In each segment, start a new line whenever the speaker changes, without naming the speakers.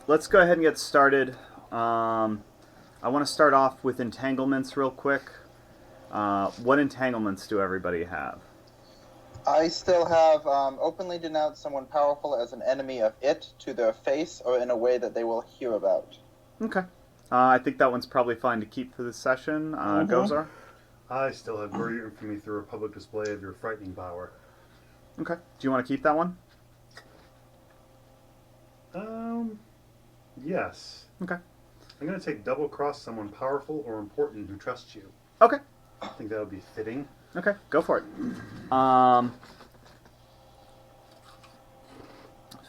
let's go ahead and get started. I want to start off with entanglements real quick. What entanglements do everybody have?
I still have openly denounced someone powerful as an enemy of it to their face or in a way that they will hear about.
Okay. I think that one's probably fine to keep for this session. Gozar?
I still have Great Infamy through a public display of your frightening power.
Okay. Do you want to keep that one?
Yes.
Okay.
I'm going to take double cross someone powerful or important who trusts you.
Okay.
I think that would be fitting.
Okay, go for it.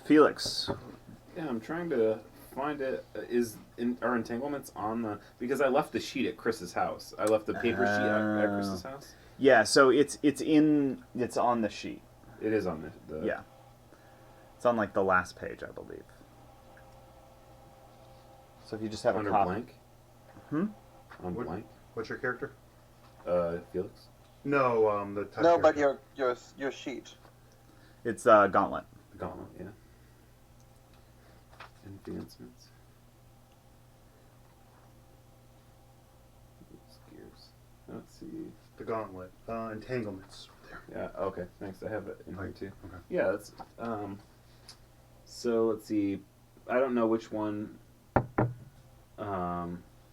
Felix.
Yeah, I'm trying to find it. Are entanglements on the... Because I left the sheet at Chris's house. I left the paper sheet at Chris's house.
Yeah, so it's on the sheet.
It is on the...
Yeah. It's on like the last page, I believe. So if you just have
Under
a copy.
blank? On blank?
What's your character?
Felix?
No, the type
No,
character.
but your sheet.
It's Gauntlet.
The gauntlet, yeah. Advancements. Gears. Let's see.
The gauntlet. Entanglements. There.
Yeah, okay, thanks. I have it in here too.
Okay.
Yeah, that's... So, let's see. I don't know which one...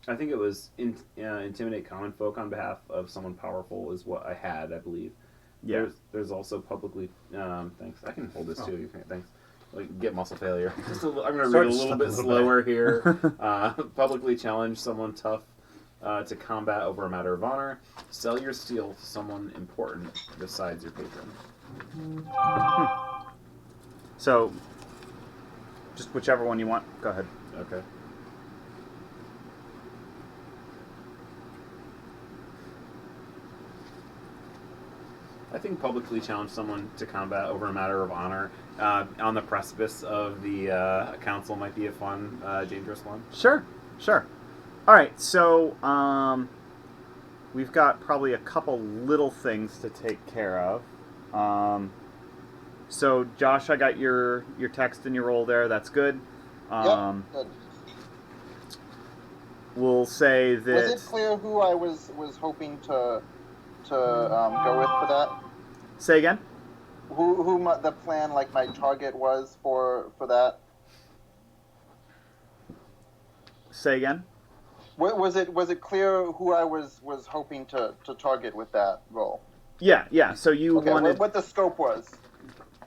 I think it was intimidate common folk on behalf of someone powerful is what I had, I believe.
Yeah.
There's also publicly... thanks. I can hold this too. Thanks. Like, get muscle failure. I'm going to read a little bit slower here. Publicly challenge someone tough to combat over a matter of honor. Sell your steel to someone important besides your patron.
So, just whichever one you want. Go ahead.
Okay. I think publicly challenge someone to combat over a matter of honor on the precipice of the council might be a fun, dangerous one.
Sure. All right, so we've got probably a couple little things to take care of. So, Josh, I got your text and your roll there. That's good.
Good.
We'll say that...
Was it clear who I was hoping to go with for that?
Say again?
Who the plan, like my target was for that?
Say again?
Was it clear who I was hoping to target with that role?
Yeah. So you
Okay,
wanted...
what the scope was?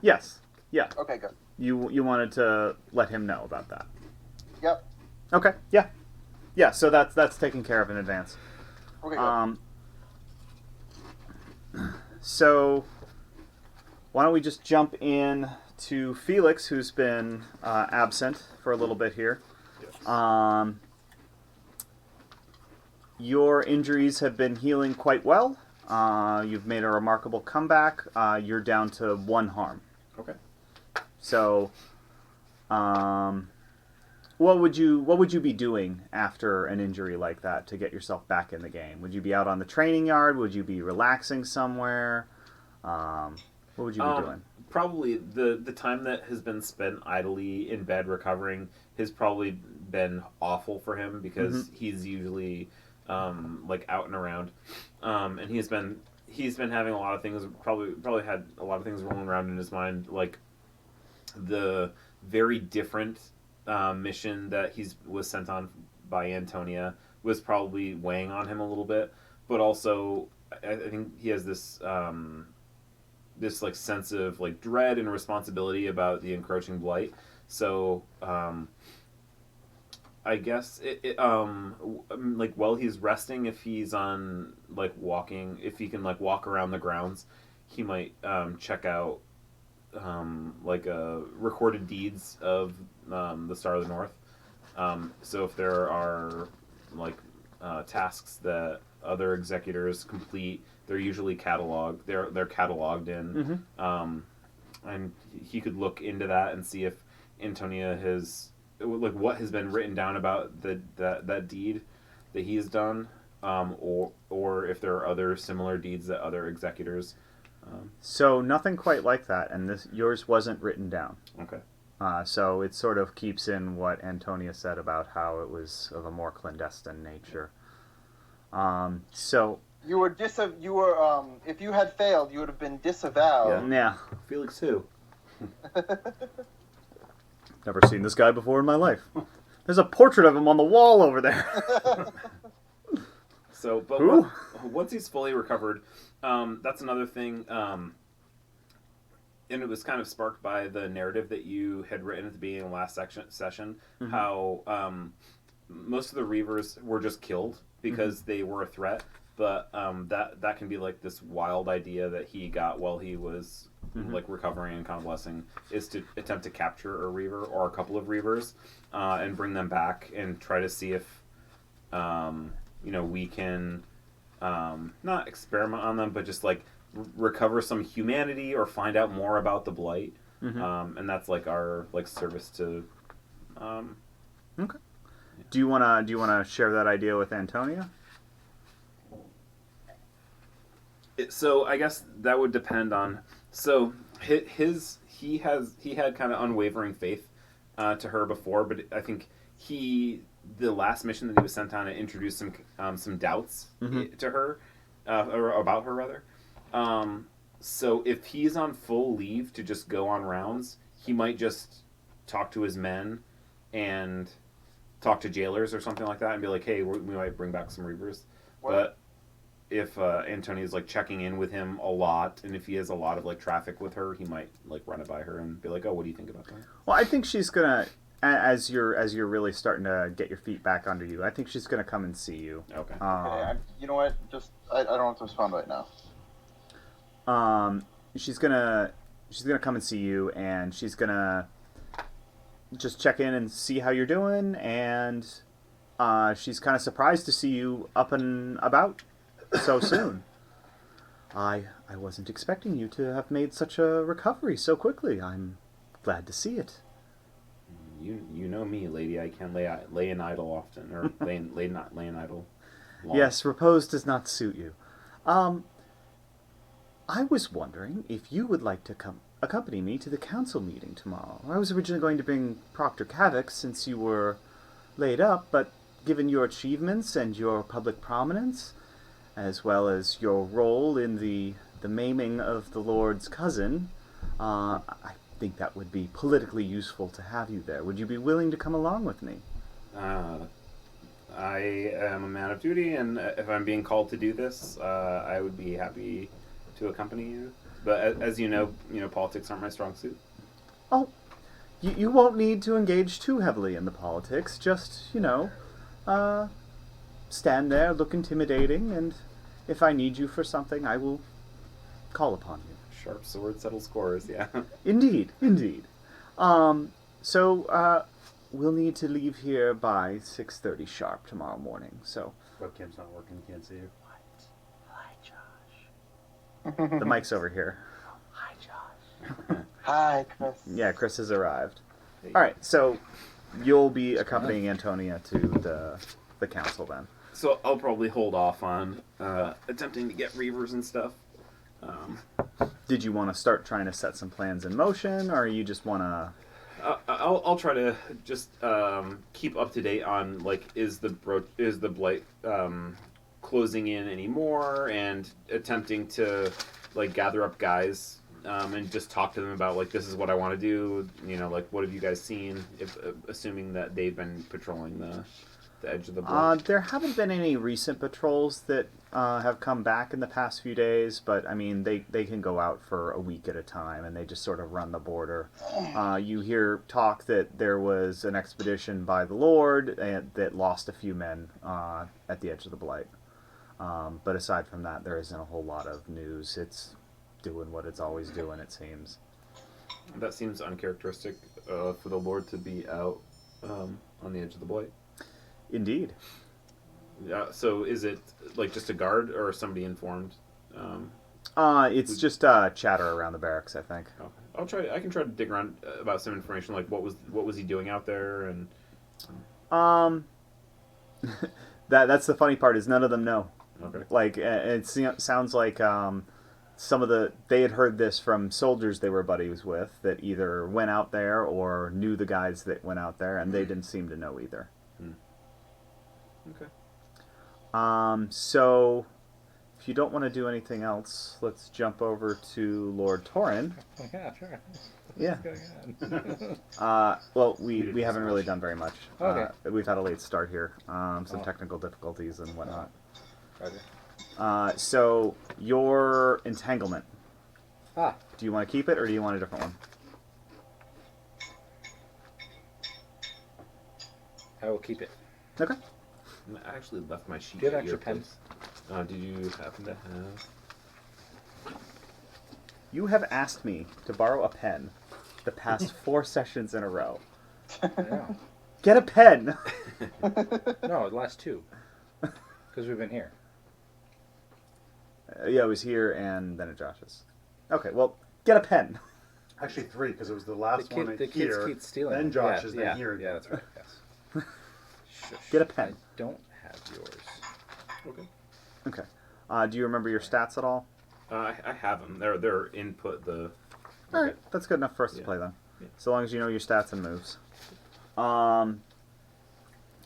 Yes. Yeah.
Okay, good.
You wanted to let him know about that.
Yep.
Okay. Yeah. So that's taken care of in advance.
Okay, good.
So, why don't we just jump in to Felix, who's been absent for a little bit here.
Yes.
Your injuries have been healing quite well. You've made a remarkable comeback. You're down to 1 harm.
Okay.
So, what would you be doing after an injury like that to get yourself back in the game? Would you be out on the training yard? Would you be relaxing somewhere? What would you be doing?
Probably the time that has been spent idly in bed recovering has probably been awful for him because he's usually like out and around, and he's been having a lot of things. Probably had a lot of things rolling around in his mind, like the very different mission that was sent on by Antonia was probably weighing on him a little bit, but also I think he has this this like sense of like dread and responsibility about the encroaching blight. So I guess like while he's resting, if he's on like walking, if he can like walk around the grounds, he might check out like recorded deeds of the Star of the North. So if there are like tasks that other executors complete, they're usually cataloged. They're cataloged in, and he could look into that and see if Antonia has like what has been written down about that deed that he's done, or if there are other similar deeds that other executors.
So nothing quite like that, and yours wasn't written down.
Okay.
So it sort of keeps in what Antonia said about how it was of a more clandestine nature. So
You were if you had failed, you would have been disavowed.
yeah,
Felix who?
never seen this guy before in my life. There's a portrait of him on the wall over there.
So, but
Who?
once he's fully recovered, that's another thing. And it was kind of sparked by the narrative that you had written at the beginning of the last session,
Mhm.
how most of the Reavers were just killed because they were a threat. But that can be like this wild idea that he got while he was like recovering and convalescing, is to attempt to capture a Reaver or a couple of Reavers and bring them back and try to see if we can not experiment on them, but just like recover some humanity or find out more about the blight. And that's like our like service to.
Okay. Do you wanna share that idea with Antonia?
So I guess that would depend on. So he had kind of unwavering faith to her before, but I think the last mission that he was sent on, it introduced some doubts to her or about her rather. So if he's on full leave to just go on rounds, he might just talk to his men and talk to jailers or something like that and be like, hey, we might bring back some Reavers.
What?
But if Antonia's like checking in with him a lot, and if he has a lot of like traffic with her, he might like run it by her and be like, oh, what do you think about that?
Well, I think she's gonna, as you're really starting to get your feet back under you, I think she's gonna come and see you.
Okay.
You know what? I don't have to respond right now.
She's gonna come and see you, and she's gonna just check in and see how you're doing, and she's kind of surprised to see you up and about so soon. I wasn't expecting you to have made such a recovery so quickly. I'm glad to see it.
You know me, lady. I can't lay an idle often, or lay an idle. Long.
Yes, repose does not suit you. I was wondering if you would like to accompany me to the council meeting tomorrow. I was originally going to bring Proctor Cavix since you were laid up, but given your achievements and your public prominence, as well as your role in the maiming of the Lord's cousin, I think that would be politically useful to have you there. Would you be willing to come along with me?
I am a man of duty, and if I'm being called to do this, I would be happy to accompany you. But as you know, politics aren't my strong suit.
Oh, you won't need to engage too heavily in the politics. Just, stand there, look intimidating, and if I need you for something, I will call upon you.
Sharp sword settles scores, yeah.
Indeed. So we'll need to leave here by 6:30 sharp tomorrow morning. So
Webcam's not working. Can't see you.
hi, Josh. The mic's over here.
Hi, Josh.
Hi, Chris.
Yeah, Chris has arrived.
Hey.
All right, so you'll be accompanying Antonia to the council then.
So I'll probably hold off on attempting to get Reavers and stuff.
Did you want to start trying to set some plans in motion, or you just want to...
I'll try to just keep up to date on like is the blight closing in anymore, and attempting to like gather up guys and just talk to them about like this is what I want to do. Like what have you guys seen? If assuming that they've been patrolling the edge of the blight.
There haven't been any recent patrols that have come back in the past few days, but I mean they can go out for a week at a time, and they just sort of run the border. You hear talk that there was an expedition by the Lord that lost a few men at the edge of the blight. But aside from that, there isn't a whole lot of news. It's doing what it's always doing, it seems.
That seems uncharacteristic for the Lord to be out on the edge of the blight.
Indeed.
So is it like just a guard or somebody informed?
It's just chatter around the barracks, I think.
Okay. I can try to dig around about some information, like what was he doing out there, and
that's the funny part, is none of them know.
okay.
Like it sounds like they had heard this from soldiers they were buddies with that either went out there or knew the guys that went out there, and they didn't seem to know either.
Okay.
So if you don't want to do anything else, let's jump over to Lord Torin.
Yeah, sure.
Yeah.
What's going on?
Well, we haven't really done very much.
Okay.
We've had a late start here. Some technical difficulties and whatnot.
Roger.
So your entanglement.
Ah,
Do you want to keep it or do you want a different one?
I will keep it.
Okay.
I actually left my sheet.
Do you have
at your
extra
place. Did you happen to have?
You have asked me to borrow a pen the past 4 sessions in a row.
Yeah.
Get a pen!
No, the last 2. Because we've been here.
Yeah, it was here and then at Josh's. Okay, well, get a pen.
Actually, 3, because it was the last one
The
at
kids
here,
keep stealing
then
them.
Josh's,
yeah,
then here.
Yeah, that's right. Yes. Shush.
Get a pen.
I don't have yours.
Okay.
Okay. Do you remember your stats at all?
I have them. They're input the.
All right, that's good enough for us to
Yeah.
play then.
Yeah.
So long as you know your stats and moves.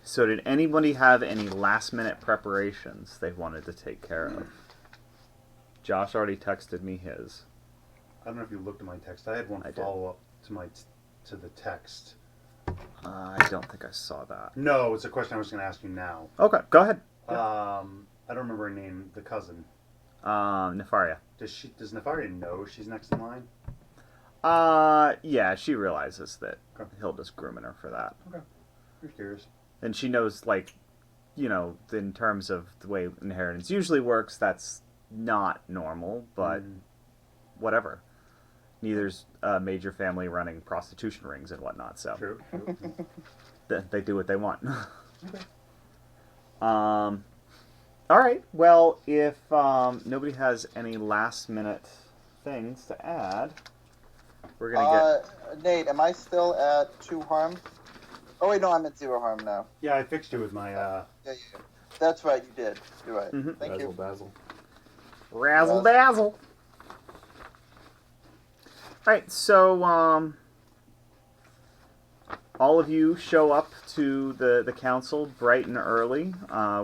So did anybody have any last-minute preparations they wanted to take care of? Josh already texted me his.
I don't know if you looked at my text. I had one
I did.
follow-up to the text.
I don't think I saw that.
No, it's a question I was going to ask you now.
Okay, go ahead.
I don't remember her name. The cousin.
Nefaria.
Does Nefaria know she's next in line?
Yeah, she realizes that
Okay.
Hilda's grooming her for that.
Okay. Just curious.
And she knows, like, you know, in terms of the way inheritance usually works, that's not normal, but whatever. Neither's a major family running prostitution rings and whatnot, so
True.
they do what they want. All right. Well, if nobody has any last-minute things to add, we're gonna get.
Nate, am I still at 2 harm? Oh wait, no, I'm at 0 harm now.
Yeah, I fixed you with my.
Yeah. That's right, you did. You're right.
Mhm.
Thank you.
Basil.
Razzle dazzle. All right, so all of you show up to the council bright and early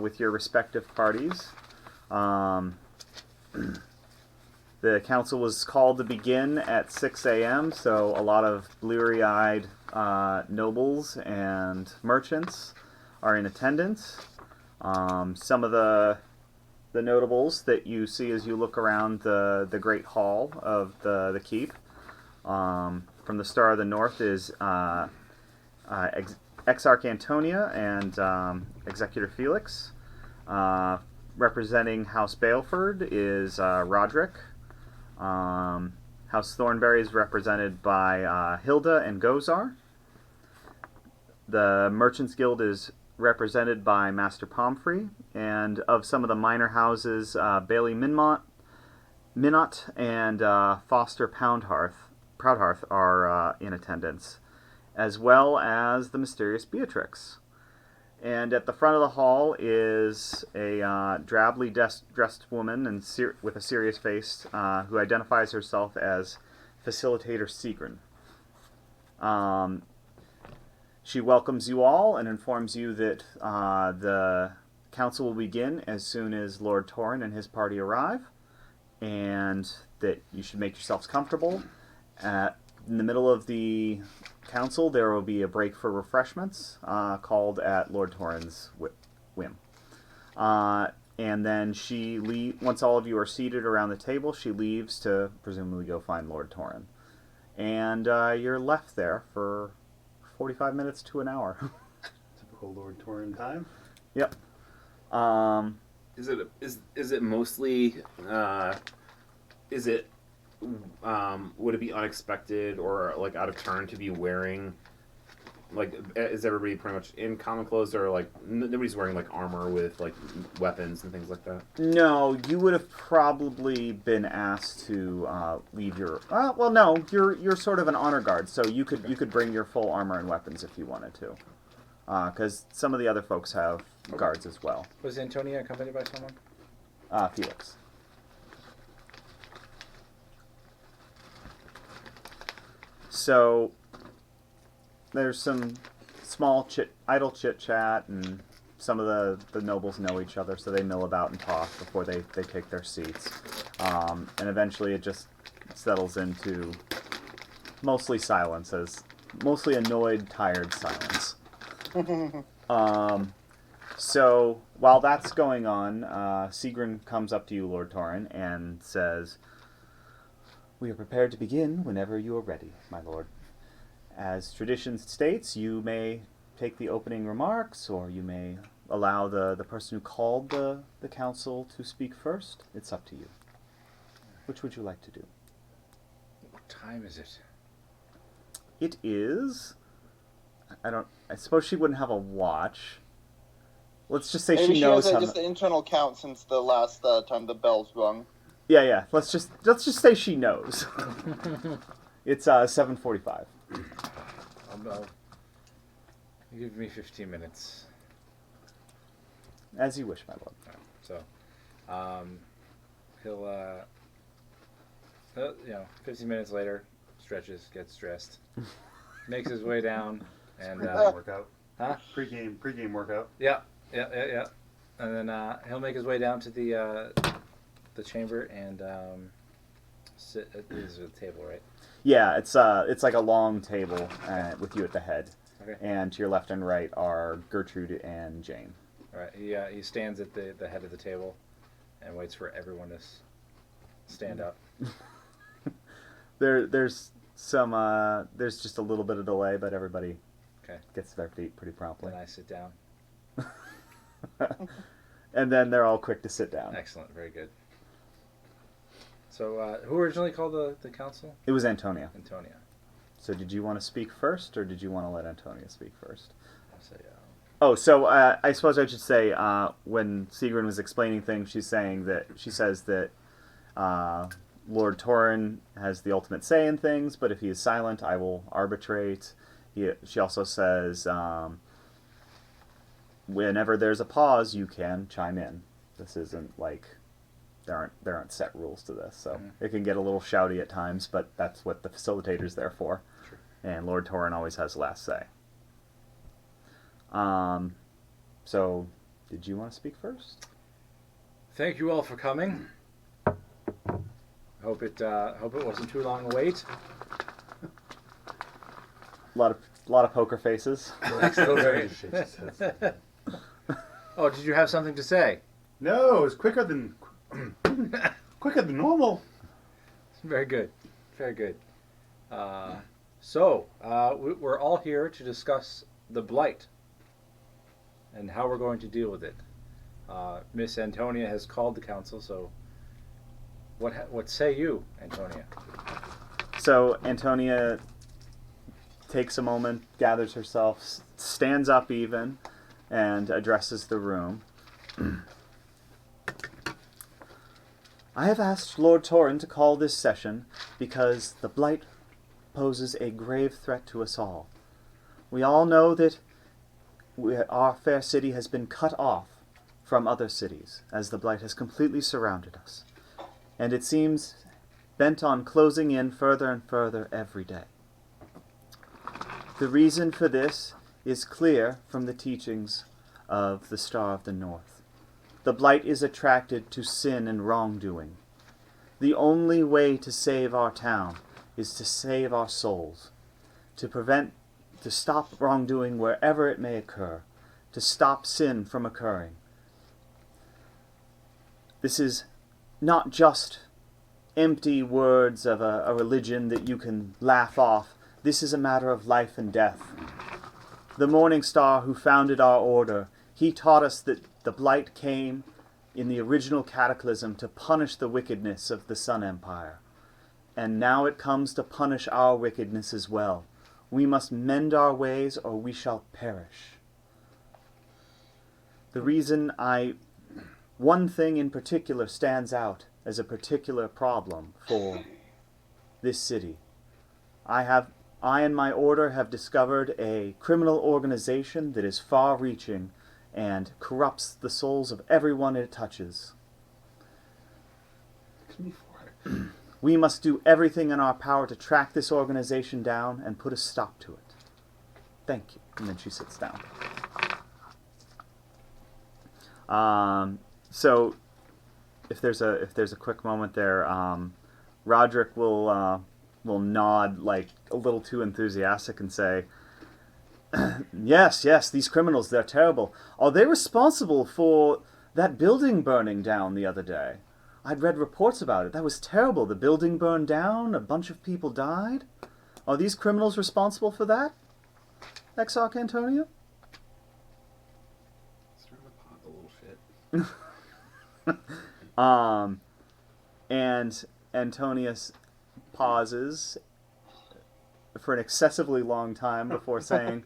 with your respective parties. The council was called to begin at 6 a.m., so a lot of bleary-eyed nobles and merchants are in attendance. Some of the notables that you see as you look around the great hall of the keep. From the Star of the North is Exarch Antonia and Executor Felix. Representing House Baleford is Roderick. House Thornberry is represented by Hilda and Gozar. The Merchants Guild is represented by Master Pomfrey, and of some of the minor houses, Bailey Minot and Foster Proudhearth are in attendance, as well as the mysterious Beatrix. And at the front of the hall is a drably dressed woman and with a serious face who identifies herself as Facilitator Sigrid. She welcomes you all and informs you that the council will begin as soon as Lord Torin and his party arrive, and that you should make yourselves comfortable. In the middle of the council, there will be a break for refreshments called at Lord Torin's whim. And then once all of you are seated around the table, she leaves to presumably go find Lord Torin. And you're left there for 45 minutes to an hour.
Typical Lord Torin time.
Yep.
Is it mostly would it be unexpected or like out of turn to be wearing, like, is everybody pretty much in common clothes, or like nobody's wearing like armor with like weapons and things like that?
No, you would have probably been asked to leave your. Well, no, you're sort of an honor guard, so you could bring your full armor and weapons if you wanted to, because some of the other folks have guards as well.
Was Antonia accompanied by someone?
Felix. So there's some small idle chit chat, and some of the nobles know each other, so they mill about and talk before they take their seats. And eventually it just settles into mostly silence, mostly annoyed, tired silence. So while that's going on, Sigrun comes up to you, Lord Torin, and says, "We are prepared to begin whenever you are ready, my lord. As tradition states, you may take the opening remarks, or you may allow the person who called the council to speak first. It's up to you. Which would you like to do?"
What time is it?
It is... I suppose she wouldn't have a watch. Let's just say
Maybe
she
she
knows
has
how...
just an internal count since the last time the bells rung.
Yeah. Let's just say she knows. It's 7:45.
Give me 15 minutes.
As you wish, my lord.
So, he'll, 15 minutes later, stretches, gets dressed, makes his way down, and
Pre-game workout.
huh?
Pre-game workout.
Yeah. And then he'll make his way down to the chamber and sit at the table, right?
Yeah, it's like a long table with you at the head.
Okay.
And to your left and right are Gertrude and Jane.
All right. He stands at the head of the table and waits for everyone to stand up.
There's just a little bit of delay, but everybody gets to their feet pretty promptly.
Then I sit down.
And then they're all quick to sit down.
Excellent. Very good. So, who originally called the council?
It was Antonia.
Antonia.
So did you want to speak first, or did you want to let Antonia speak first?
I'll say,
Oh, so I suppose I should say when Sigrun was explaining things, she says that Lord Torin has the ultimate say in things, but if he is silent, I will arbitrate. She also says, whenever there's a pause, you can chime in. This isn't like there aren't set rules to this, so it can get a little shouty at times, but that's what the facilitator's there for.
Sure.
And Lord Torin always has the last say. So, did you want to speak first?
thank you all for coming. Hope it wasn't too long a wait.
A lot of poker faces.
Excellent. Oh, did you have something to say?
No, it was quicker than normal.
Very good. Very good. So, we're all here to discuss the blight and how we're going to deal with it. Miss Antonia has called the council, so what say you, Antonia?
So Antonia takes a moment, gathers herself, stands up even, and addresses the room. I have asked Lord Torin to call this session because the blight poses a grave threat to us all. We all know that our fair city has been cut off from other cities, as the blight has completely surrounded us, and it seems bent on closing in further and further every day. The reason for this is clear from the teachings of the Star of the North. The blight is attracted to sin and wrongdoing. The only way to save our town is to save our souls, to stop wrongdoing wherever it may occur, to stop sin from occurring. This is not just empty words of a religion that you can laugh off. This is a matter of life and death. The Morning Star who founded our order, he taught us that the blight came in the original cataclysm to punish the wickedness of the Sun Empire. And now it comes to punish our wickedness as well. We must mend our ways or we shall perish. The reason one thing in particular stands out as a particular problem for this city. I and my order have discovered a criminal organization that is far-reaching and corrupts the souls of everyone it touches. We must do everything in our power to track this organization down and put a stop to it. Thank you. And then she sits down. So if there's a quick moment there, Roderick will nod like a little too enthusiastic and say, yes, these criminals, they're terrible. Are they responsible for that building burning down the other day? I'd read reports about it. That was terrible. The building burned down, a bunch of people died. Are these criminals responsible for that? Exarch Antonia?
Stirring the pot a little shit.
And Antonius pauses for an excessively long time before saying,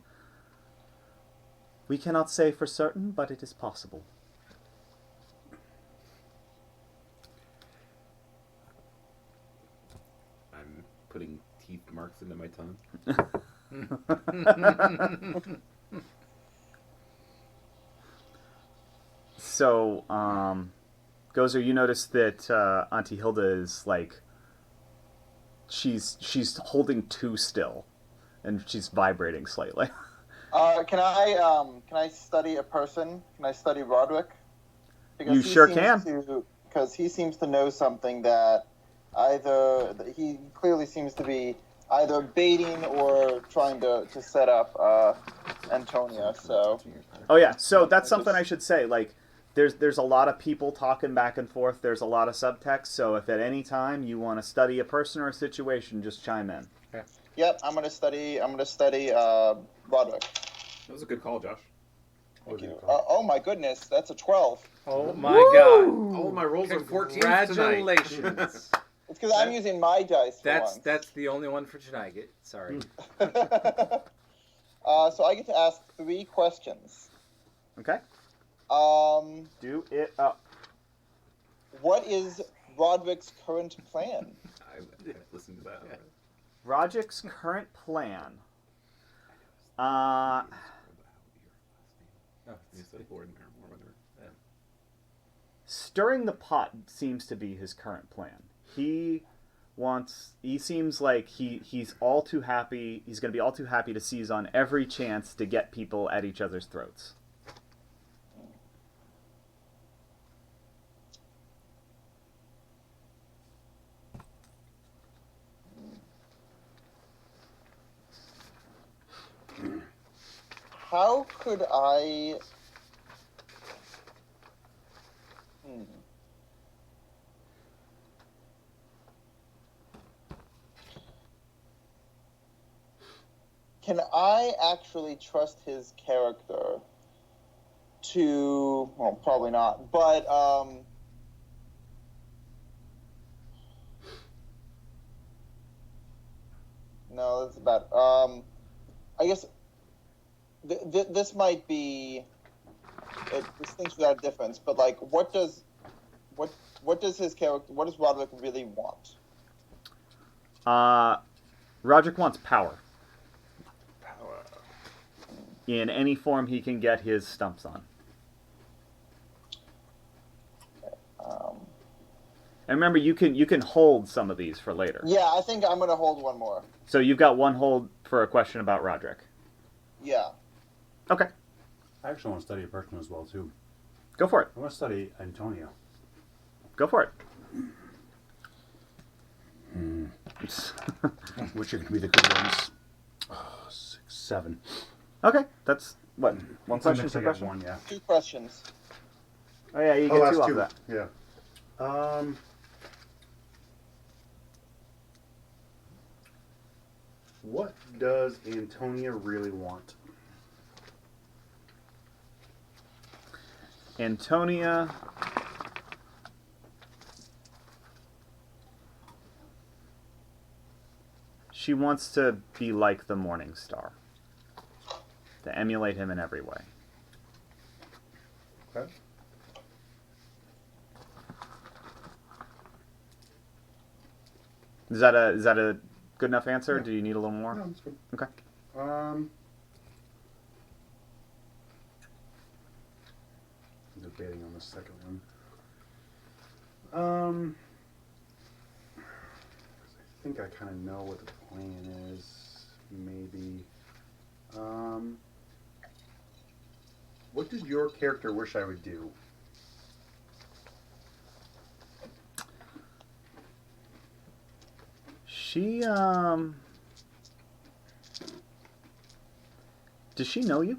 we cannot say for certain, but it is possible.
I'm putting teeth marks into my tongue.
So, Gozer, you notice that Auntie Hilda is like, she's holding too still, and she's vibrating slightly.
Can I study a person? Can I study Roderick?
You sure can.
Because he seems to know something that he clearly seems to be either baiting or trying to set up Antonia. So.
Oh yeah, so that's something I should say. Like, there's a lot of people talking back and forth. There's a lot of subtext. So if at any time you want to study a person or a situation, just chime in.
Okay.
Yep, I'm gonna study Roderick.
That was a good call, Josh.
Thank you. Oh my goodness, that's a 12.
Oh my God!
All my rolls are 14
Congratulations.
It's because I'm using my dice for once.
That's the only one for tonight. Sorry.
So I get to ask 3 questions.
Okay. Do it up.
What is Roderick's current plan?
I listened to that.
Roderick's current plan. Stirring the pot seems to be his current plan. He seems like he's all too happy. He's going to be all too happy to seize on every chance to get people at each other's throats.
How could I... Can I actually trust his character to... Well, probably not, but... No, that's bad. I guess this might be a distinction without a difference, but like, what does his character, what does Roderick really want?
Roderick wants power. In any form he can get his stumps on. And remember, you can hold some of these for later.
Yeah, I think I'm gonna hold one more.
So you've got one hold for a question about Roderick.
Yeah.
Okay.
I actually want to study a person as well, too.
Go for it.
I want to study Antonio.
Go for it.
Which are going to be the good ones? 6, 7.
Okay, that's what? One
I
question
mixed
per
it up
question?
one, yeah.
2 questions.
Oh yeah, you get
that's
2 off
two.
that.
Yeah. What does Antonia really want?
Antonia. She wants to be like the Morning Star. To emulate him in every way.
Okay.
Is that a good enough answer?
Yeah.
Do you need a little more?
No, that's good.
Okay.
Debating on the second one. think I kind of know what the plan is. Maybe. What did your character wish I would do?
She, does she know you?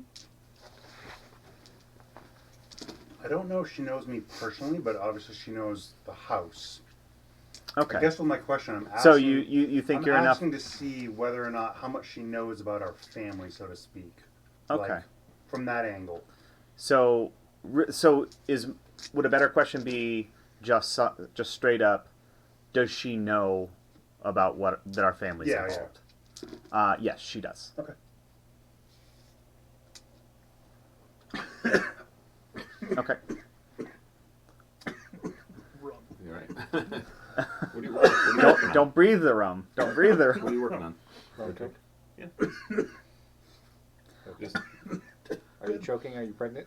I don't know if she knows me personally, but obviously she knows the house.
Okay.
I guess with my question, I'm asking.
So you think
I'm
you're enough?
asking to see whether or not how much she knows about our family, so to speak.
Okay.
Like, from that angle.
So would a better question be just straight up? Does she know about that our family's
Yeah,
involved? Yes, she does.
Okay.
Okay.
You're right. What are you working on?
Don't breathe the rum. Don't breathe the
What
rum.
are you working on?
Okay.
Yeah.
Just, are you choking? Are you pregnant?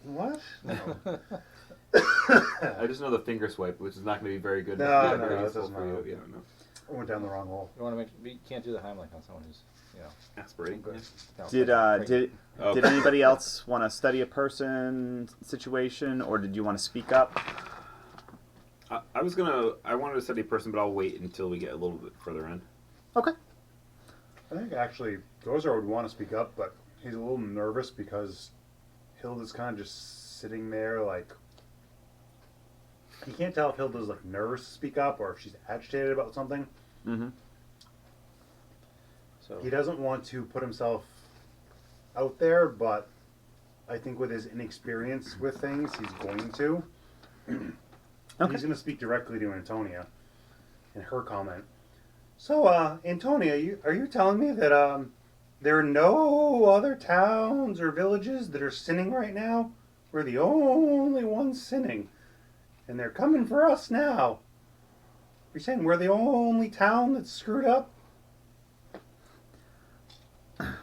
What? No.
I just know the finger swipe, which is not going to be very good.
No,
yeah,
no,
very
that
useful
doesn't
for you.
matter.
Yeah, no.
I went down the wrong hole.
You want to make? You can't do the Heimlich on someone who's,
Aspirating.
Good.
Yeah.
no,
Did
pregnant.
Oh.
did anybody else want to study a person situation, or did you want to speak up?
I wanted to study a person, but I'll wait until we get a little bit further in.
Okay.
I think actually Gozar would want to speak up, but he's a little nervous because Hilda's kind of just sitting there like. He can't tell if Hilda's like nervous to speak up or if she's agitated about something.
Mm-hmm.
So
He doesn't want to put himself out there, but I think with his inexperience with things, he's going to.
Okay.
He's going to speak directly to Antonia in her comment. So, Antonia, are you telling me that there are no other towns or villages that are sinning right now? We're the only ones sinning. And they're coming for us now. You're saying we're the only town that's screwed up?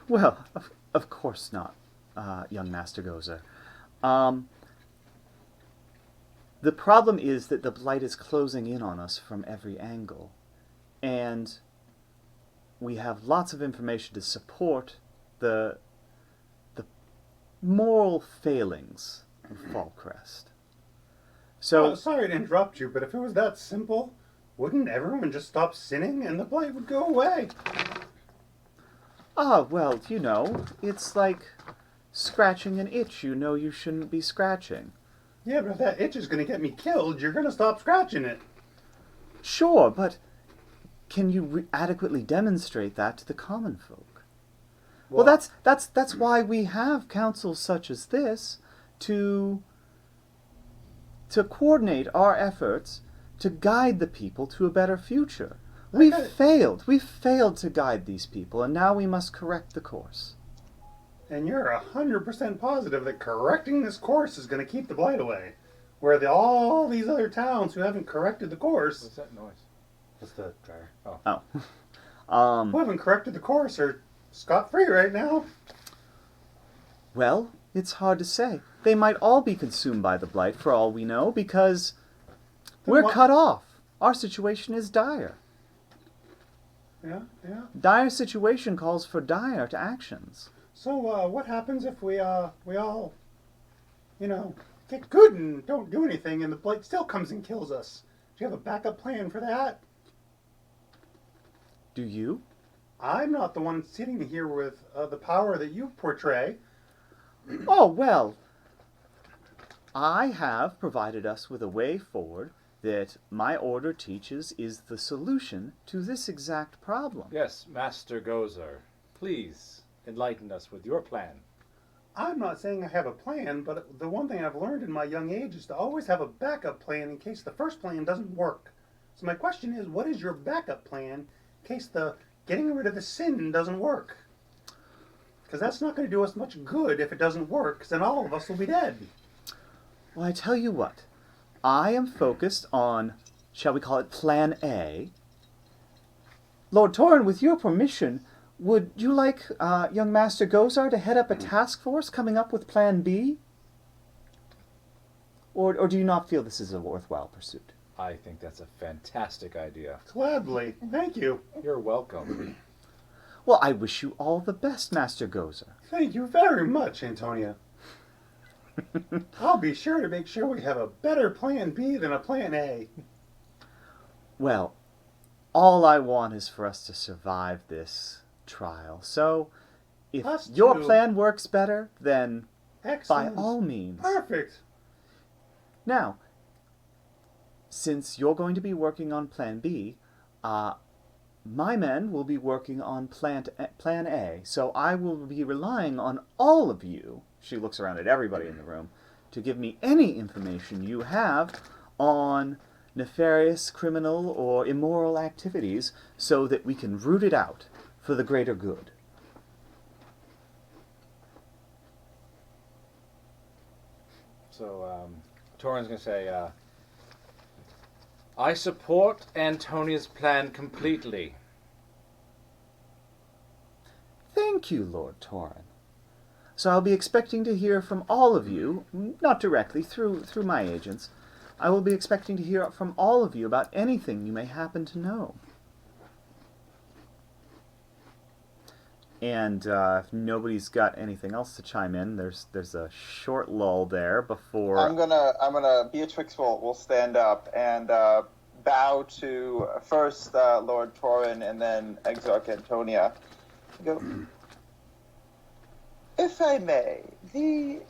Well, of course not, young Master Gozer. The problem is that the Blight is closing in on us from every angle. And we have lots of information to support the moral failings of Fallcrest. So,
Sorry to interrupt you, but if it was that simple, wouldn't everyone just stop sinning and the blight would go away?
well, it's like scratching an itch you know you shouldn't be scratching.
Yeah, but if that itch is going to get me killed, you're going to stop scratching it.
Sure, but can you adequately demonstrate that to the common folk? Well, that's why we have councils such as this to coordinate our efforts to guide the people to a better future. We've failed to guide these people, and now we must correct the course.
And you're 100% positive that correcting this course is going to keep the blight away. Where all these other towns who haven't corrected the course...
what's that noise?
That's the dryer.
Oh.
Who haven't corrected the course are scot-free right now.
Well, it's hard to say. They might all be consumed by the blight for all we know, because we're cut off. Our situation is dire.
Yeah.
Dire situation calls for dire actions.
So, what happens if we all, get good and don't do anything and the blight still comes and kills us? Do you have a backup plan for that?
Do you?
I'm not the one sitting here with the power that you portray.
Oh, well, I have provided us with a way forward that my order teaches is the solution to this exact problem.
Yes, Master Gozer. Please enlighten us with your plan.
I'm not saying I have a plan, but the one thing I've learned in my young age is to always have a backup plan in case the first plan doesn't work. So my question is, what is your backup plan in case the getting rid of the sin doesn't work? Because that's not going to do us much good if it doesn't work, because then all of us will be dead.
Well, I tell you what, I am focused on, shall we call it Plan A. Lord Torin, with your permission, would you like young Master Gozar to head up a task force coming up with Plan B? Or do you not feel this is a worthwhile pursuit?
I think that's a fantastic idea.
Gladly. Thank you.
You're welcome.
Well, I wish you all the best, Master Gozer.
Thank you very much, Antonia. I'll be sure to make sure we have a better plan B than a plan A.
Well, all I want is for us to survive this trial. So, if
Us
your
too.
plan works better, then
Excellent.
by all means.
Perfect.
Now, since you're going to be working on Plan B, my men will be working on Plan A. So I will be relying on all of you, she looks around at everybody in the room, to give me any information you have on nefarious, criminal, or immoral activities so that we can root it out for the greater good.
So, Torin's going to say, I support Antonia's plan completely.
Thank you, Lord Torin. So I'll be expecting to hear from all of you, not directly, through my agents. I will be expecting to hear from all of you about anything you may happen to know. And if nobody's got anything else to chime in, there's a short lull there before.
I'm gonna Beatrix will stand up and bow to first Lord Torin and then Exarch Antonia. Go. If I may, the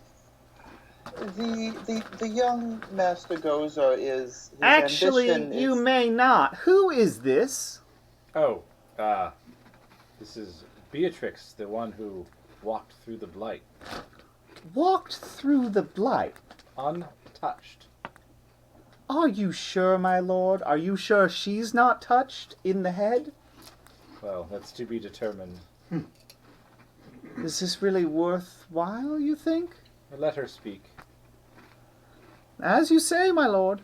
young Master Gozer is his
Actually,
ambition
you
is...
may not. Who is this?
Oh, this is Beatrix, the one who walked through the blight.
Walked through the blight.
Untouched.
Are you sure, my lord? Are you sure she's not touched in the head?
Well, that's to be determined.
Is this really worthwhile, you think?
Let her speak.
As you say, my lord.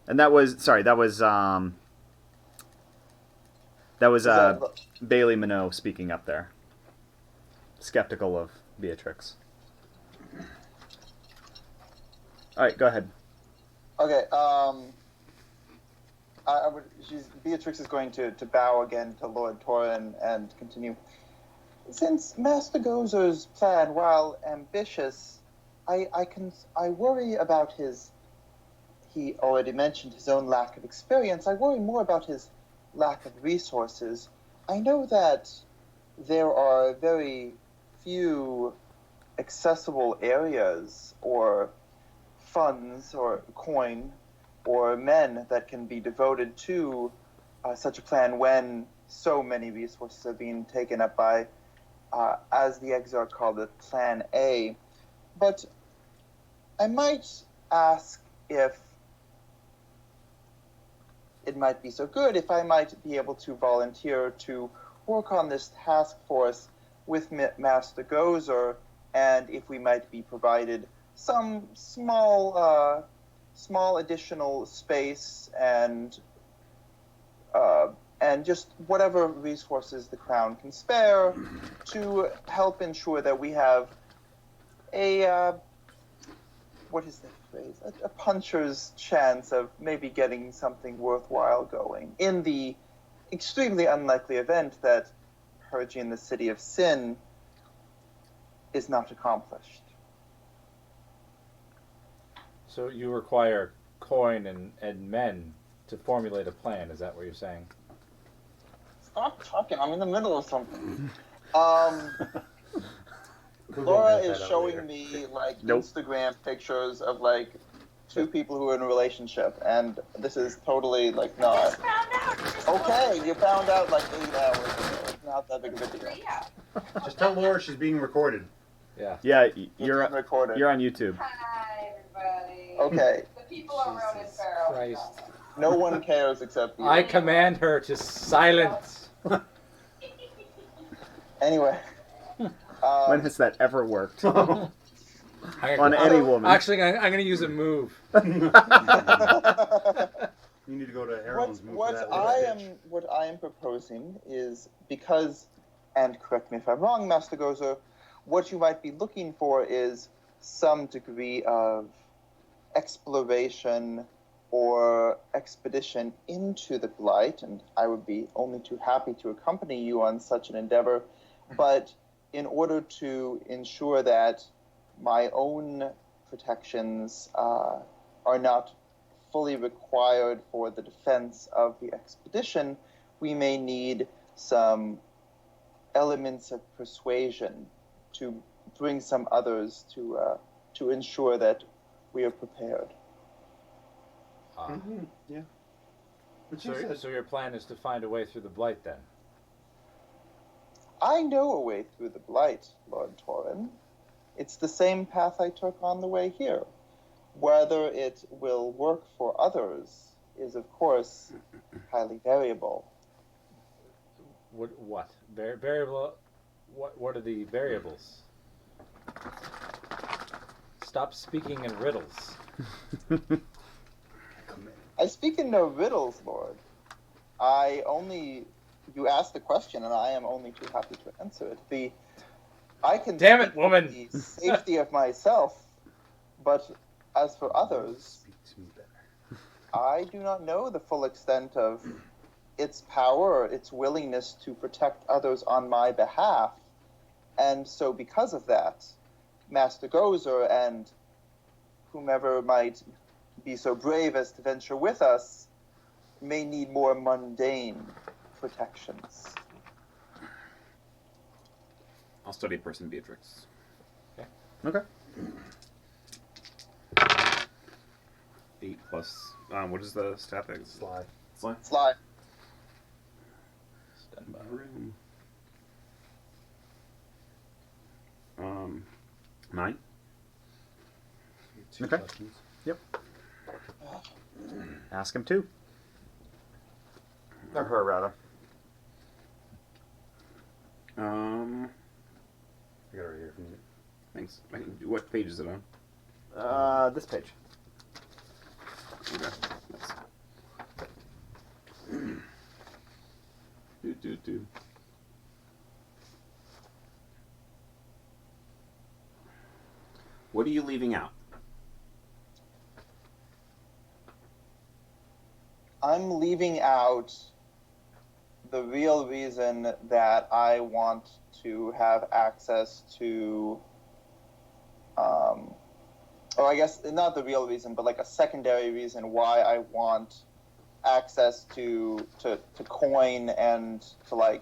And that was Bailey Minot speaking up there. Skeptical of Beatrix. Alright, go ahead.
Okay, Beatrix is going to bow again to Lord Torin and continue. Since Master Gozer's plan, while ambitious, I worry about his. He already mentioned his own lack of experience. I worry more about his lack of resources. I know that there are very few accessible areas or funds or coin or men that can be devoted to such a plan when so many resources are being taken up by, as the Exarch called it, Plan A. But I might ask if it might be so good if I might be able to volunteer to work on this task force with Master Gozer, and if we might be provided some small additional space and just whatever resources the Crown can spare to help ensure that we have a what is that phrase? A puncher's chance of maybe getting something worthwhile going in the extremely unlikely event that purging the city of sin is not accomplished.
So you require coin and men to formulate a plan, is that what you're saying?
Stop talking, I'm in the middle of something.
Google
Laura
will get
is
that out
showing
later.
me like
Nope.
Instagram pictures of like two people who are in a relationship, and this is totally like not. Okay, you found out like 8 hours ago. It's not that big of a deal.
Just tell Laura she's being recorded.
Yeah.
Yeah,
It's being recorded.
you're on YouTube.
Hi, everybody.
Okay,
The people are Ronan
Jesus
Farrow.
Christ.
no one cares except you.
I command her to silence.
Anyway.
When has that ever worked?
On
On any woman.
Actually, I'm going to use a move.
You need to go to Heron's move for that
What I am proposing is because, and correct me if I'm wrong, Master Gozer, what you might be looking for is some degree of exploration or expedition into the Blight, and I would be only too happy to accompany you on such an endeavor. But in order to ensure that my own protections are not fully required for the defense of the expedition, we may need some elements of persuasion to bring some others to ensure that we are prepared.
Yeah. But
So your plan is to find a way through the Blight, then?
I know a way through the Blight, Lord Torin. It's the same path I took on the way here. Whether it will work for others is, of course, highly variable.
What? Variable? What are the variables? Stop speaking in riddles.
I speak in no riddles, Lord. You asked the question, and I am only too happy to answer it. I can
Damn it,
speak
woman!
for the safety of myself, but as for others,
Speak to me better.
I do not know the full extent of its power or its willingness to protect others on my behalf. And so because of that, Master Gozer and whomever might be so brave as to venture with us may need more mundane protections.
I'll study person Beatrix.
Okay.
8 plus. What is the stat thing?
Sly.
Sly?
Sly.
Stand by.
Room. 9.
Two
Okay.
questions.
Ask him too. Or her, rather.
I got it right here from you.
Thanks. What page is it on?
This page.
Okay. Nice. Do. What are you leaving out?
I'm leaving out the real reason that I want to have access to, or I guess not the real reason, but like a secondary reason why I want access to coin and to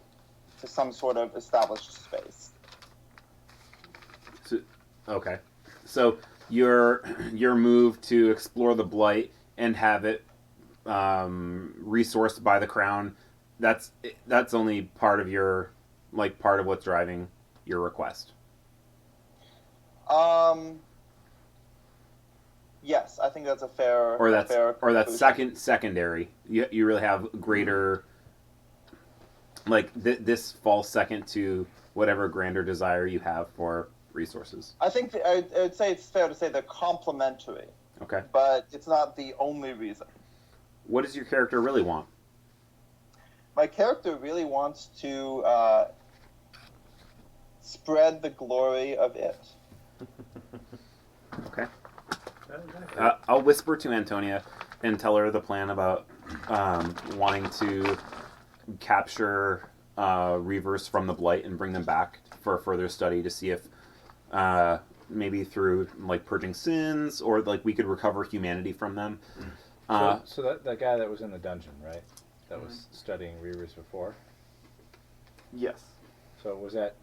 some sort of established space.
Okay. So your move to explore the Blight and have it resourced by the crown, that's only part of your part of what's driving your request.
Yes, I think that's a fair.
Or that's
conclusion.
secondary. You really have greater this falls second to whatever grander desire you have for resources.
I think I would say it's fair to say they're complementary.
Okay.
But it's not the only reason.
What does your character really want?
My character really wants to spread the glory of it.
Okay. I'll whisper to Antonia and tell her the plan about wanting to capture Reavers from the Blight and bring them back for further study to see if maybe through purging sins or we could recover humanity from them.
So that guy that was in the dungeon, right? That was studying Reavers before.
Yes.
So was that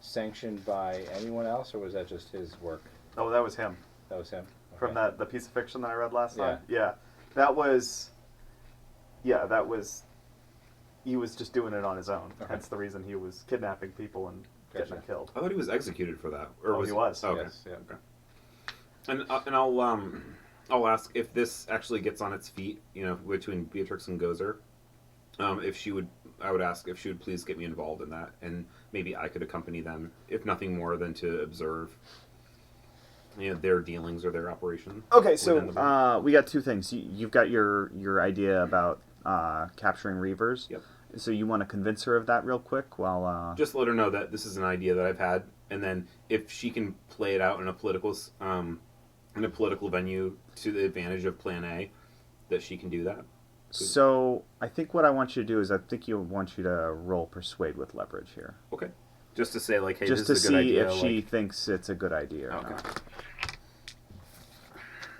sanctioned by anyone else, or was that just his work?
Oh, that was him.
That was him.
From the piece of fiction that I read last
Yeah.
time. Yeah. That was. He was just doing it on his own.
Okay.
Hence the reason he was kidnapping people and getting them
Gotcha.
killed.
I thought he was executed for that.
Oh, he was.
Okay.
Yes, yeah.
Okay. And I'll ask if this actually gets on its feet. Between Beatrix and Gozer. I would ask if she would please get me involved in that, and maybe I could accompany them, if nothing more than to observe, their dealings or their operation.
Okay, so we got two things. You've got your idea about capturing Reavers.
Yep.
So you want to convince her of that real quick while...
Just let her know that this is an idea that I've had, and then if she can play it out in a political in a political venue to the advantage of Plan A, that she can do that.
So I think what I want you to do is I want you to roll persuade with leverage here,
Okay. Just to say, like, hey,
just to
this is a good
see
idea.
if she
like,
thinks it's a good idea or
okay.
not.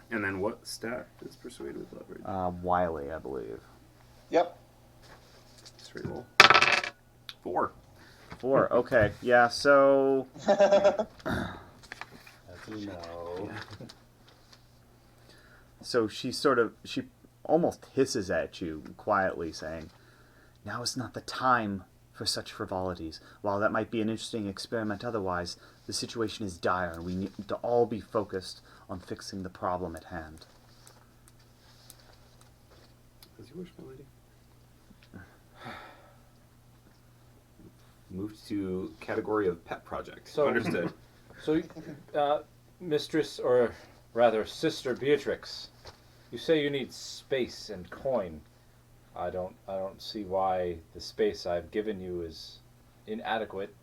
And then what stat is persuade with leverage?
Wiley, I believe.
Yep.
Straight roll. 4.
4. Okay. Yeah. So
That's a no.
so she almost hisses at you quietly, saying, "Now is not the time for such frivolities. While that might be an interesting experiment otherwise, the situation is dire, and we need to all be focused on fixing the problem at hand."
As you wish, my lady. Moved to category of pet project.
So-
Understood.
So, Mistress, or rather Sister Beatrix, you say you need space and coin. I don't see why the space I've given you is inadequate.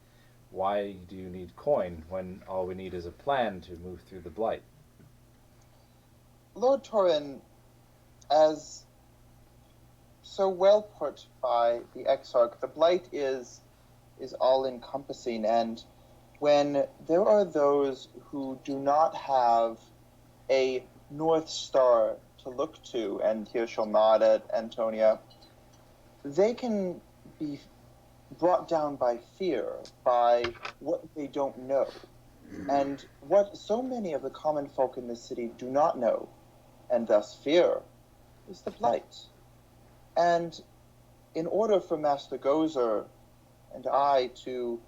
Why do you need coin when all we need is a plan to move through the blight?
Lord Torin, as so well put by the Exarch, the blight is all-encompassing, and when there are those who do not have a North Star to look to, and here she'll nod at Antonia, they can be brought down by fear, by what they don't know. And what so many of the common folk in this city do not know, and thus fear, is the blight. And in order for Master Gozer and I to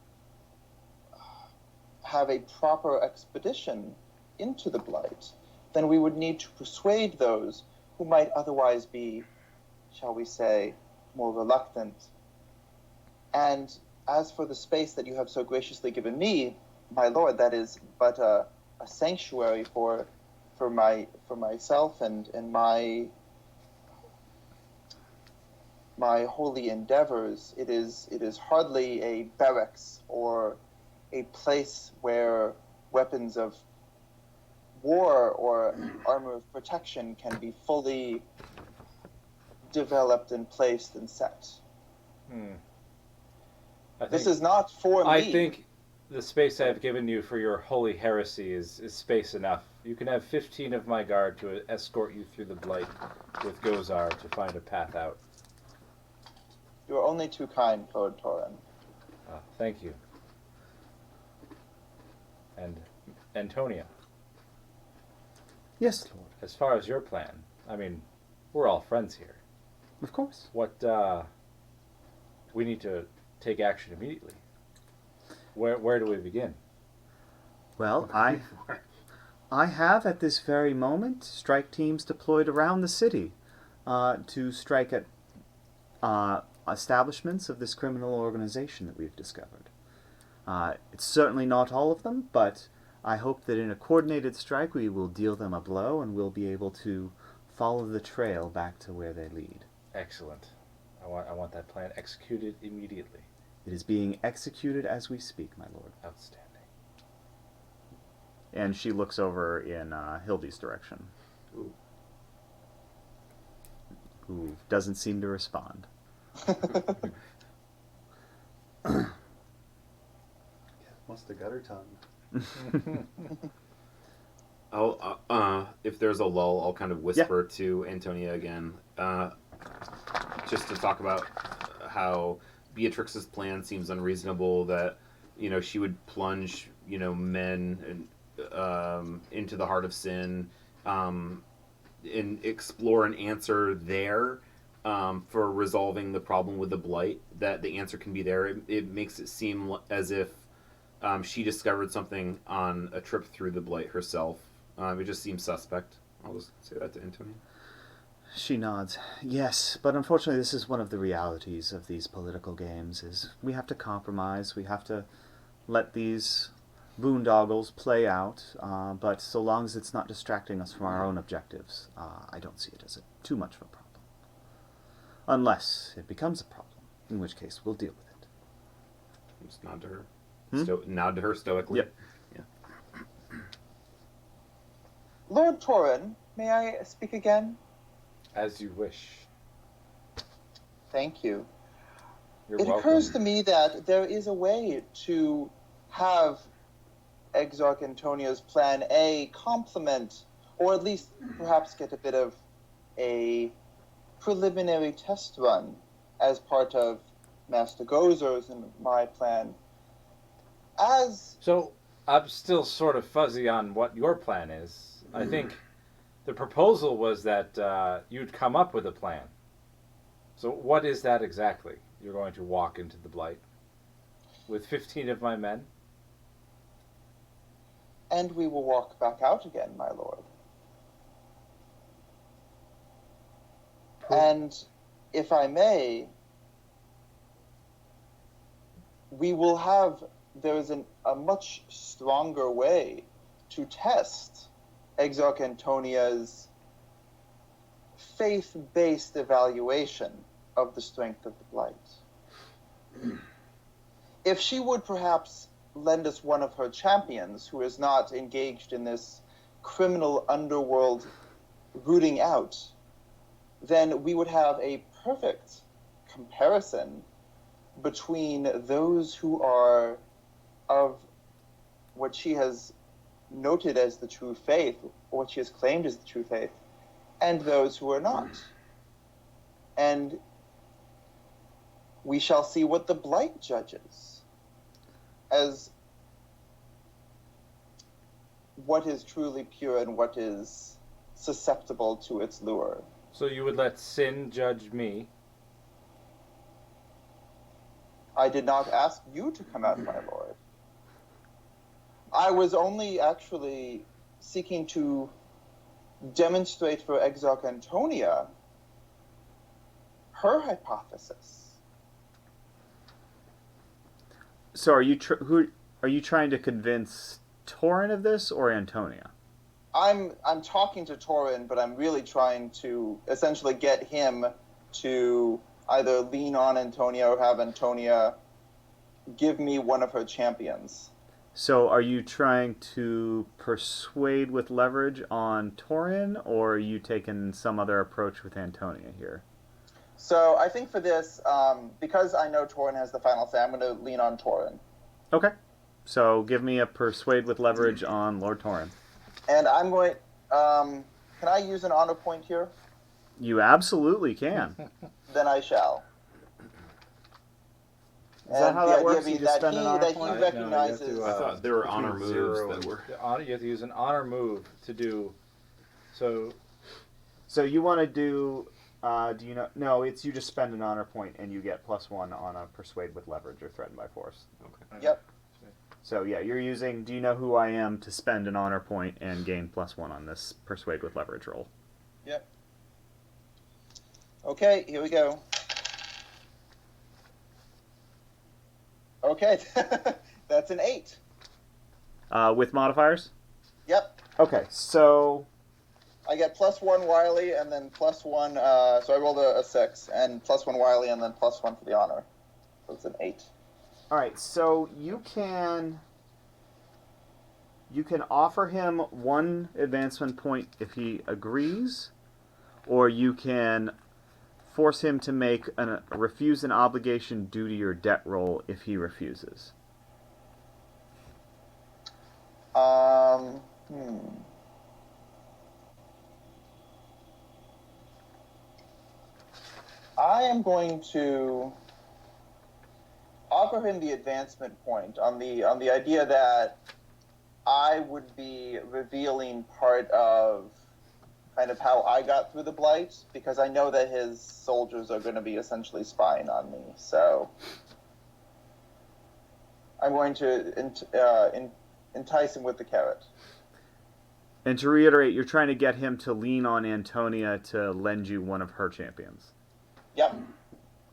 have a proper expedition into the blight, then we would need to persuade those who might otherwise be, shall we say, more reluctant. And as for the space that you have so graciously given me, my lord, that is but a sanctuary for myself and my holy endeavors. It is hardly a barracks or a place where weapons of war or armor of protection can be fully developed and placed and set. This is not for me.
I think the space I have given you for your holy heresy is space enough. You can have 15 of my guard to escort you through the blight with Gozar to find a path out.
You are only too kind, Lord Torin.
Thank you. And Antonia,
Yes, Lord.
as far as your plan, I mean, we're all friends here.
Of course.
What, we need to take action immediately. Where do we begin?
Well, I have at this very moment strike teams deployed around the city to strike at establishments of this criminal organization that we've discovered. It's certainly not all of them, but I hope that in a coordinated strike we will deal them a blow and we'll be able to follow the trail back to where they lead.
Excellent. I want that plan executed immediately.
It is being executed as we speak, my lord.
Outstanding.
And she looks over in Hildy's direction,
Ooh.
who doesn't seem to respond.
Must have got her tongue.
I'll if there's a lull, I'll kind of whisper to Antonia again, just to talk about how Beatrix's plan seems unreasonable. That she would plunge men into the heart of sin, and explore an answer there for resolving the problem with the blight. That the answer can be there. It makes it seem as if she discovered something on a trip through the blight herself. It just seems suspect. I'll just say that to Antonia.
She nods. Yes, but unfortunately this is one of the realities of these political games, is we have to compromise, we have to let these boondoggles play out, but so long as it's not distracting us from our own objectives, I don't see it as too much of a problem. Unless it becomes a problem, in which case we'll deal with it.
Just nod to her. Nod to her stoically.
Yep.
Lord Torin, may I speak again?
As you wish.
Thank you.
You're
It
welcome.
occurs to me that there is a way to have Exarch Antonia's plan A complement, or at least perhaps get a bit of a preliminary test run as part of Master Gozer's and my plan. As
So I'm still sort of fuzzy on what your plan is. I think the proposal was that you'd come up with a plan. So what is that exactly? You're going to walk into the Blight with 15 of my men?
and we will walk back out again, my lord. And if I may, we will have, there is a much stronger way to test Exarch Antonia's faith-based evaluation of the strength of the Blight. If she would perhaps lend us one of her champions who is not engaged in this criminal underworld rooting out, then we would have a perfect comparison between those who are of what she has noted as the true faith, or what she has claimed as the true faith, and those who are not. And we shall see what the Blight judges as what is truly pure and what is susceptible to its lure.
So you would let sin judge me?
I did not ask you to come out, my lord. I was only actually seeking to demonstrate for Exarch Antonia her hypothesis.
So are you who are you trying to convince Torin of this or Antonia?
I'm talking to Torin, but I'm really trying to essentially get him to either lean on Antonia or have Antonia give me one of her champions.
So are you trying to persuade with leverage on Torin, or are you taking some other approach with Antonia here?
So I think for this, because I know Torin has the final say, I'm going to lean on Torin.
Okay. So give me a persuade with leverage on Lord Torin.
And I'm going... can I use an honor point here?
You absolutely can.
Then I shall.
Is that how
the
that
idea
works?
being
You just
that
spend an honor
he
point?
recognizes...
No, you
I
have to,
thought there were honor
between
moves
0
that
and-
were.
You have to use an honor move to do. So
So you want to do... do you know? No, it's you just spend an honor point and you get +1 on a persuade with leverage or threaten by force.
Okay.
Yep.
So yeah, you're using do you know who I am to spend an honor point and gain +1 on this persuade with leverage roll.
Yep. Okay, here we go. Okay, that's an 8.
With modifiers?
Yep.
Okay, so
I get +1 Wiley and then +1, so I rolled a 6, and +1 Wiley and then +1 for the honor. So it's an 8.
all right, so you can offer him 1 advancement point if he agrees, or you can force him to make refuse an obligation, duty, or debt roll if he refuses.
I am going to offer him the advancement point on the idea that I would be revealing part of kind of how I got through the Blight, because I know that his soldiers are going to be essentially spying on me. So I'm going to entice him with the carrot.
And to reiterate, you're trying to get him to lean on Antonia to lend you one of her champions.
Yep.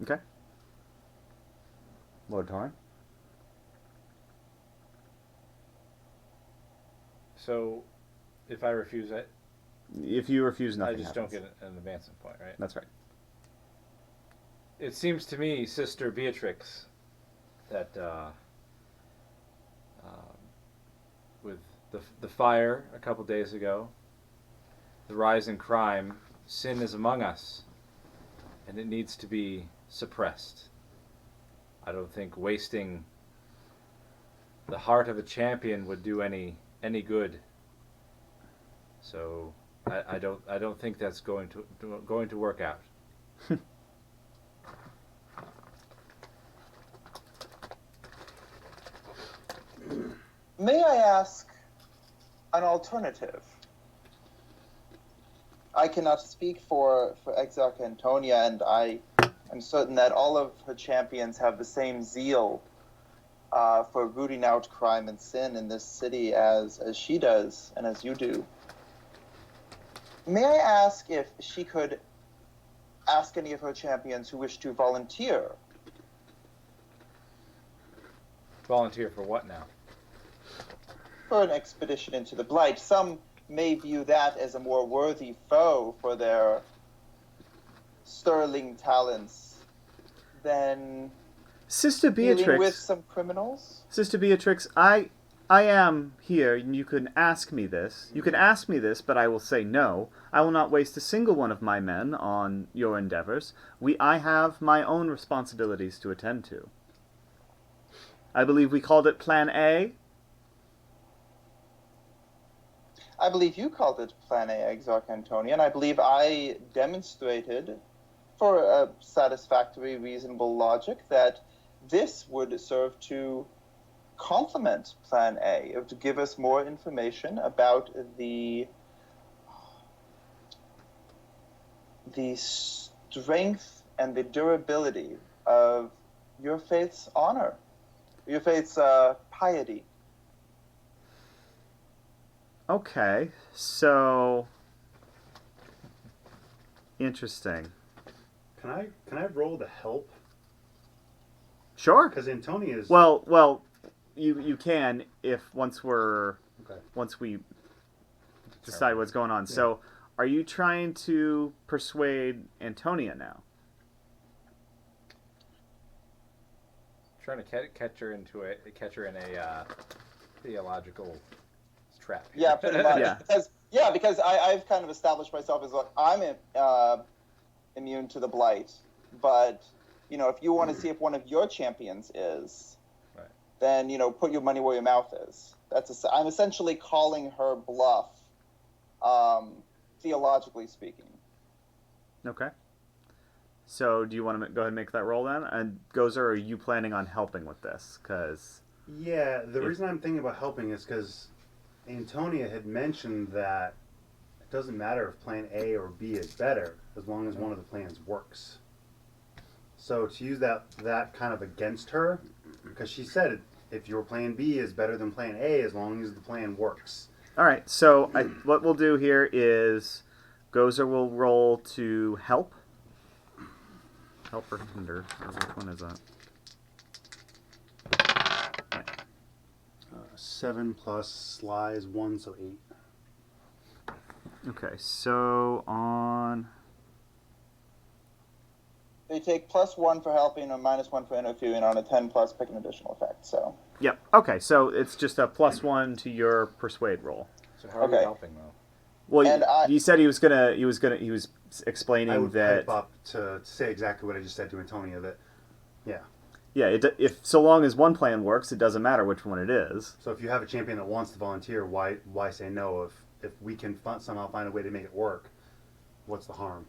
Okay. Lord Torin?
so if I refuse it,
If you refuse, nothing
I just
happens.
don't get an advancement point, right?
That's right.
It seems to me, Sister Beatrix, that with the fire a couple days ago, the rise in crime, sin is among us, and it needs to be suppressed. I don't think wasting the heart of a champion would do any good. So I don't think that's going to work out.
May I ask an alternative? I cannot speak for Exarch Antonia, and I am certain that all of her champions have the same zeal for rooting out crime and sin in this city as she does and as you do. May I ask if she could ask any of her champions who wish to volunteer?
Volunteer for what now?
For an expedition into the Blight. Some may view that as a more worthy foe for their sterling talents than
Sister
dealing with
Beatrix,
some criminals.
Sister Beatrix, I am here, and you can ask me this. You can ask me this, but I will say no. I will not waste a single one of my men on your endeavors. I have my own responsibilities to attend to. I believe we called it Plan A.
I believe you called it Plan A, Exarch Antonia, and I believe I demonstrated, for a satisfactory, reasonable logic, that this would serve to complement Plan A, or to give us more information about the strength and the durability of your faith's honor, your faith's piety.
Okay, so interesting.
Can I roll to help?
Sure.
Because Antonia is
Well, you can if once we decide what's going on.
Yeah.
So, are you trying to persuade Antonia now?
Trying to catch her in a theological trap.
Yeah, pretty much.
Yeah.
Because I've kind of established myself as like I'm immune to the blight, but if you want to see if one of your champions is,
right,
then put your money where your mouth is. I'm essentially calling her bluff, theologically speaking.
Okay. So, do you want to go ahead and make that roll then? And Gozer, are you planning on helping with this? Because
Yeah, the reason I'm thinking about helping is because Antonia had mentioned that it doesn't matter if plan A or B is better as long as one of the plans works. So to use that kind of against her, because she said if your plan B is better than plan A as long as the plan works.
all right. So, what we'll do here is Gozer will roll to help. Help or hinder. Or which one is that?
7 plus sly is 1, so 8.
Okay, so on.
They take +1 for helping or -1 for interfering on a 10 plus pick an additional effect. So
Yep. Okay, so it's just a +1 to your persuade roll.
So how are we
Okay.
helping though?
Well,
And
he said he was explaining
I would
that.
pipe up to say exactly what I just said to Antonia. That
Yeah, if so long as one plan works, it doesn't matter which one it is.
so if you have a champion that wants to volunteer, why say no? If we can somehow find a way to make it work, what's the harm?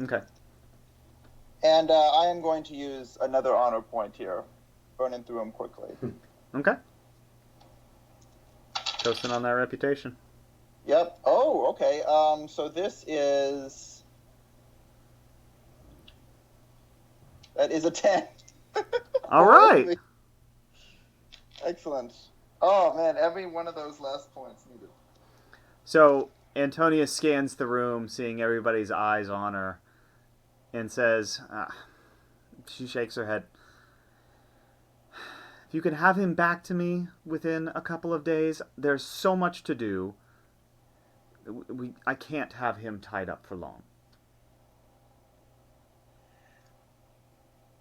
Okay.
and I am going to use another honor point here, burning through them quickly.
Okay. Toasting on that reputation.
Yep. Oh, okay. So this is. That is a 10.
All right.
Excellent. Oh, man. Every one of those last points needed.
So Antonia scans the room, seeing everybody's eyes on her, and says, she shakes her head. If you can have him back to me within a couple of days, there's so much to do. I can't have him tied up for long.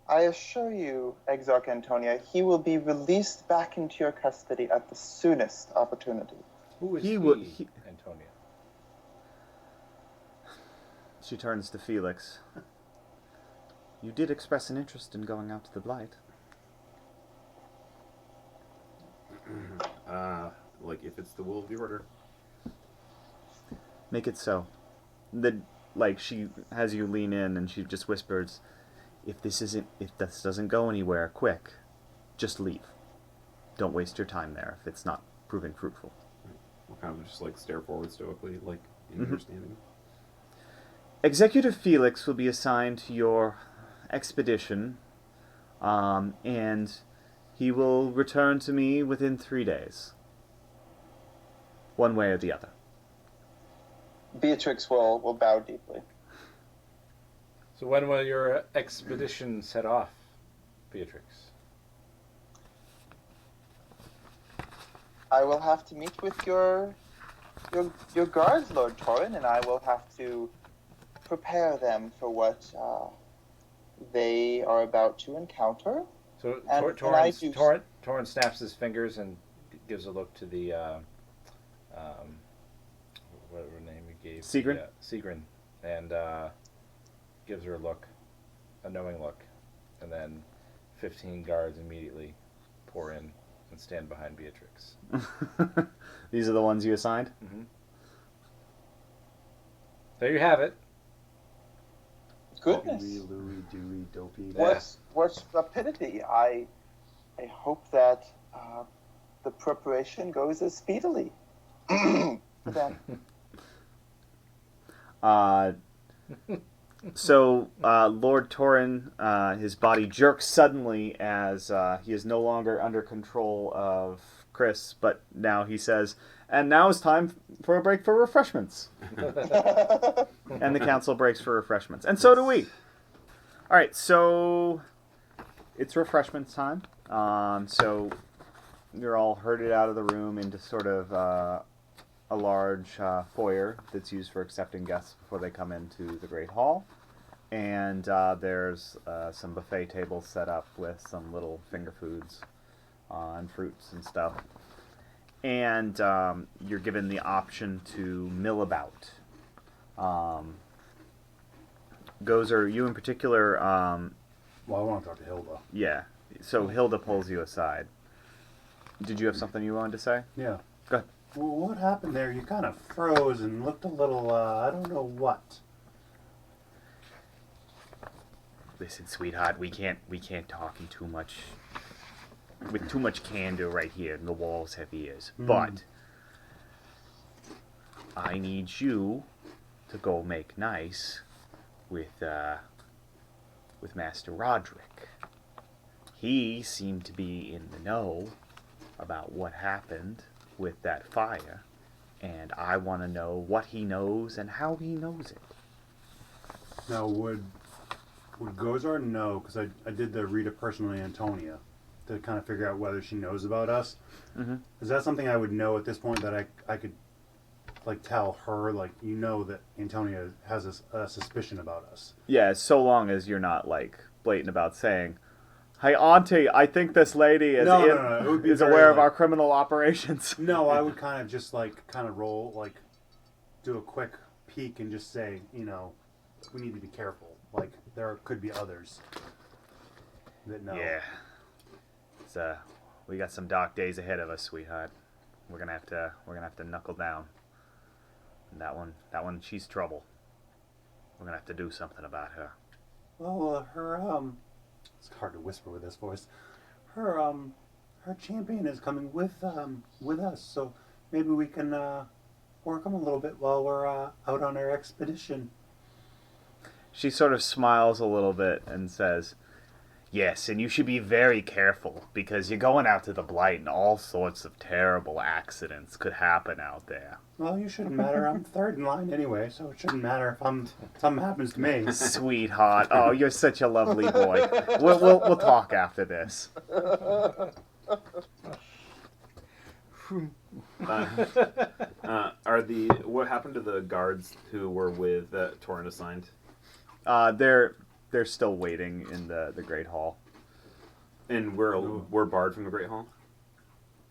I assure you, Exarch Antonia, he will be released back into your custody at the soonest opportunity.
Who is
He
he,
would-
Antonia?
She turns to Felix. You did express an interest in going out to the Blight.
Like if it's the will of the order.
Make it so. She has you lean in and she just whispers, if this doesn't go anywhere quick, just leave. Don't waste your time there if it's not proving fruitful.
We'll kind of just like stare forward stoically, like in understanding.
Executive Felix will be assigned to your expedition, and he will return to me within 3 days. One way or the other.
Beatrix will bow deeply.
So when will your expedition set off, Beatrix?
I will have to meet with your guards, Lord Torin, and I will have to prepare them for what they are about to encounter.
So
And
Torrin snaps his fingers and gives a look to the whatever name he gave.
Sigrid?
Sigrid, and gives her a knowing look, and then 15 guards immediately pour in and stand behind Beatrix.
These are the ones you assigned?
Mm-hmm. There you have it.
Goodness.
Louie, Dewey, Dopey.
What's rapidity? I hope that the preparation goes as speedily. For them.
So Lord Torin, his body jerks suddenly as he is no longer under control of Chris, but now he says, and now it's time for a break for refreshments. And the council breaks for refreshments. And so do we. All right, so it's refreshments time. So you're all herded out of the room into sort of a large foyer that's used for accepting guests before they come into the Great Hall. And there's some buffet tables set up with some little finger foods and fruits and stuff. And you're given the option to mill about. Gozer, you in particular...
Well, I want to talk to Hilda.
Yeah, so Hilda pulls you aside. Did you have something you wanted to say?
Yeah.
Go ahead.
Well, what happened there? You kind of froze and looked a little, I don't know what.
Listen, sweetheart, we can't talk in too much... with too much candor right here, and the walls have ears. But I need you to go make nice with Master Roderick. He seemed to be in the know about what happened with that fire, and I want to know what he knows and how he knows it.
Now, would Gozar know, because I did the read it personally Antonia, to kind of figure out whether she knows about us.
Mm-hmm.
Is that something I would know at this point that I could, like, tell her, like, you know that Antonia has a suspicion about us?
Yeah, so long as you're not, like, blatant about saying, hey, Auntie, I think this lady is
No. It would be
is
very,
aware of
like,
our criminal operations.
No, I would kind of just, like, roll, like, do a quick peek and just say, you know, we need to be careful. Like, there could be others that know.
Yeah. We got some dark days ahead of us, sweetheart. We're gonna have to knuckle down. And that one, she's trouble. We're gonna have to do something about her.
Well, her it's hard to whisper with this voice. Her champion is coming with us, so maybe we can work him a little bit while we're out on our expedition.
She sort of smiles a little bit and says, yes, and you should be very careful, because you're going out to the Blight and all sorts of terrible accidents could happen out there.
Well, you shouldn't matter. I'm third in line anyway, so it shouldn't matter if something happens to me.
Sweetheart, oh, you're such a lovely boy. We'll talk after this.
What happened to the guards who were with Torin assigned?
They're still waiting in the Great Hall.
And we're barred from the Great Hall?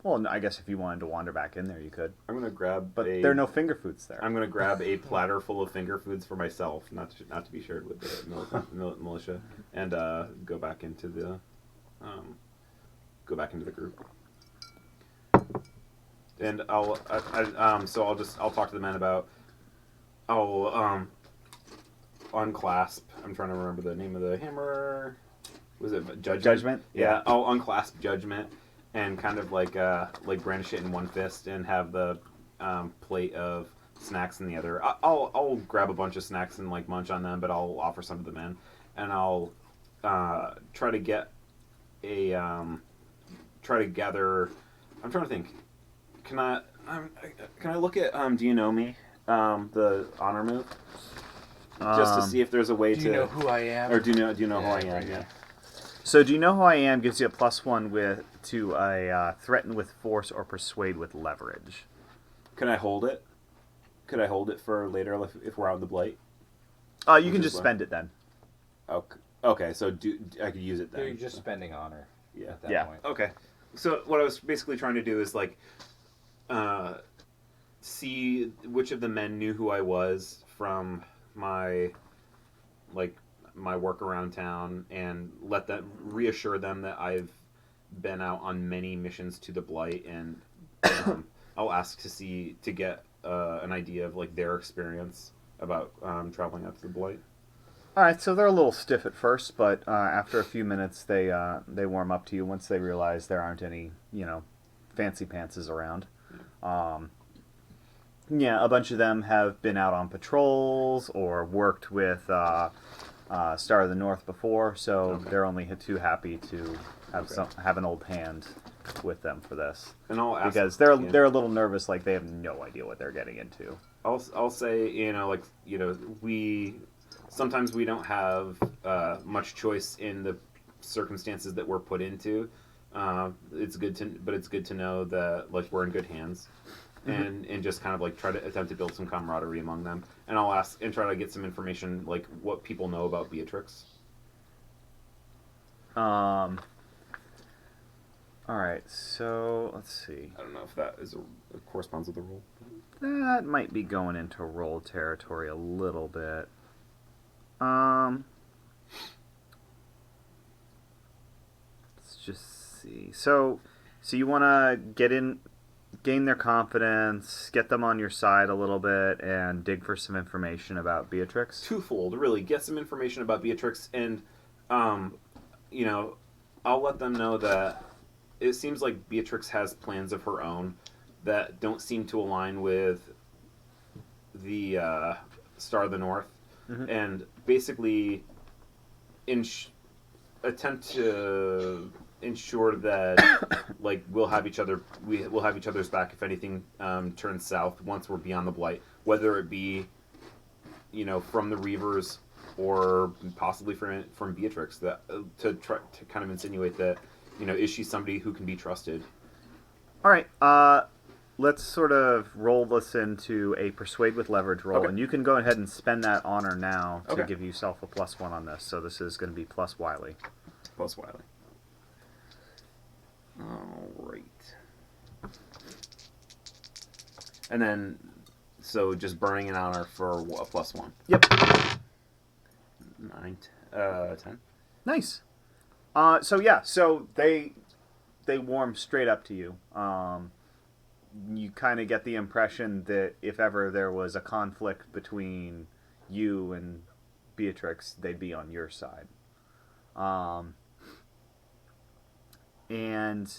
Well, no, I guess if you wanted to wander back in there, you could.
I'm gonna grab.
But there are no finger foods there.
I'm gonna grab a platter full of finger foods for myself, not to be shared with the militia, and go back into the group. And I'll talk to the men about. I'll unclasp. I'm trying to remember the name of the hammer. Was it Judgment?
Judgment?
Yeah, I'll unclasp Judgment and kind of like brandish it in one fist and have the plate of snacks in the other. I'll grab a bunch of snacks and like munch on them, but I'll offer some to the men, and I'll try to get a try to gather. I'm trying to think. Can I look at Do You Know Me? The honor move, just to see if there's a way to.
Do you know who I am?
Or do you know who I am?
Right.
Yeah.
So, Do You Know Who I Am gives you a +1 to a threaten with force or persuade with leverage.
Can I hold it? Could I hold it for later if we're out in the blight?
You can just spend it then.
Okay, so I could use it then.
You're just spending honor.
Yeah.
At that
Yeah.
point.
Okay. So what I was basically trying to do is like, see which of the men knew who I was from my work around town, and reassure them that I've been out on many missions to the blight, and I'll ask to get an idea of like their experience about traveling out to the blight.
All right, so they're a little stiff at first, but after a few minutes, they warm up to you once they realize there aren't any fancy pantses around. Yeah, a bunch of them have been out on patrols or worked with Star of the North before, so they're only too happy to have an old hand with them for this.
And I'll ask
because they're a little nervous, like they have no idea what they're getting into.
I'll say we sometimes we don't have much choice in the circumstances that we're put into. It's good to know that like we're in good hands. And just kind of like try to attempt to build some camaraderie among them. And I'll ask and try to get some information like what people know about Beatrix.
All right, so let's see.
I don't know if that corresponds with the role.
That might be going into roll territory a little bit. Let's just see. So you want to gain their confidence, get them on your side a little bit, and dig for some information about Beatrix?
Twofold, really. Get some information about Beatrix, and, I'll let them know that it seems like Beatrix has plans of her own that don't seem to align with the Star of the North, and basically attempt to ensure that like we'll have each other's back if anything turns south once we're beyond the blight, whether it be from the Reavers or possibly from Beatrix, that to try to kind of insinuate that is she somebody who can be trusted.
All right, let's sort of roll this into a persuade with leverage roll,
Okay.
and you can go ahead and spend that honor now to
Okay.
give yourself a +1 on this. So this is going to be plus Wiley.
Plus Wiley. All right. And then, so just burning an honor for a +1.
Yep.
9, 10.
Nice. So they warm straight up to you. You kind of get the impression that if ever there was a conflict between you and Beatrix, they'd be on your side. And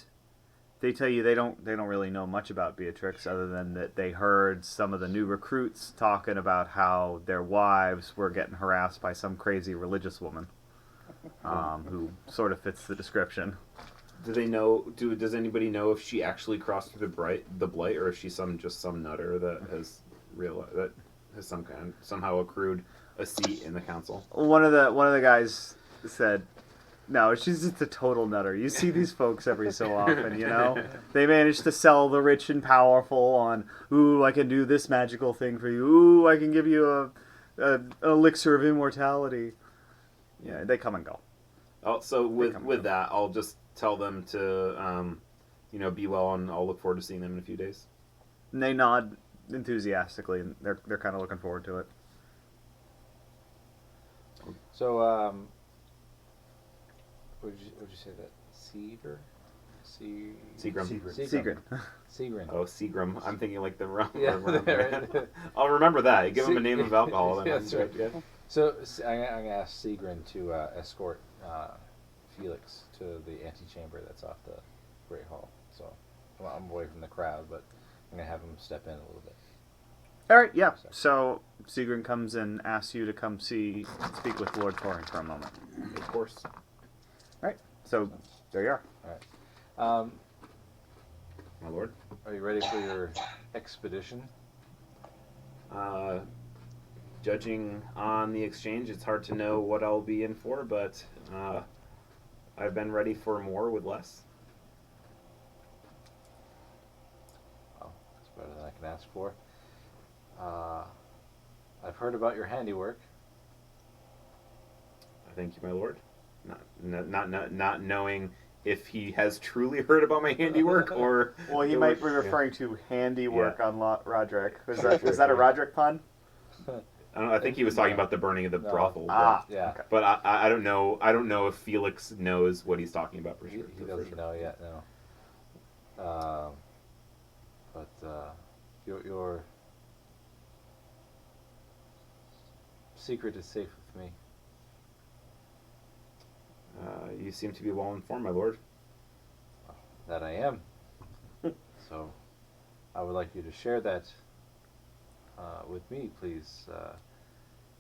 they tell you they don't really know much about Beatrix other than that they heard some of the new recruits talking about how their wives were getting harassed by some crazy religious woman who sort of fits the description.
Do they know? Does anybody know if she actually crossed through the blight, or if she's some nutter that has somehow accrued a seat in the council?
One of the guys said, "No, she's just a total nutter. You see these folks every so often, They manage to sell the rich and powerful on, ooh, I can do this magical thing for you. Ooh, I can give you an elixir of immortality." Yeah, they come and go.
So with that, I'll just tell them to be well, and I'll look forward to seeing them in a few days.
And they nod enthusiastically, and they're kind of looking forward to it.
So, would you say that? Cedar?
Seagram.
Sigrid.
Seagrin.
Oh, Seagram. I'm thinking like the rum.
Yeah,
Right. I'll remember that. You give him a name of alcohol.
Yeah,
And
that's right.
yeah.
So I'm going to ask Seagrin to escort Felix to the antechamber that's off the Great Hall. So I'm away from the crowd, but I'm going to have him step in a little bit.
All right, yeah. So Sigrid comes and asks you to come speak with Lord Thorin for a moment.
Of course.
All right. So there you are.
All right.
My lord.
Are you ready for your expedition?
Judging on the exchange, it's hard to know what I'll be in for, but I've been ready for more with less.
Oh, that's better than I can ask for. I've heard about your handiwork.
Thank you, my lord. Not knowing if he has truly heard about my handiwork or.
Well, he
it
might be
was-
referring to handiwork
Yeah.
on Roderick. Is that a Roderick pun?
I think he was talking about the burning of the
No.
brothel.
Ah,
Yeah.
okay.
But I don't know. I don't know if Felix knows what he's talking about for
He
sure.
doesn't know yet, no. But your secret is safe with me.
You seem to be well informed, my lord.
That I am. So, I would like you to share that with me, please.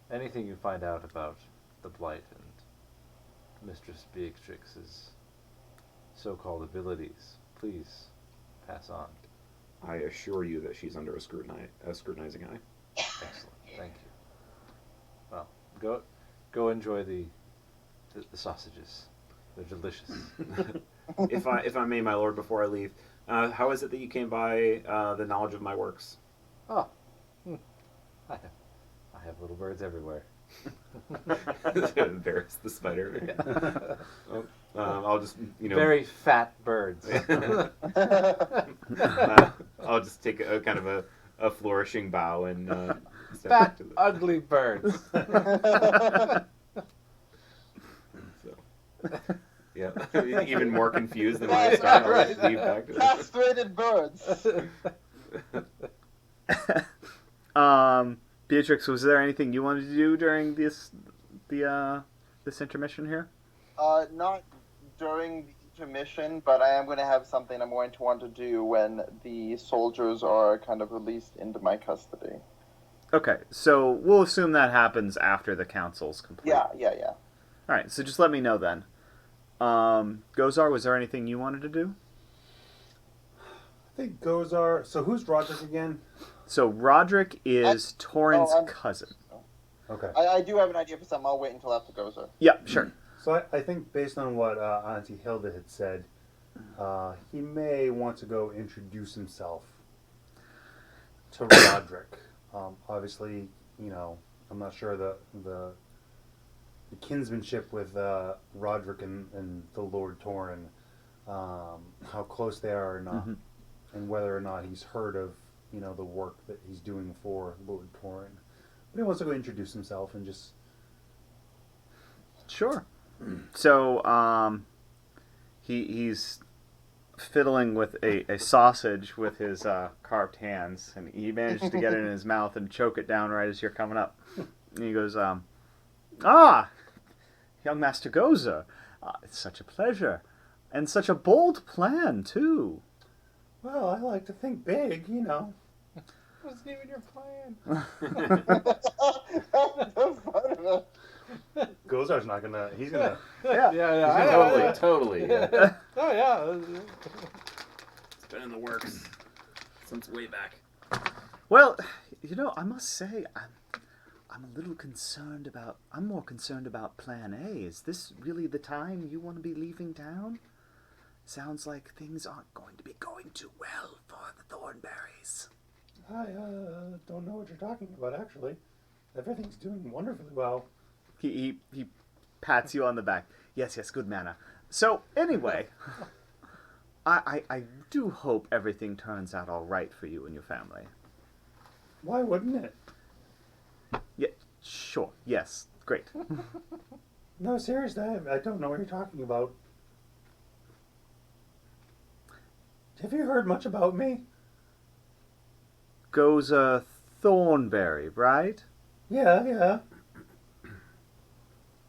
Anything you find out about the Blight and Mistress Beatrix's so-called abilities, please pass on.
I assure you that she's under a scrutinizing eye.
Excellent. Thank you. Well, go enjoy the sausages. They're delicious.
If I may, my lord, before I leave, how is it that you came by the knowledge of my works?
Oh, I have little birds everywhere.
Embarrass the spider. I'll just
Very fat birds.
I'll just take a kind of a flourishing bow and step
Fat,
back to the.
ugly birds.
So, yeah, even more confused than when I started. I'll just leave back to the.
Castrated birds.
Beatrix, was there anything you wanted to do during this intermission here?
Not during the intermission, but I am going to have something I'm going to want to do when the soldiers are kind of released into my custody.
Okay, so we'll assume that happens after the council's complete.
Yeah.
All right, so just let me know then. Gozar, was there anything you wanted to do?
I think Gozar. So who's Roderick again?
So Roderick is Torin's cousin.
Okay.
I do have an idea for something. I'll wait until after Gozer.
Yeah, sure.
So I think based on what Auntie Hilda had said, he may want to go introduce himself to Roderick. Obviously, I'm not sure the kinsmanship with Roderick and the Lord Thorin, how close they are or not, and whether or not he's heard of the work that he's doing for Lord Thorin. But he wants to go introduce himself and just.
Sure. So he's fiddling with a sausage with his carved hands, and he managed to get it in his mouth and choke it down right as you're coming up. And he goes, young Master Gozer, it's such a pleasure, and such a bold plan too.
Well, I like to think big,
Wasn't even your plan.
Gozar's not gonna. He's gonna.
Yeah.
Totally. Yeah.
Oh yeah.
It's been in the works since way back.
Well, I must say, I'm a little concerned about. I'm more concerned about Plan A. Is this really the time you want to be leaving town? Sounds like things aren't going to be going too well for the Thornberries.
I don't know what you're talking about. Actually, everything's doing wonderfully well.
He pats you on the back. Yes, good manner. So anyway, I do hope everything turns out all right for you and your family.
Why wouldn't it?
Yeah, sure. Yes, great.
No, seriously, I don't know what you're talking about. Have you heard much about me?
Goes Thornberry, right?
Yeah.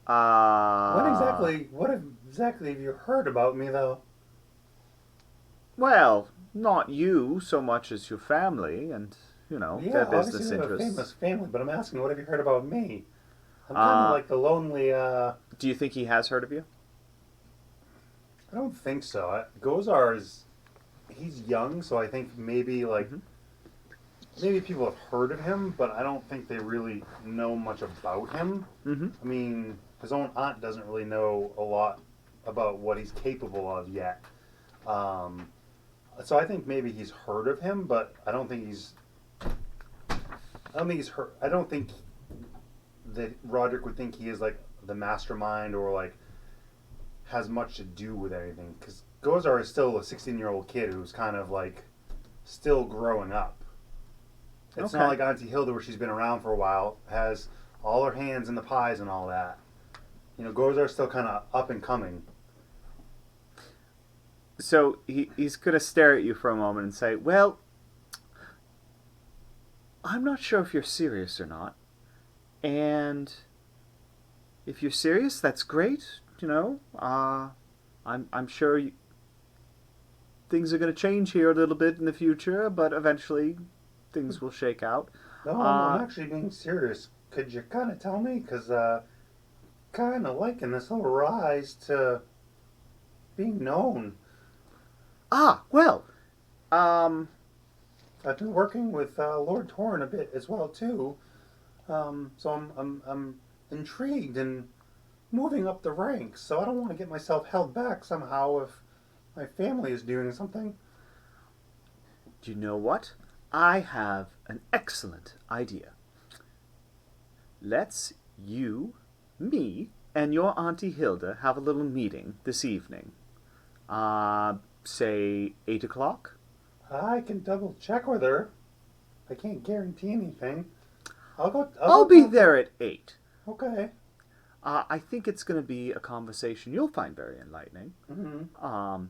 Uh,
What exactly have you heard about me, though?
Well, not you so much as your family and,
Yeah,
their
obviously
business
we have a
interests.
famous family, but I'm asking, what have you heard about me? I'm kind of like the lonely,
Do you think he has heard of you?
I don't think so. Gozar he's young, so I think maybe,
Mhm.
maybe people have heard of him, but I don't think they really know much about him.
Mm-hmm.
I mean, his own aunt doesn't really know a lot about what he's capable of yet. So I think maybe he's heard of him, but I don't think he's heard. I don't think that Roderick would think he is like the mastermind or like has much to do with anything. Because Gozar is still a 16-year-old kid who's kind of like still growing up. It's
Okay.
not like Auntie Hilda, where she's been around for a while, has all her hands in the pies and all that. Gozar's still kind of up and coming.
So he's going to stare at you for a moment and say, well, I'm not sure if you're serious or not. And if you're serious, that's great. I'm sure things are going to change here a little bit in the future, but eventually things will shake out.
No, I'm actually being serious. Could you kind of tell me? Because kind of liking this little rise to being known.
Well,
I've been working with Lord Torrin a bit as well too, so I'm intrigued and moving up the ranks. So I don't want to get myself held back somehow if my family is doing something.
do you know what? I have an excellent idea. Let's me, and your Auntie Hilda have a little meeting this evening. Say 8 o'clock?
I can double check with her. I can't guarantee anything.
I'll be there at 8.
Okay.
I think it's going to be a conversation you'll find very enlightening.
Mm-hmm.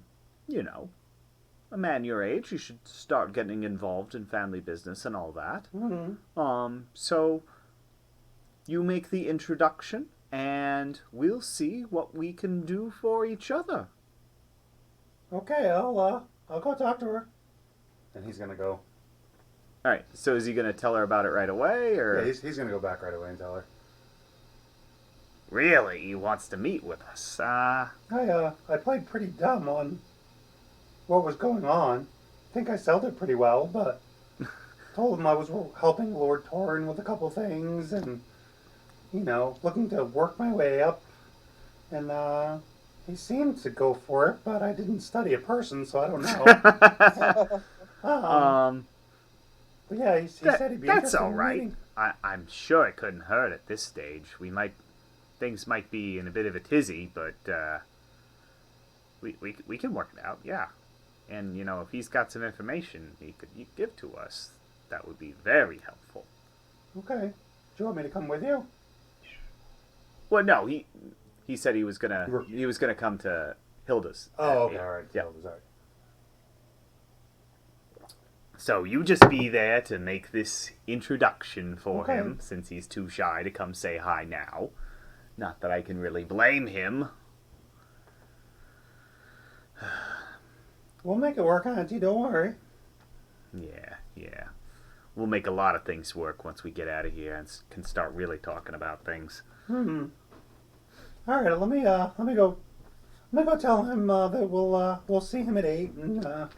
A man your age, you should start getting involved in family business and all that.
Mm-hmm.
So you make the introduction, and we'll see what we can do for each other.
Okay, I'll go talk to her. And he's gonna go.
All right. So is he going to tell her about it right away, or
Yeah, he's gonna go back right away and tell her.
really he wants to meet with us?
I played pretty dumb on what was going on. I think I sold it pretty well, but told him I was helping Lord Torrin with a couple things and, looking to work my way up. And he seemed to go for it, but I didn't study a person, so I don't know. But yeah, he said he'd be
That's
interested
all
in
right.
meeting.
I'm sure it couldn't hurt at this stage. Things might be in a bit of a tizzy, but we can work it out. Yeah, and if he's got some information he could give to us, that would be very helpful.
Okay. Do you want me to come with you?
Well, no, he said he was gonna come to Hilda's.
Oh, okay, all right.
Yeah.
All right.
So you just be there to make this introduction for
Okay.
him, since he's too shy to come say hi now. Not that I can really blame him.
We'll make it work, Auntie. Don't worry.
Yeah. We'll make a lot of things work once we get out of here and can start really talking about things.
All right. Let me go. Let me go tell him that we'll see him at 8 and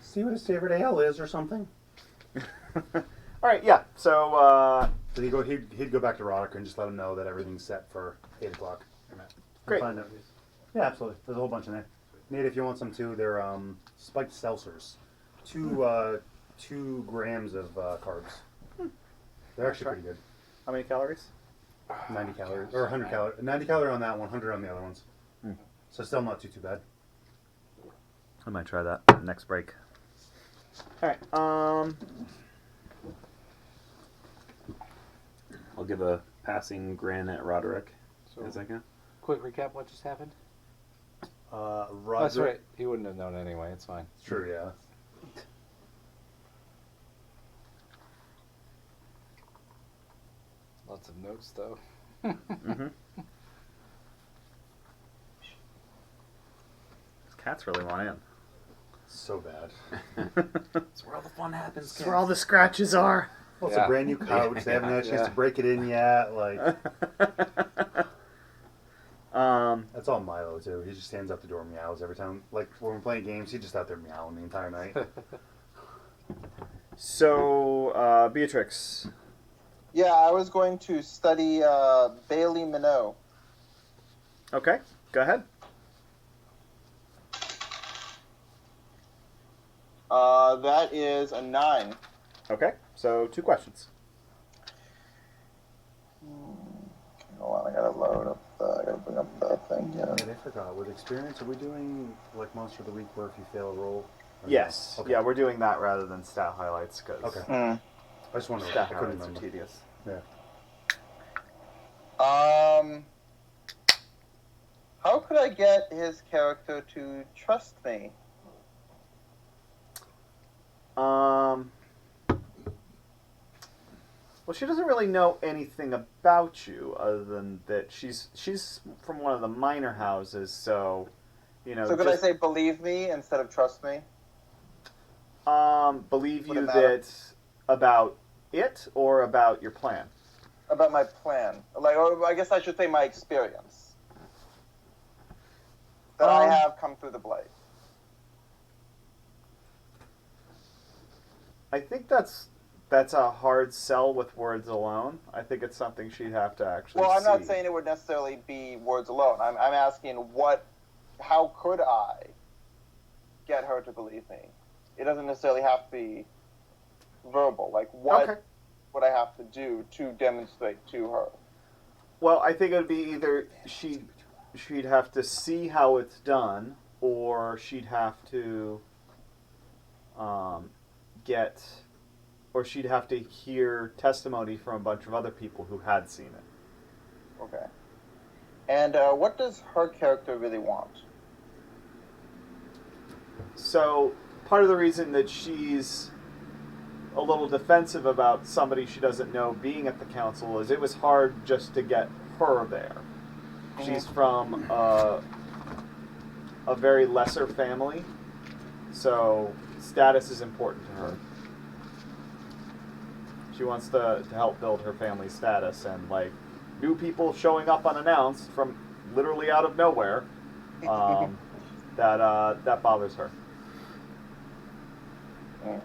see what his favorite ale is or something.
All right, yeah. So
So he'd go back to Roderick and just let him know that everything's set for 8 o'clock.
Great.
Find out. Yeah, absolutely. There's a whole bunch in there. Nate, if you want some too, they're spiked seltzers. 2 grams of carbs. They're actually pretty good.
how many calories?
90 calories or 100 calories. 90 calorie on that one, 100 on the other ones. So still not too bad.
I might try that next break. All right.
I'll give a passing grin at Roderick
So,
as I can.
quick recap what just happened?
Roderick.
That's right. He wouldn't have known anyway. It's fine.
True, yeah.
Lots of notes, though.
Mm-hmm. These cats really want in.
So bad.
That's where all the fun happens.
That's where all the scratches are.
Well, it's
Yeah.
a brand new couch. They haven't had a chance to break it in yet. Like, that's all Milo, too. He just stands out the door and meows every time. Like, when we're playing games, he's just out there meowing the entire night.
So, Beatrix.
Yeah, I was going to study Bailey Minot.
Okay, go ahead.
That is a 9.
Okay, so 2 questions.
Hold on, I gotta I gotta bring up the thing here.
And I forgot, with experience, are we doing, like, Monster of the Week where if you fail a roll? Or
Yes.
no? Okay.
Yeah, we're doing that rather than stat highlights because
Okay.
Mm.
I just wanted to,
stat
I couldn't
highlights are
remember.
tedious.
Yeah.
How could I get his character to trust me?
Well, she doesn't really know anything about you other than that she's from one of the minor houses, so you know.
So could I say believe me instead of trust me?
Believe
Would
you
it matter?
that about it or about your plan?
About my plan. Like, or I guess I should say my experience. That I have come through the blight.
I think that's a hard sell with words alone. I think it's something she'd have to actually
Well, I'm not
see.
saying it would necessarily be words alone. I'm asking how could I get her to believe me? It doesn't necessarily have to be verbal. Like, what
Okay.
would I have to do to demonstrate to her?
Well, I think it would be either she'd have to see how it's done, or she'd have to she'd have to hear testimony from a bunch of other people who had seen it.
Okay. And what does her character really want?
So part of the reason that she's a little defensive about somebody she doesn't know being at the council is it was hard just to get her there. She's from a very lesser family, so status is important to her. She wants to help build her family's status, and like new people showing up unannounced from literally out of nowhere, that bothers her.
Mm.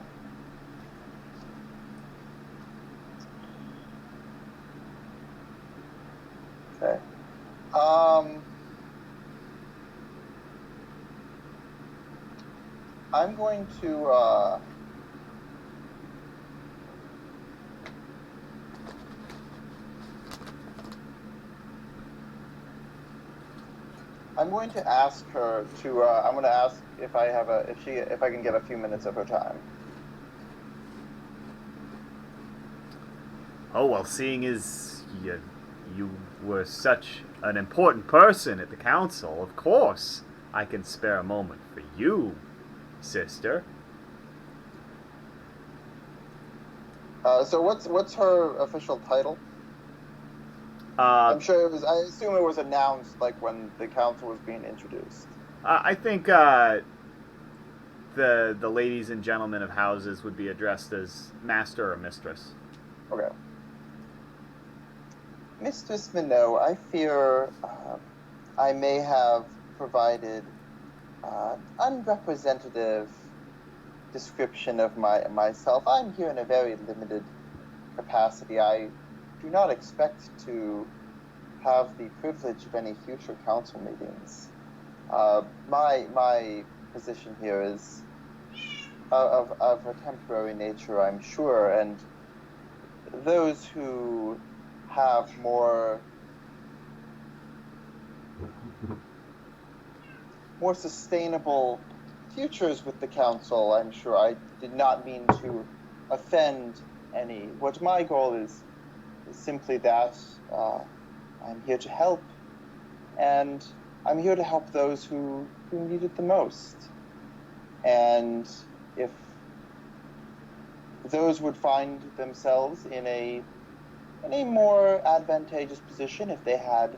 Okay. I'm going to ask her to I'm going to ask if I can get a few minutes of her time.
Oh, well, seeing as you were such an important person at the council, of course I can spare a moment for you, sister.
So what's her official title?
I
I'm sure it was. I assume it was announced like when the council was being introduced.
I think the ladies and gentlemen of houses would be addressed as master or mistress.
Okay. Mistress Minot, I fear I may have provided unrepresentative description of myself. I'm here in a very limited capacity. I do not expect to have the privilege of any future council meetings. My position here is of a temporary nature, I'm sure, and those who have more sustainable futures with the council. I'm sure I did not mean to offend any. What my goal is simply that I'm here to help, and I'm here to help those who need it the most. And if those would find themselves in a more advantageous position, if they had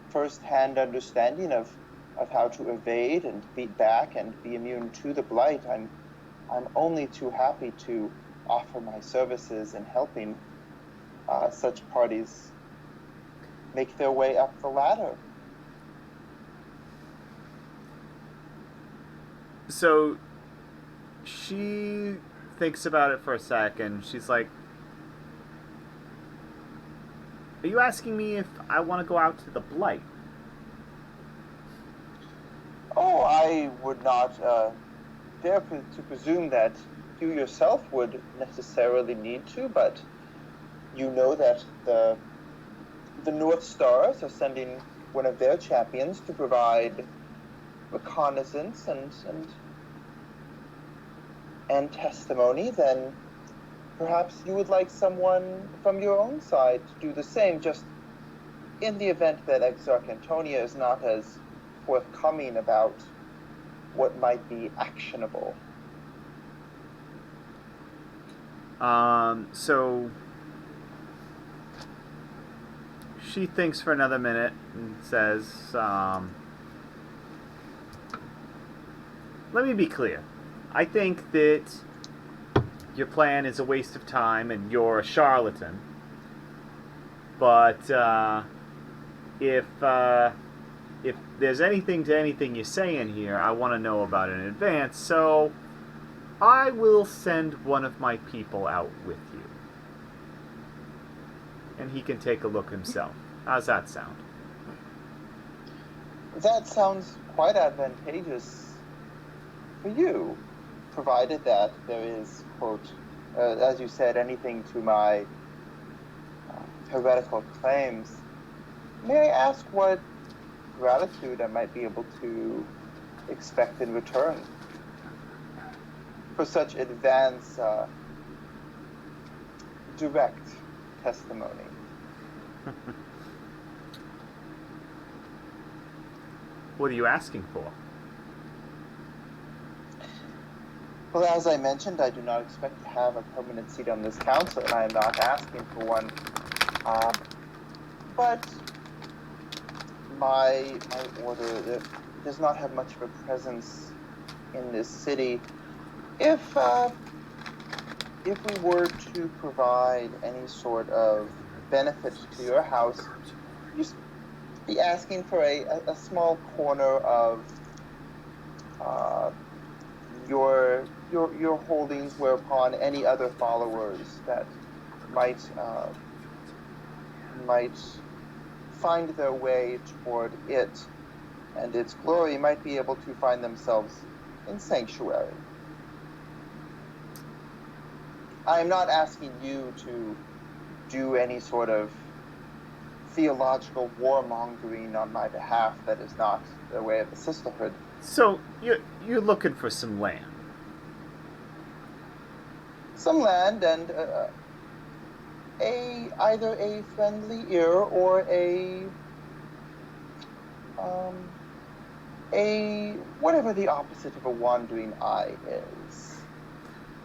first-hand understanding of how to evade and beat back and be immune to the blight, I'm only too happy to offer my services in helping such parties make their way up the ladder.
So she thinks about it for a second. She's like, are you asking me if I want to go out to the blight?
Oh, I would not dare to presume that you yourself would necessarily need to, but you know that the North Stars are sending one of their champions to provide reconnaissance and testimony. Then perhaps you would like someone from your own side to do the same, just in the event that Exarch Antonia is not as forthcoming about what might be actionable.
So she thinks for another minute and says, let me be clear. I think that your plan is a waste of time and you're a charlatan. But if there's anything to anything you say in here, I want to know about it in advance. So I will send one of my people out with you. And he can take a look himself. How's that sound?
That sounds quite advantageous for you, provided that there is, quote, as you said, anything to my heretical claims. May I ask what gratitude I might be able to expect in return for such advanced, direct testimony?
What are you asking for?
Well, as I mentioned, I do not expect to have a permanent seat on this council, and I am not asking for one. But my order does not have much of a presence in this city. If we were to provide any sort of benefit to your house, you'd be asking for a small corner of your holdings, whereupon any other followers that might find their way toward it and its glory might be able to find themselves in sanctuary. I am not asking you to do any sort of theological warmongering on my behalf. That is not the way of the sisterhood.
So you're looking for some land.
Some land and either a friendly ear or a whatever the opposite of a wandering eye is.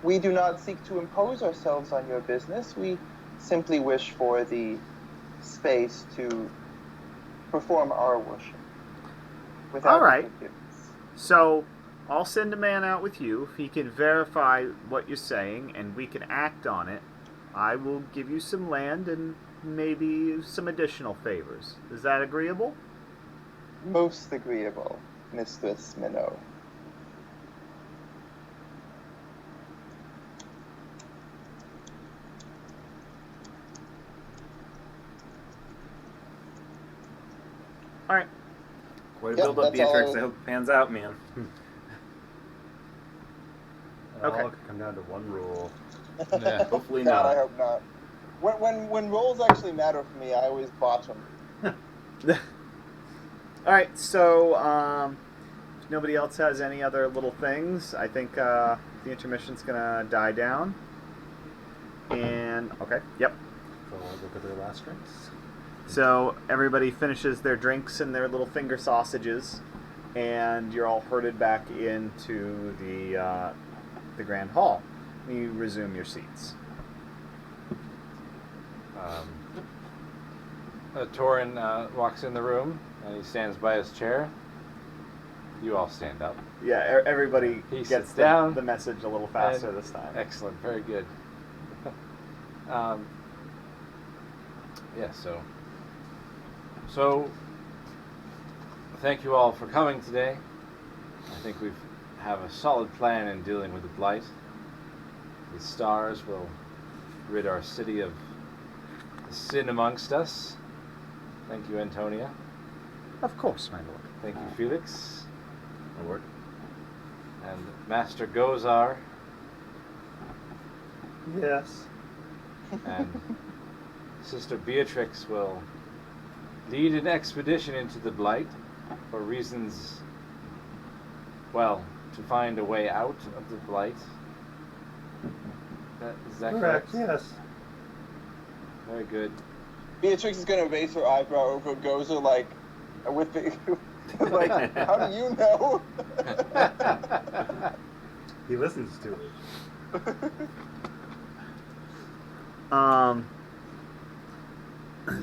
We do not seek to impose ourselves on your business. We simply wish for the space to perform our worship without
All right.
interference.
So I'll send a man out with you. If he can verify what you're saying and we can act on it, I will give you some land and maybe some additional favors. Is that agreeable?
Most agreeable, Mistress Minnow.
All right.
Way to
Yep,
build up
that's all.
Beatrix. I hope it pans out, man.
Okay.
All could come down to one rule.
Yeah.
Hopefully
God, I
not.
hope not. When roles actually matter for me, I always botch them.
All right. So If nobody else has any other little things, I think the intermission's gonna die down. And okay, yep.
So I'll look at their last drinks.
So everybody finishes their drinks and their little finger sausages, and you're all herded back into the grand hall. You resume your seats.
Torin walks in the room and he stands by his chair. You all stand up.
Yeah, everybody
He
gets
sits down
the message a little faster
and-
this time.
Excellent, very good. So thank you all for coming today. I think we have a solid plan in dealing with the blight. The stars will rid our city of the sin amongst us. Thank you, Antonia.
Of course, my lord.
Thank you, Felix.
My lord.
And Master Gozar.
Yes.
And Sister Beatrix will lead an expedition into the Blight for reasons, well, to find a way out of the Blight. Is that correct?
Yes.
Very good.
Beatrix is gonna raise her eyebrow over Gozer, like, with the, like, how do you know?
He listens to it.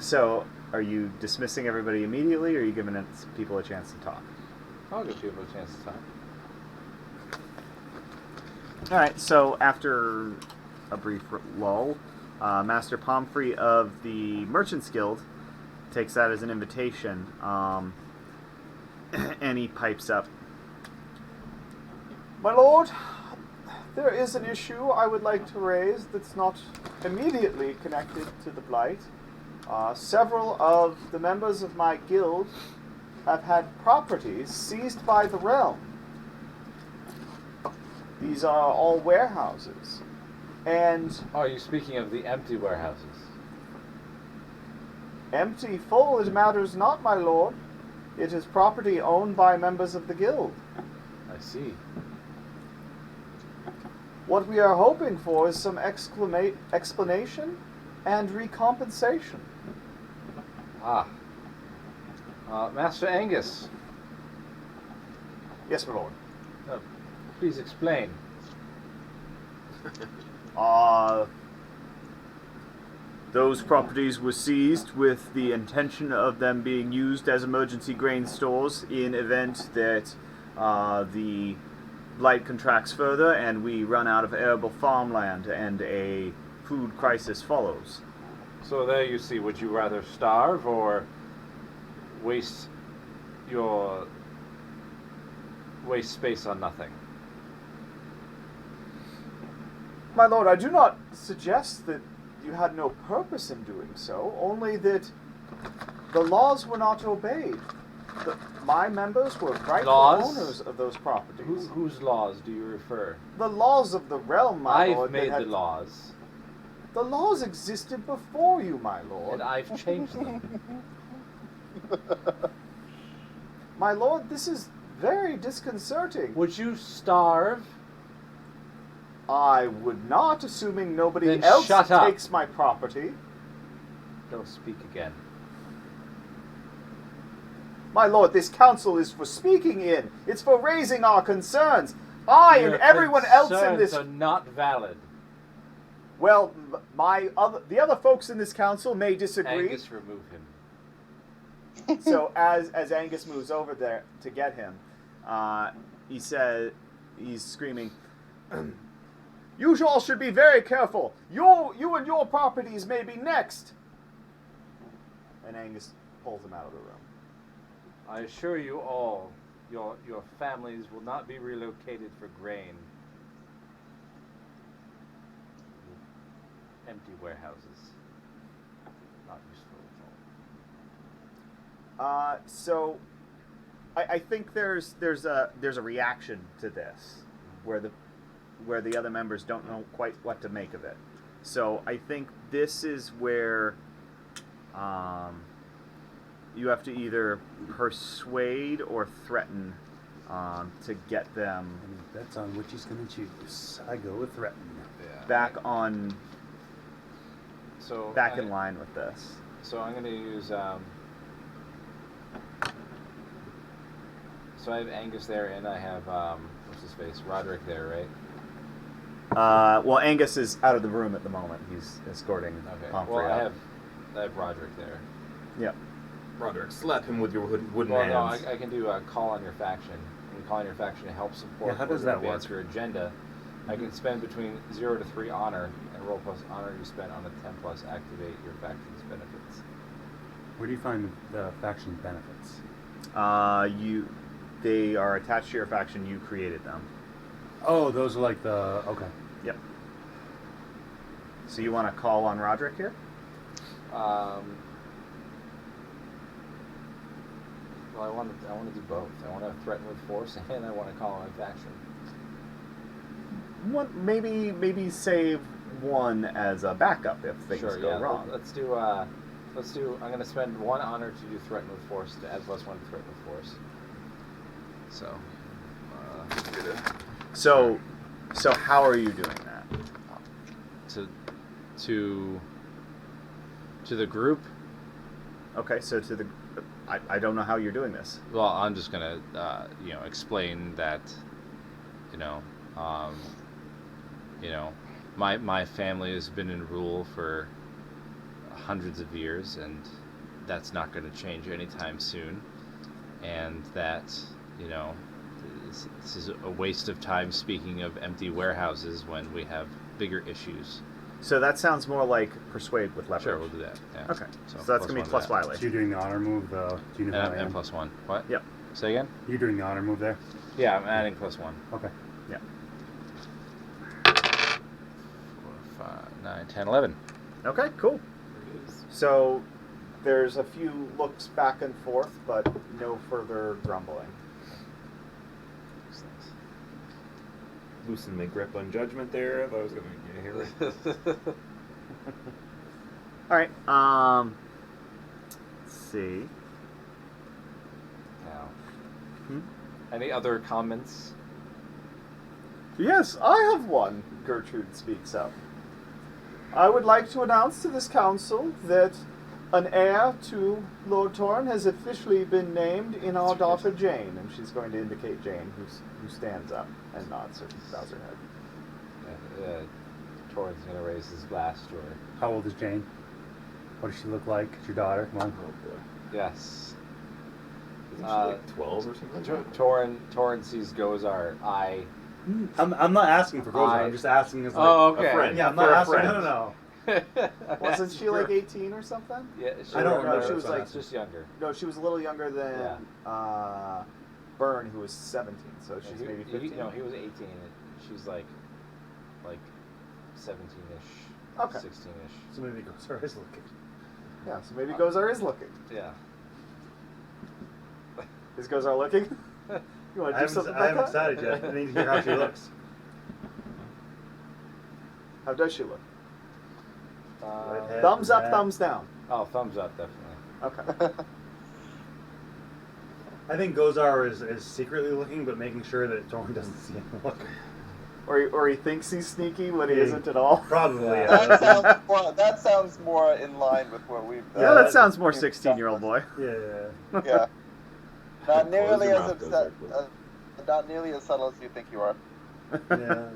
So, are you dismissing everybody immediately, or are you giving people a chance to talk?
I'll give people a chance to talk.
All right. So after a brief lull, Master Pomfrey of the Merchants Guild takes that as an invitation, and he pipes up. My lord, there is an issue I would like to raise that's not immediately connected to the Blight. Several of the members of my guild have had properties seized by the realm. These are all warehouses. And
Oh, are you speaking of the empty warehouses?
empty, full, it matters not, my lord. It is property owned by members of the guild.
I see.
What we are hoping for is some explanation and recompensation.
Master Angus,
Yes, my lord.
please explain.
Those properties were seized with the intention of them being used as emergency grain stores in event that the blight contracts further and we run out of arable farmland and a food crisis follows.
So there you see, would you rather starve or waste space on nothing?
My lord, I do not suggest that you had no purpose in doing so, only that the laws were not obeyed. My members were rightful
Laws?
owners of those properties.
Whose laws do you refer?
The laws of the realm, my
I've
lord.
made
that
the
had-
laws,
The laws existed before you, my lord.
and I've changed them.
My lord, this is very disconcerting.
Would you starve?
I would not, assuming nobody
Then
else
shut up.
takes my property.
Don't speak again.
My lord, this council is for speaking in. It's for raising our concerns. I and
Your
everyone else in
concerns
this...
are not valid.
Well, the other folks in this council may disagree.
Angus, remove him.
So as Angus moves over there to get him, he's screaming, "You all should be very careful. You and your properties may be next." And Angus pulls him out of the room.
I assure you all, your families will not be relocated for grain. Empty warehouses. Not useful at all.
So I think there's a reaction to this where the other members don't know quite what to make of it. So I think this is where you have to either persuade or threaten to get them
That's on which he's going to choose. I go with threaten.
Yeah.
back
So
in line with this.
So I'm going to use. So I have Angus there, and I have what's his face, Roderick there, right?
Well, Angus is out of the room at the moment. He's escorting
Okay.
Pomfrey
Well,
out.
I have Roderick there.
Yep.
Roderick, slap him with your wooden
Well,
hands.
no, I can do a call on your faction. And call on your faction to help support.
Yeah, how
or
does that
advance
work?
your agenda. I can spend between 0 to 3 honor, and roll plus honor you spend on a 10+ activate your faction's benefits.
Where do you find the faction benefits?
They are attached to your faction. You created them.
Oh, those are like the... Okay.
Yep. So you want to call on Roderick here?
Well, I want to do both. I want to threaten with force, and I want to call on a faction.
Maybe save one as a backup if things
Sure,
go
yeah.
wrong.
Let's do. I'm going to spend 1 honor to do threaten with force to add +1 to threaten with force. So.
So how are you doing that?
To the group.
Okay, so to the, I don't know how you're doing this.
Well, I'm just gonna explain that, my family has been in rule for hundreds of years, and that's not going to change anytime soon, and that this is a waste of time speaking of empty warehouses when we have bigger issues.
So that sounds more like persuade with leverage.
Sure, we'll do that. Yeah.
Okay, so that's gonna be
+1
plus
to that.
So
Wiley.
you're doing the honor move, though. Do you know how I
And
am?
+1. What?
Yep.
Say again?
You're doing the honor move there?
Yeah, I'm adding +1.
Okay.
Yeah.
4, 5, 9, 10, 11.
Okay, cool. So there's a few looks back and forth, but no further grumbling.
Loosen my grip on judgment there. If I was going to hear it.
All right. Let's see.
Now,
Hmm?
any other comments?
Yes, I have one. Gertrude speaks up. I would like to announce to this council that an heir to Lord Torrin has officially been named in our daughter Jane, and she's going to indicate Jane, who stands up and nods her, bows her head.
Torrin's gonna raise his glass to her.
How old is Jane? What does she look like? It's your daughter. Come on.
Yes.
Isn't she like 12 or something?
Torrin sees Gozar.
I'm not asking for Gozar. I'm just asking as like
okay.
a friend.
Yeah, I'm
For
not
a
asking.
friend.
No.
Wasn't she like 18 or something?
Yeah,
I don't
know.
She
She
was
was like-
just younger.
No, she was a little younger than Byrne, who was 17, so she's maybe 15.
He was 18, and she's like 17-ish,
Okay.
16-ish.
So maybe Gozar is looking.
Yeah, so maybe Gozar is looking.
Yeah.
Is Gozar looking? You want to do something
I
about
haven't
that?
decided yet. I need to hear how she looks.
How does she look?
Redhead.
Thumbs up,
that.
thumbs down.
Oh, thumbs up, definitely.
Okay.
I think Gozar is secretly looking, but making sure that Torrin doesn't see him looking.
Or he thinks he's sneaky when he
Yeah.
isn't at all.
Probably.
That sounds more in line with what we've done.
Yeah, that sounds more
We've
16-year-old boy.
Yeah.
Yeah. Not
Close
nearly
your
as
mouth,
upset,
Gozar.
not nearly as subtle as you think you are.
Yeah.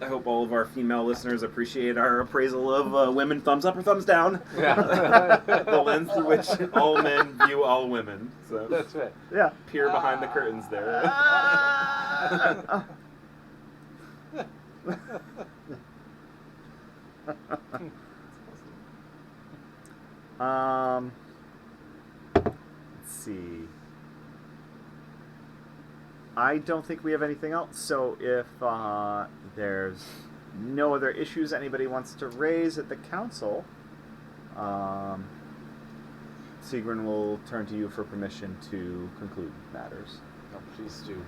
I hope all of our female listeners appreciate our appraisal of women thumbs up or thumbs down.
Yeah.
The lens through which all men view all women. So
That's right.
Yeah.
peer behind the curtains there.
Let's see. I don't think we have anything else. So if there's no other issues anybody wants to raise at the council, Sigrun will turn to you for permission to conclude matters.
Oh, please do.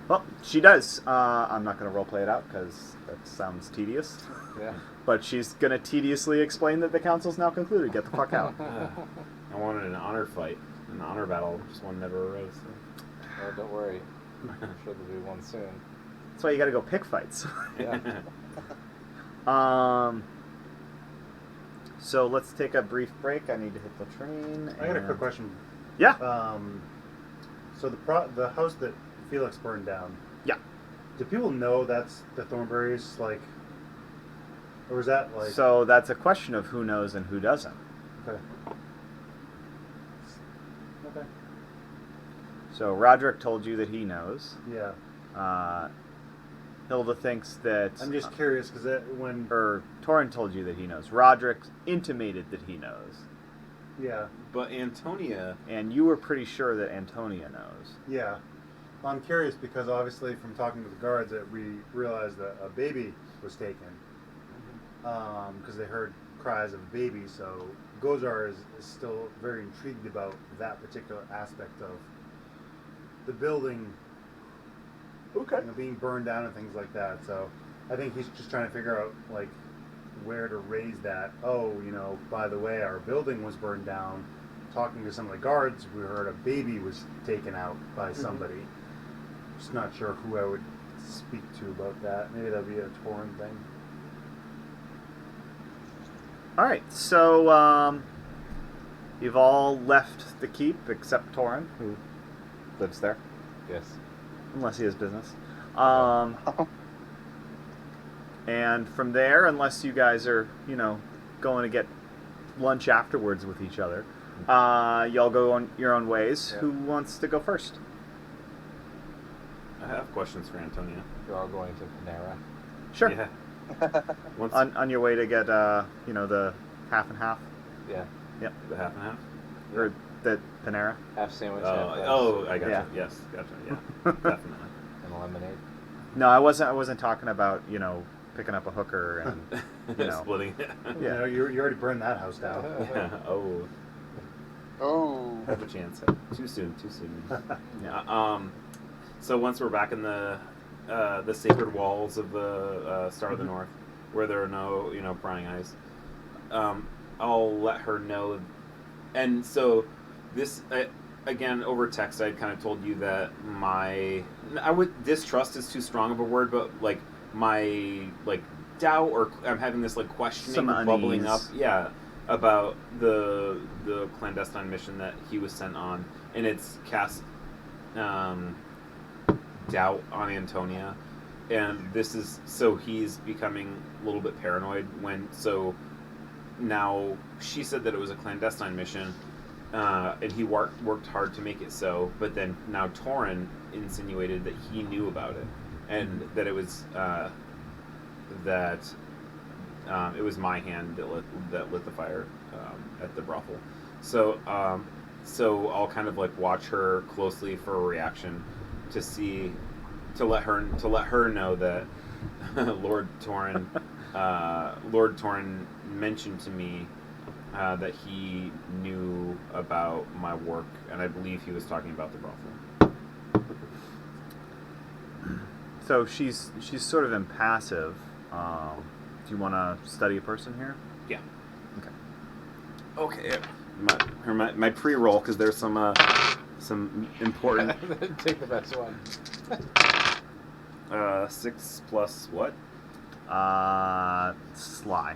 Well, she does. I'm not going to roleplay it out because that sounds tedious.
Yeah.
But she's going to tediously explain that the council's now concluded. Get the fuck out.
I wanted an honor fight, an honor battle. Just one never arose. So.
Oh, don't worry. I'm sure there'll be one soon.
That's why you got to go pick fights.
Yeah.
So let's take a brief break. I need to hit the train.
I got a
and-
quick question.
Yeah.
So the house that Felix burned down.
Yeah.
Do people know that's the Thornberrys? Like, or is that like?
So that's a question of who knows and who doesn't.
Okay. Okay.
So Roderick told you that he knows.
Yeah.
Hilda thinks that.
I'm just curious because when.
Or Torin told you that he knows. Roderick intimated that he knows.
Yeah.
But Antonia,
And you were pretty sure that Antonia knows.
Yeah. Well, I'm curious because obviously from talking to the guards that we realized that a baby was taken. Because they heard cries of a baby, so Gozar is still very intrigued about that particular aspect of the building being burned down and things like that. So I think he's just trying to figure out like where to raise that. Oh, by the way, our building was burned down. Talking to some of the guards, we heard a baby was taken out by somebody. Just not sure who I would speak to about that. Maybe that'd be a Torin thing.
All right, so you've all left the keep except Torin, who lives there,
Yes.
unless he has business. And from there, unless you guys are, going to get lunch afterwards with each other, y'all go on your own ways.
Yeah.
Who wants to go first?
I have questions for Antonia.
You're all going to Panera.
Sure.
Yeah. Once
On your way to get, the half and half,
Yeah.
the half and half.
or the Panera.
Half sandwich, half rice,
I gotcha.
Yeah.
Yes, gotcha. Yeah, definitely.
and lemonade.
No, I wasn't talking about picking up a hooker and
Splitting it.
Yeah.
You already burned that house down.
Yeah. Oh,
Oh.
have a chance. Too soon. Yeah. So once we're back in the sacred walls of the Star of the North, where there are no prying eyes, I'll let her know. And so this again over text, I kind of told you that distrust is too strong of a word, but like my doubt, or I'm having this questioning
Some
bubbling up,
unease.
about the clandestine mission that he was sent on, and it's cast doubt on Antonia, and this is so he's becoming a little bit paranoid now she said that it was a clandestine mission, and he worked hard to make it so, but then now Torin insinuated that he knew about it, and that it was it was my hand that lit the fire at the brothel. So I'll kind of watch her closely for a reaction to let her know that Lord Torin mentioned to me that he knew about my work, and I believe he was talking about the brothel.
So she's sort of impassive. Do you want to study a person here?
Yeah.
Okay.
Okay. My pre-roll, because there's some important.
Take the best one.
6 plus what?
Sly.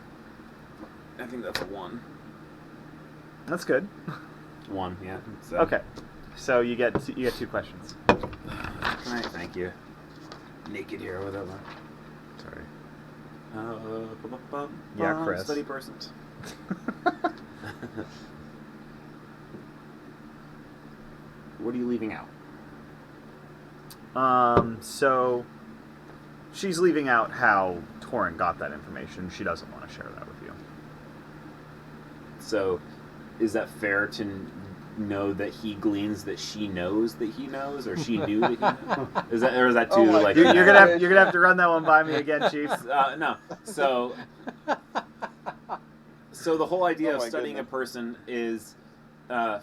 I think that's a 1.
That's good.
1, yeah. So.
Okay. So you get 2 questions.
Alright, thank you. Naked here, whatever.
Sorry. Yeah, Chris.
Study person. What are you leaving out?
So she's leaving out how Torin got that information. She doesn't want to share that with you.
So, is that fair to know that he gleans that she knows that he knows, or she knew that he knows? Is that too
Oh my
You're
goodness.
gonna have to run that one by me again, Chief.
No. So the whole idea
Oh
of
my
studying
goodness.
a person is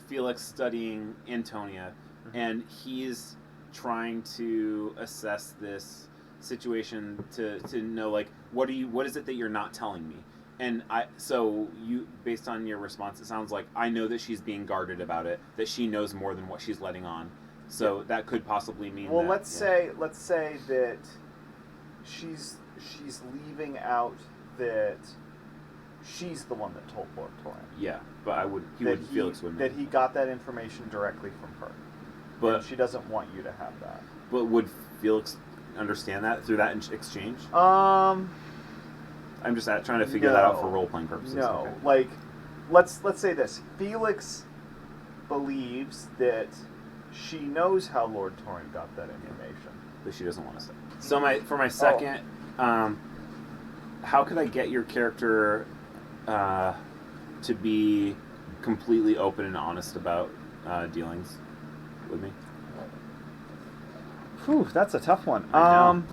Felix studying Antonia, and he's trying to assess this situation to know what is it that you're not telling me. And you, based on your response, it sounds like I know that she's being guarded about it, that she knows more than what she's letting on, So that could possibly mean.
Well,
that,
let's say that she's leaving out that she's the one that told Lord Torrent.
Yeah, but Felix wouldn't.
That he got that information directly from her.
But
and she doesn't want you to have that.
But would Felix understand that through that exchange?
Um,
I'm just trying to figure that out for role playing purposes.
No,
Okay.
like let's say this: Felix believes that she knows how Lord Torrent got that information,
But she doesn't want to say. So for my second, how could I get your character to be completely open and honest about dealings with me?
Whew, that's a tough one.
I know.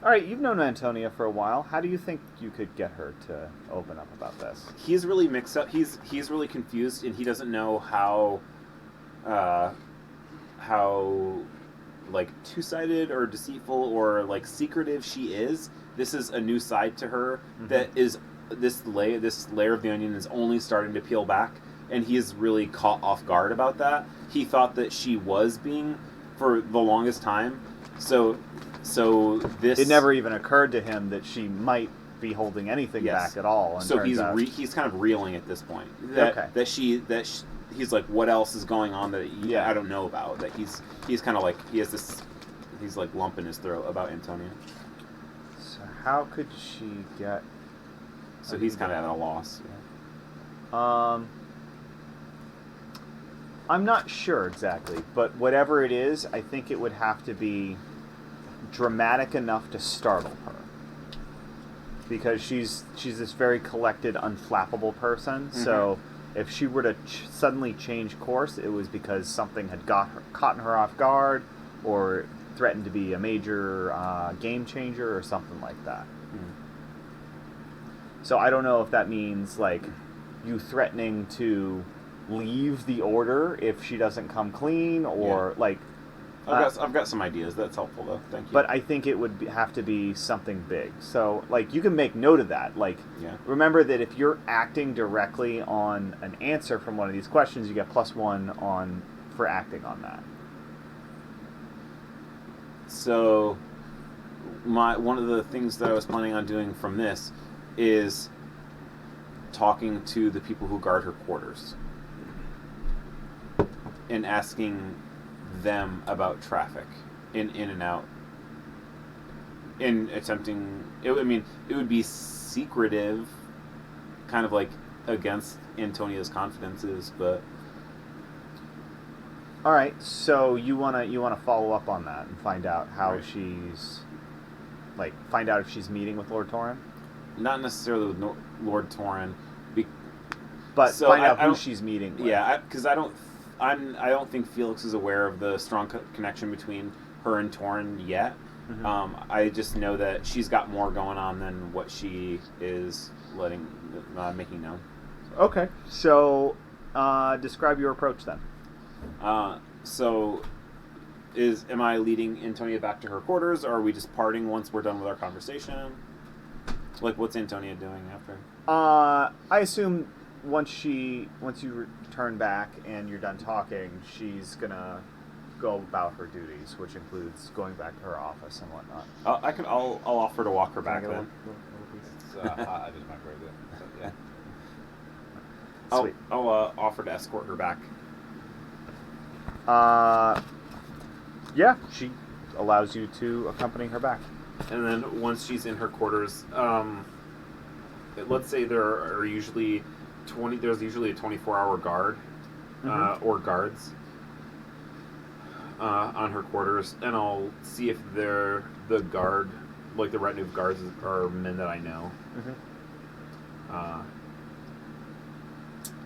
All right, you've known Antonia for a while. How do you think you could get her to open up about this?
He's really mixed up. He's really confused, and he doesn't know how like two-sided or deceitful or like secretive she is. This is a new side to her that is this layer of the onion is only starting to peel back, and he is really caught off guard about that. He thought that she was being for the longest time. So this
It never even occurred to him that she might be holding anything
Yes.
back at all. And
So
turns out-
he's kind of reeling at this point.
Okay.
He's like, what else is going on that
Yeah.
I don't know about? That he's kind of like he's like lump in his throat about Antonia.
So how could she get?
So he's kind of at a loss.
I'm not sure exactly, but whatever it is, I think it would have to be dramatic enough to startle her. Because she's this very collected, unflappable person. So if she were to suddenly change course, it was because something had caught her off guard, or threatened to be a major game changer, or something like that. So I don't know if that means like you threatening to leave the order if she doesn't come clean, or like.
I've got some ideas. That's helpful though. Thank you.
But I think it would have to be something big. So, like, you can make note of that. Like,
Yeah.
remember that if you're acting directly on an answer from one of these questions, you get +1 for acting on that.
So one of the things that I was planning on doing from this is talking to the people who guard her quarters and asking them about traffic in and out, in attempting it would be secretive, kind of like against Antonia's confidences, but
All right, so you wanna follow up on that and find out how
Right.
find out if she's meeting with Lord Torrent,
not necessarily with Lord Torrent.
but
So
find out
I
who
don't-
she's meeting with.
Yeah, because I don't think Felix is aware of the strong connection between her and Torrin yet. I just know that she's got more going on than what she is making known.
Okay, so describe your approach then.
So, am I leading Antonia back to her quarters, or are we just parting once we're done with our conversation? Like, what's Antonia doing after?
I assume once you return back and you're done talking, she's gonna go about her duties, which includes going back to her office and whatnot.
I'll offer to walk her back
Can I get
then.
It's hot. I just microwaved it. So, yeah.
Sweet.
I'll offer to escort her back.
Yeah, she allows you to accompany her back.
And then once she's in her quarters, let's say there's usually a 24-hour guard or guards on her quarters, and I'll see if the guard, like the retinue of guards, are men that I know.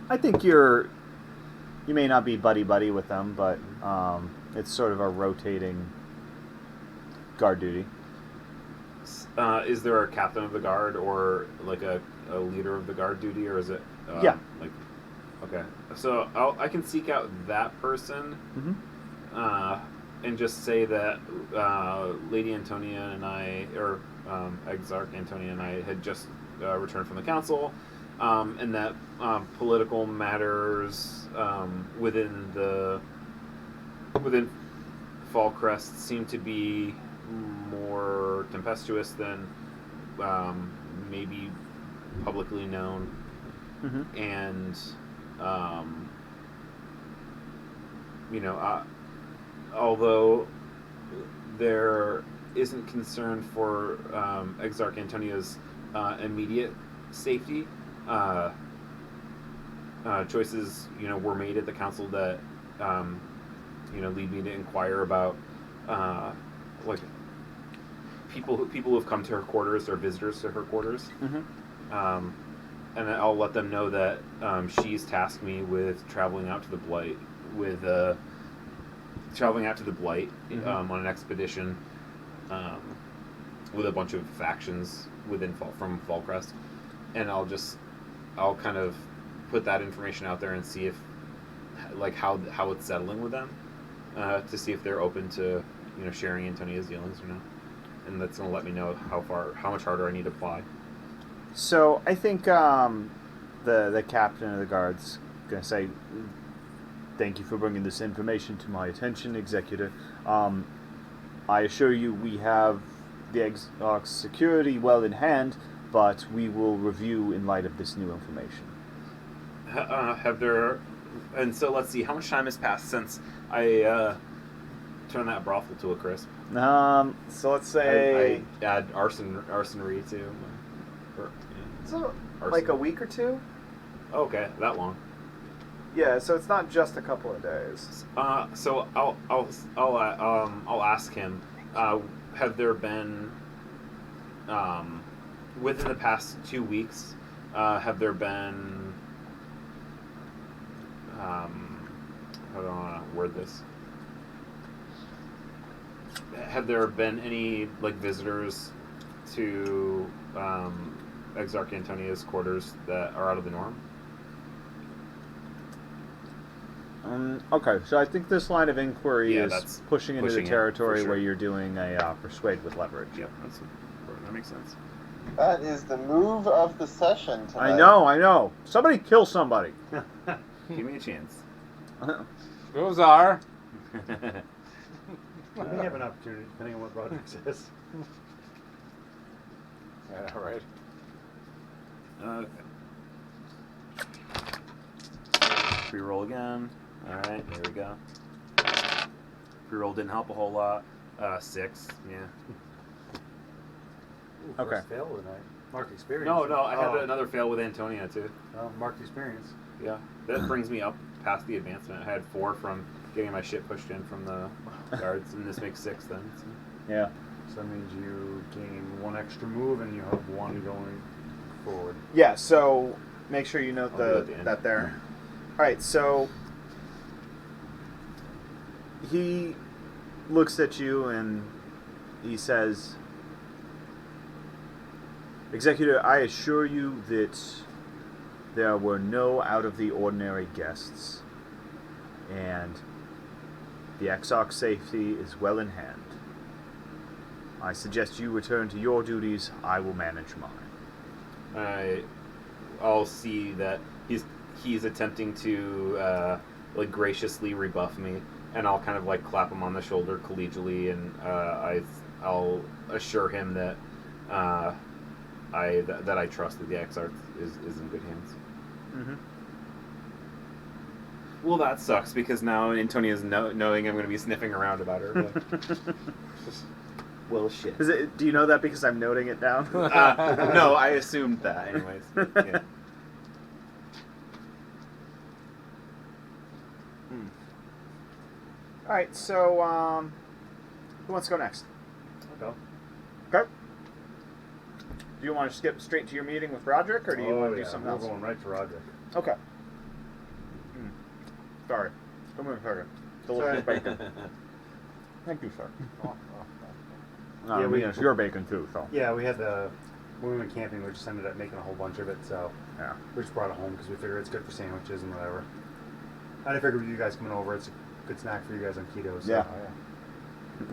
I think you may not be buddy with them, but it's sort of a rotating guard duty.
Is there a captain of the guard or like a leader of the guard duty, or is it?
Yeah.
Like, okay, so I can seek out that person, and just say that Lady Antonia and I, or Exarch Antonia and I, had just returned from the council, and that Fallcrest seem to be more tempestuous than maybe publicly known,
Mm-hmm.
and although there isn't concern for Exarch Antonio's immediate safety, choices were made at the council that lead me to inquire about like people who have come to her quarters or visitors to her quarters.
Mm-hmm.
And I'll let them know that she's tasked me with traveling out to the Blight
Mm-hmm.
On an expedition with a bunch of factions from Fallcrest, and I'll kind of put that information out there and see if how it's settling with them, to see if they're open to sharing Antonia's dealings or not, and that's gonna let me know how much harder I need to apply.
So I think the captain of the guard's gonna say, "Thank you for bringing this information to my attention, Executor. I assure you we have the Exarch's security well in hand, but we will review in light of this new information."
And so let's see, how much time has passed since I turned that brothel to a crisp?
So let's say
I add arsonery to.
so
Arson.
like a week or two.
Okay, that long.
Yeah, so it's not just a couple of days.
So I'll ask him. Have there been within the past 2 weeks? Have there been? How do I want to word this? Have there been any visitors to Exarch Antonia's quarters that are out of the norm?
Okay, so I think this line of inquiry
Yeah,
is
that's
pushing into
pushing
the
it,
territory
for sure.
where you're doing a persuade with leverage.
Yep, that makes sense.
That is the move of the session tonight.
I know. Somebody kill somebody.
Give me a chance.
Those are.
We may have an opportunity, depending on what Roderick says.
Yeah, right.
Okay. Pre-roll again. Alright, there we go. Pre-roll didn't help a whole lot. 6, yeah.
Ooh,
Okay.
first fail tonight. Marked experience.
No, I had another fail with Antonia, too.
Marked experience.
Yeah. That brings me up past the advancement. I had 4 from getting my shit pushed in from the guards, and this makes 6 then. So.
Yeah.
So that means you gain 1 extra move and you have 1 going forward.
Yeah, so make sure you note
I'll do it at the end.
that there. Alright, so he looks at you and he says, "Executor, I assure you that there were no out-of-the-ordinary guests, and the Exarch's safety is well in hand. I suggest you return to your duties. I will manage mine."
I'll see that he's attempting to graciously rebuff me, and I'll kind of clap him on the shoulder collegially, and I'll assure him that that I trust that the Exarch is in good hands.
Mm-hmm.
Well, that sucks because now Antonia's knowing I'm going to be sniffing around about her. But well, shit.
Do you know that because I'm noting it down?
No, I assumed that. Anyways, yeah.
All right, so who wants to go next?
I'll go.
Okay. Do you want to skip straight to your meeting with Roderick, or do you want to do something
we're
else?
going right to Roderick.
Okay. Sorry. Come here, sorry. Delicious bacon. Thank you, sir.
Yeah, we-
it's your bacon too, so.
Yeah, when we went camping, we just ended up making a whole bunch of it, so
Yeah.
we just brought it home because we figured it's good for sandwiches and whatever. And I figured with you guys coming over, it's a good snack for you guys on keto. So.
Yeah.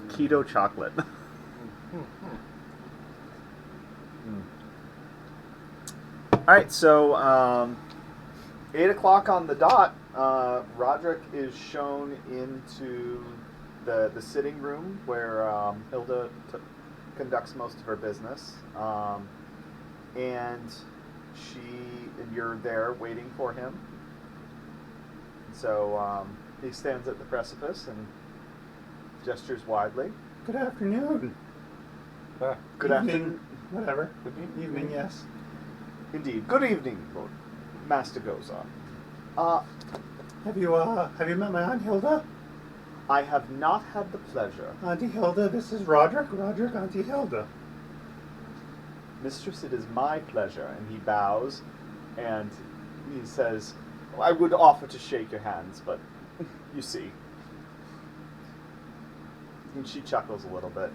Keto chocolate. All right, so 8 o'clock on the dot, Roderick is shown into the sitting room where Hilda conducts most of her business, and you're there waiting for him. And so he stands at the precipice and gestures widely.
Good afternoon.
Good
Evening.
afternoon.
Whatever. Evening, yes.
Indeed. Good evening, Lord Master Gozar.
Have you met my Aunt Hilda?
I have not had the pleasure.
Auntie Hilda, this is Roderick. Roderick, Auntie Hilda.
Mistress, it is my pleasure. And he bows and he says, I would offer to shake your hands, but you see. And she chuckles a little bit.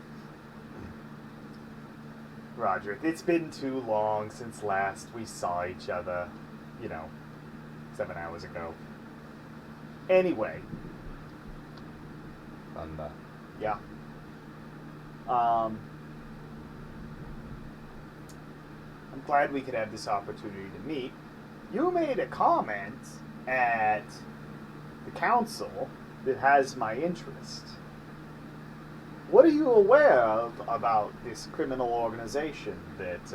Roderick, it's been too long since last we saw each other. 7 hours ago. Anyway.
Thunder.
Yeah. I'm glad we could have this opportunity to meet. You made a comment at the council that has my interest. What are you aware of about this criminal organization that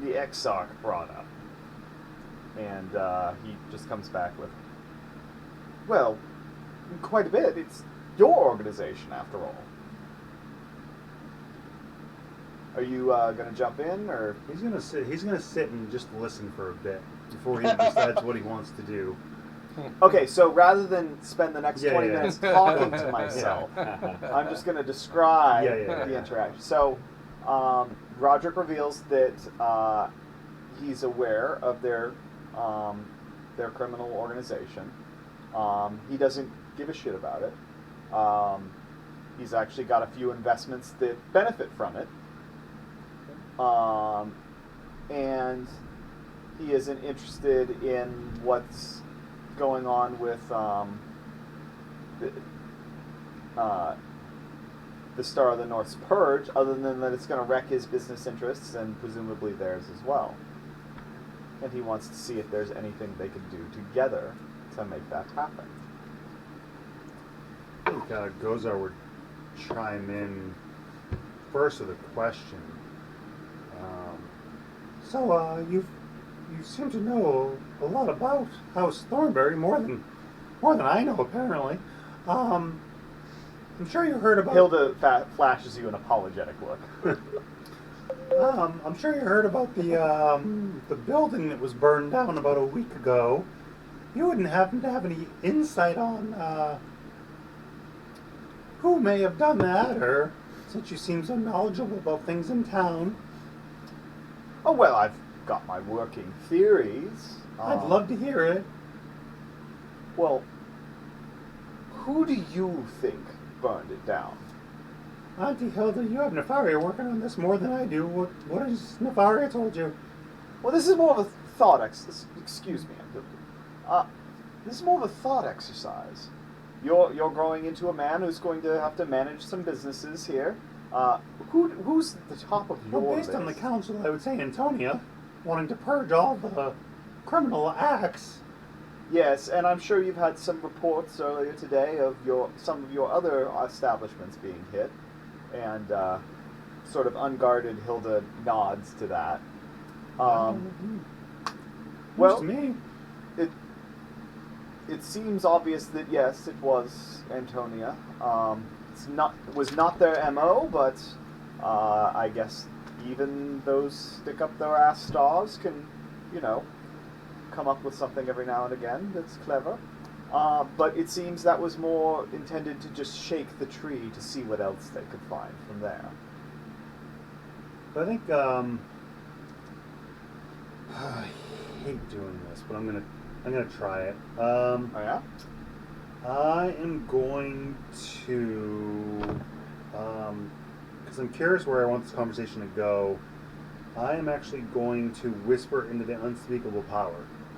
the Exarch brought up? And he just comes back with, well, quite a bit. It's your organization, after all. Are you going to jump in, or?
He's gonna sit and just listen for a bit before he decides what he wants to do.
Okay, so rather than spend the next 20
Yeah.
minutes talking to myself, I'm just going to describe the interaction. So, Roderick reveals that he's aware of their criminal organization. He doesn't give a shit about it. He's actually got a few investments that benefit from it. And he isn't interested in what's going on with the Star of the North's purge, other than that it's going to wreck his business interests and presumably theirs as well. And he wants to see if there's anything they can do together to make that happen.
I think Gozar would chime in first with a question. So you seem to know a lot about House Thornberry, more than I know, apparently. I'm sure you heard about...
Hilda flashes you an apologetic look.
I'm sure you heard about the building that was burned down about a week ago. You wouldn't happen to have any insight on who may have done that, or since you seem so knowledgeable about things in town.
Oh, well, I've got my working theories.
I'd love to hear it.
Well, who do you think burned it down?
Auntie Hilda, you have Nefaria working on this more than I do. What has Nefaria told you?
Well, this is more of a thought excuse me. This is more of a thought exercise. You're growing into a man who's going to have to manage some businesses here. Who's at the top of your
Well, based on the council, I would say Antonia, wanting to purge all the criminal acts.
Yes, and I'm sure you've had some reports earlier today of some of your other establishments being hit, and sort of unguarded Hilda nods to that. Well,
To me.
it seems obvious that yes, it was Antonia. It was not their MO, but I guess even those stick up their ass stars can, come up with something every now and again that's clever. But it seems that was more intended to just shake the tree to see what else they could find from there.
But I think I hate doing this, but I'm gonna try it.
Oh yeah?
I am going to, because I'm curious where I want this conversation to go. I am actually going to whisper into the unspeakable power.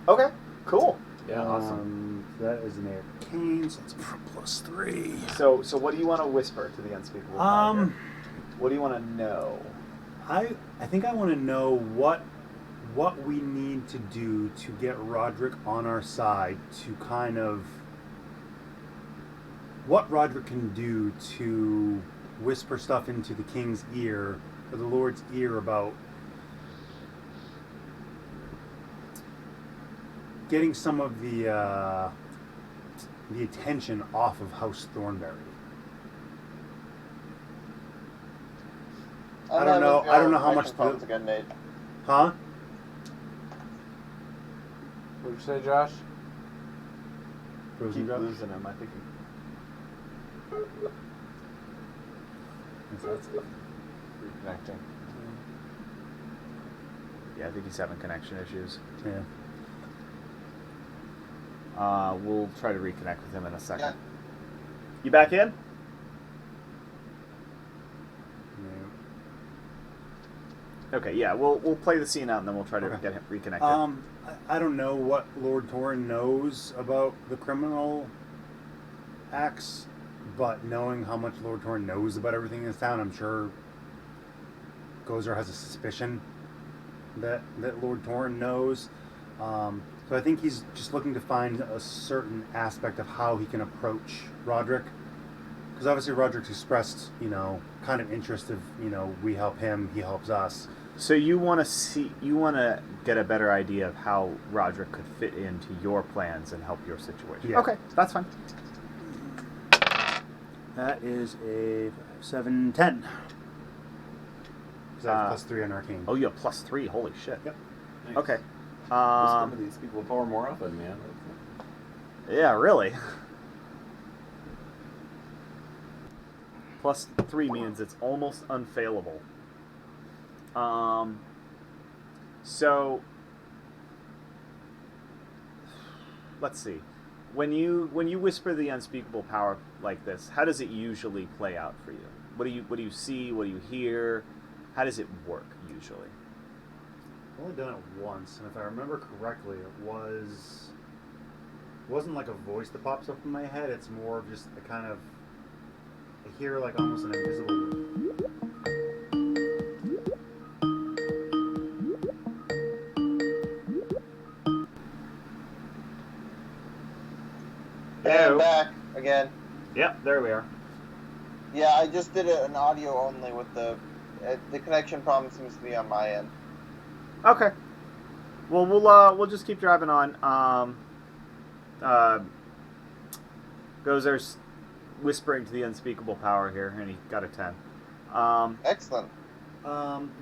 Okay, cool.
Yeah, awesome.
That is an arcane, so it's +3.
So what do you want to whisper to the unspeakable power here? What do you want to know?
I think I want to know what we need to do to get Roderick on our side to kind of what Roderick can do to whisper stuff into the king's ear, or the Lord's ear, about getting some of the attention off of House Thornberry. I don't know. I don't know how much.
Microphones again, Nate.
Huh?
What'd you say, Josh?
Frozen
Keep
Josh?
losing him. I think.
Reconnecting.
Yeah, I think he's having connection issues.
Yeah.
We'll try to reconnect with him in a second.
Yeah.
You back in? Okay, yeah, we'll play the scene out and then we'll try to
Okay.
get him reconnected.
I don't know what Lord Torin knows about the criminal acts, but knowing how much Lord Torin knows about everything in this town, I'm sure Gozer has a suspicion that Lord Torin knows. So I think he's just looking to find a certain aspect of how he can approach Roderick. Because obviously Roderick's expressed, kind of interest of, we help him, he helps us.
So you want to get a better idea of how Roderick could fit into your plans and help your situation.
Yeah.
Okay, that's fine.
That is a 7-10. Because I have +3 on Arcane.
Oh, you have +3. Holy shit.
Yep.
Nice.
Okay.
Some of these people power more often, man.
Yeah, really. +3 means it's almost unfailable. So let's see. When you whisper the unspeakable power like this, how does it usually play out for you? What do you see? What do you hear? How does it work usually?
I've only done it once, and if I remember correctly, it wasn't like a voice that pops up in my head. It's more of just a kind of, I hear like almost an invisible.
And back again.
Yep, there we are.
Yeah, I just did an audio only with the connection problem seems to be on my end.
Okay. Well, we'll just keep driving on. Gozer's whispering to the unspeakable power here, and he got a 10.
Excellent.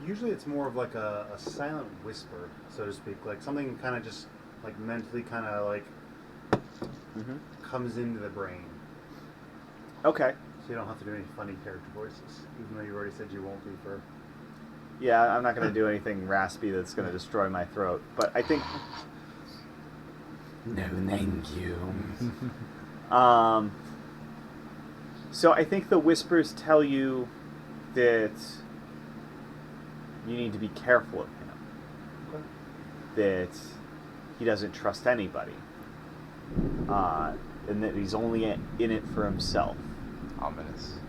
Usually it's more of like a silent whisper, so to speak, like something kind of just like mentally kind of like comes into the brain.
Okay.
So you don't have to do any funny character voices, even though you already said you won't be for.
Yeah, I'm not going to do anything raspy that's going to destroy my throat, but I think. No, thank you. So I think the whispers tell you that you need to be careful of him.
Okay.
That he doesn't trust anybody. And that he's only in it for himself.
Ominous.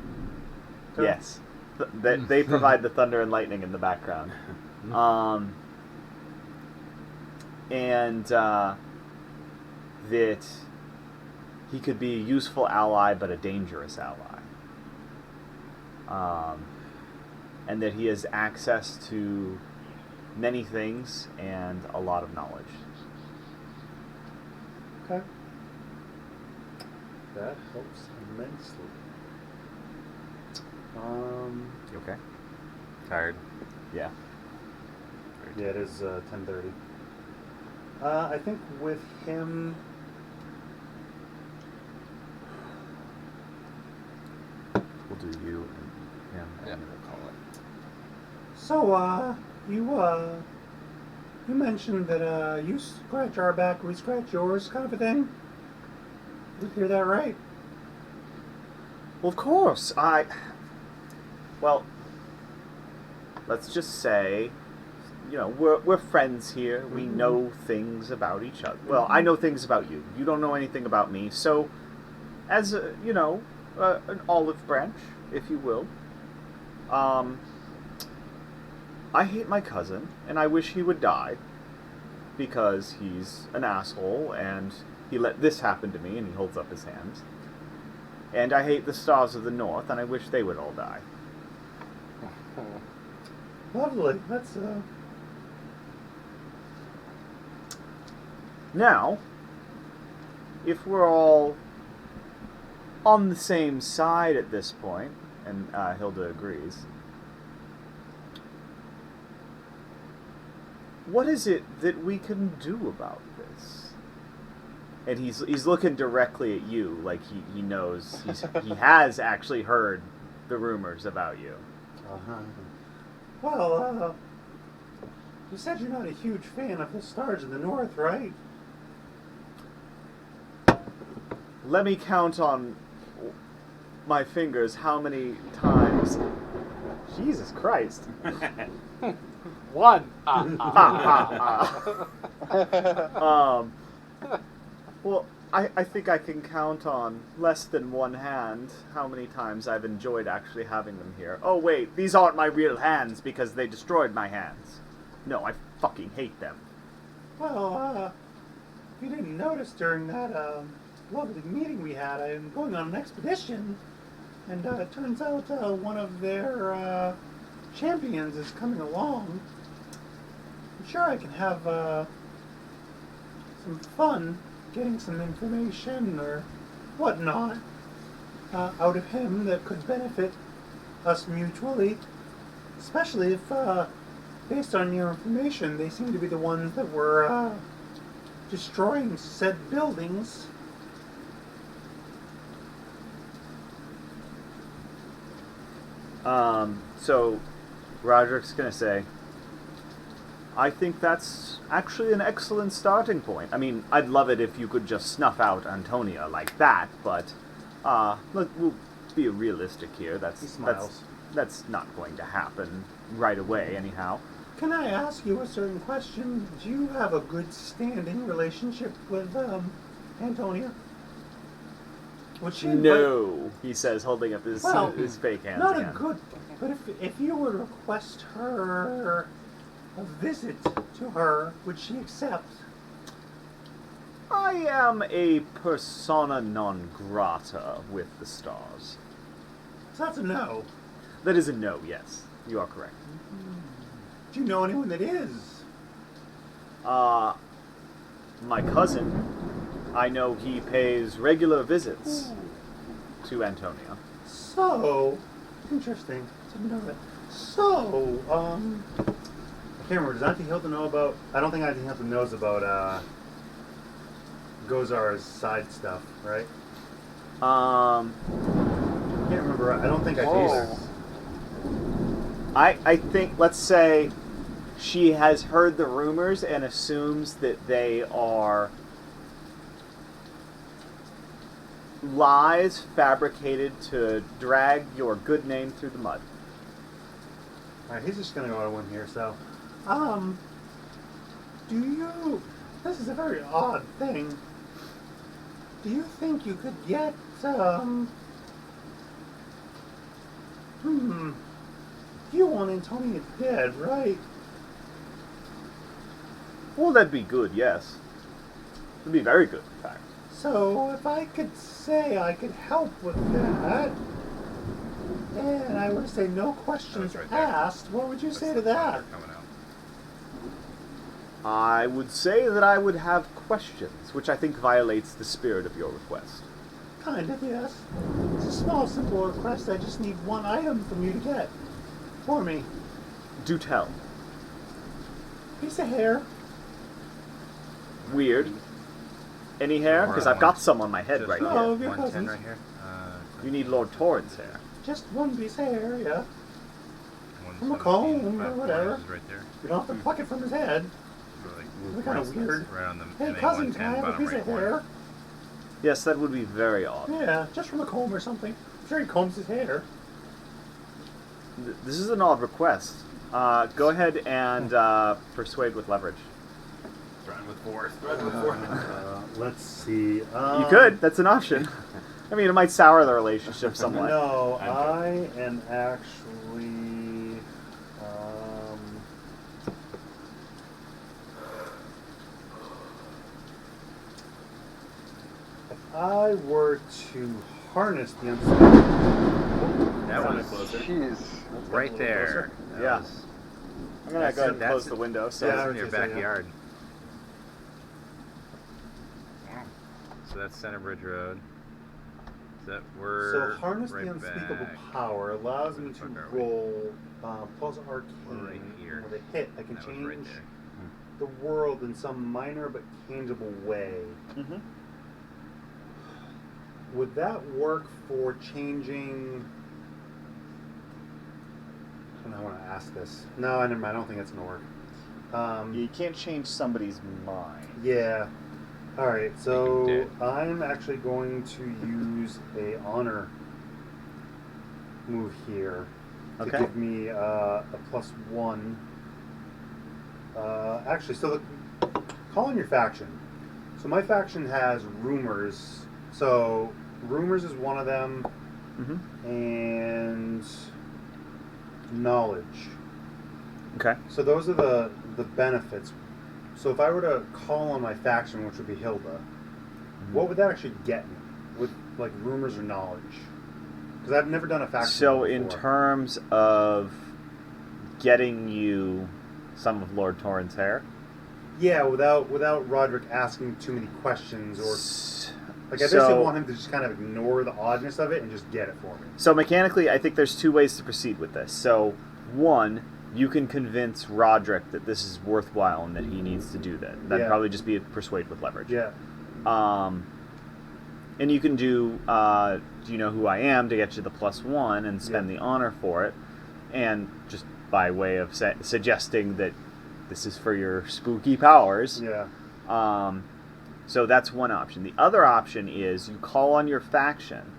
Okay.
Yes. They provide the thunder and lightning in the background. And that he could be a useful ally but a dangerous ally. And that he has access to many things and a lot of knowledge.
Okay. That helps immensely.
You okay?
Tired.
Yeah.
Yeah, it is 10:30. I think with him,
We'll do you and him.
Yeah.
And we'll call it.
so you mentioned that you scratch our back, we scratch yours, kind of a thing. Did you hear that right?
Well, of course. Well, let's just say, we're friends here. We know things about each other. Well, I know things about you. You don't know anything about me. So, as an olive branch, if you will, I hate my cousin, and I wish he would die because he's an asshole, and he let this happen to me, and he holds up his hands. And I hate the stars of the north, and I wish they would all die.
Lovely. That's
Now, if we're all on the same side at this point, and Hilda agrees, what is it that we can do about this? And he's looking directly at you, like he knows he has actually heard the rumors about you.
Well, you said you're not a huge fan of the stars of the north, right?
Let me count on my fingers how many times. Jesus Christ.
One.
Well, I think I can count on less than one hand how many times I've enjoyed actually having them here. Oh, wait, these aren't my real hands because they destroyed my hands. No, I fucking hate them.
Well, if you didn't notice during that lovely meeting we had, I'm going on an expedition, and it turns out one of their champions is coming along. I'm sure I can have some fun getting some information or whatnot out of him that could benefit us mutually, especially if, based on your information, they seem to be the ones that were destroying said buildings.
So Roderick's gonna say, I think that's actually an excellent starting point. I mean, I'd love it if you could just snuff out Antonia like that, but we'll be realistic here.
He smiles.
That's not going to happen right away, anyhow.
Can I ask you a certain question? Do you have a good standing relationship with Antonia? Would she
No, he says, holding up his
Well,
his fake hands
not
again.
a good, but if you were to request her a visit to her, would she accept?
I am a persona non grata with the stars.
So that's a no.
That is a no, yes. You are correct.
Do you know anyone that is?
My cousin, I know he pays regular visits to Antonia.
So, interesting. Didn't know that. So, I can't remember. Does Auntie Hilda know about... I don't think Auntie Hilda knows about, Gozar's side stuff, right? I can't remember. I don't think I did either.
I think, let's say, she has heard the rumors and assumes that they are lies fabricated to drag your good name through the mud.
Alright, he's just gonna go to one here, so... do you... This is a very odd thing. Do you think you could get, You want Antonia dead, right?
Well, that'd be good, yes. It'd be very good, in fact.
So, if I could say I could help with that, and I were to say no questions
right there.
asked, what would you say to that?
Coming out.
I would say that I would have questions, which I think violates the spirit of your request.
Kind of, yes. It's a small, simple request. I just need one item from you to get. For me.
Do tell.
Piece of hair.
Weird. Any hair? Because I've got some on my head right
No,
here.
of your
110
cousins.
right here.
You need Lord Torrance hair.
Just one piece of hair, yeah.
117,
From a comb or
5
whatever.
corners Right there.
You don't have to pluck it from his head.
So, like,
They're kind of weird.
right on the
Hey,
MA
cousin,
110
can I have a
bottom
piece
right
of
corner.
hair?
Yes, that would be very odd.
Yeah, just from a comb or something. I'm sure he combs his hair.
This is an odd request. Go ahead and persuade with leverage.
Threaten with force. Threaten with force.
Let's see.
You could. That's an option. I mean, it might sour the relationship somewhat.
No,
I'm
I am actually. If I were to harness the Unspeakable.
That
Sounded
was
closer.
Jeez.
right there. That
Yeah.
was-
I'm gonna go ahead and
that's
close
it.
the window. So
Yeah,
That's
I
in your
would say so, yeah.
backyard. So that's Center Bridge Road. That we're
So harness
right
the Unspeakable
back.
power allows
Where
me
the
to
fuck are we?
roll plus arcane.
We're right here.
With a hit, I can
That was
change
right there.
the world in some minor but tangible way.
Mm-hmm.
Would that work for changing? I don't know how I want to ask this. No, never mind. I don't think that's gonna work.
You can't change somebody's mind.
Yeah. All right.
Make
So
him
I'm actually going to use a honor move here to
Okay.
give me a +1. Actually, so call on your faction. So my faction has rumors. So rumors is one of them,
Mm-hmm.
and knowledge.
Okay.
So those are the benefits. So if I were to call on my faction, which would be Hilda, what would that actually get me? With like rumors or knowledge? Because I've never done a faction.
So
before.
in terms of getting you some of Lord Torrent's hair,
Yeah, without Roderick asking too many questions, or like I
so-
basically want him to just kind of ignore the oddness of it and just get it for me.
So mechanically, I think there's two ways to proceed with this. So, one, you can convince Roderick that this is worthwhile and that he needs to do that. That'd
Yeah.
probably just be a persuade with leverage.
Yeah.
And you can do you know who I am to get you the +1 and spend
Yeah.
the honor for it, and just by way of suggesting that this is for your spooky powers.
Yeah.
So that's one option. The other option is you call on your faction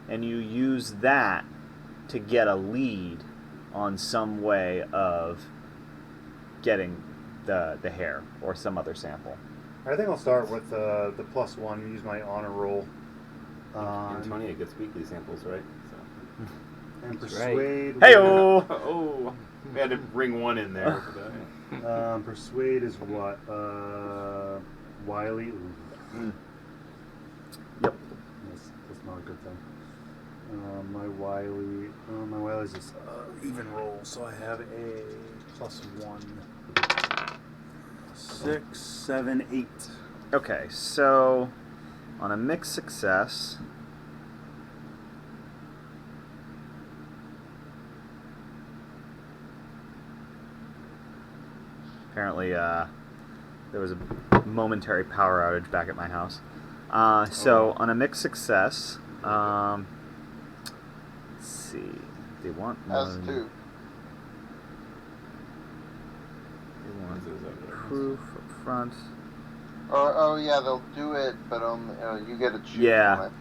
and you use that to get a lead on some way of getting the hair or some other sample.
I think I'll start with the +1. Use my honor roll.
Antonia gets weekly samples, right? So.
And
That's
persuade.
Hey-o!
Oh, we had to bring one in there. For that.
Persuade is what? Wily. Ooh.
Yep.
That's not a good thing. My Wily is just even roll, so I have a +1. 6, 7, 8.
Okay, so on a mixed success, apparently there was a momentary power outage back at my house. So on a mixed success, let's see, they want
As
one.
two.
They want proof up front.
Oh yeah, they'll do it, but you get a choose.
Yeah.
from it.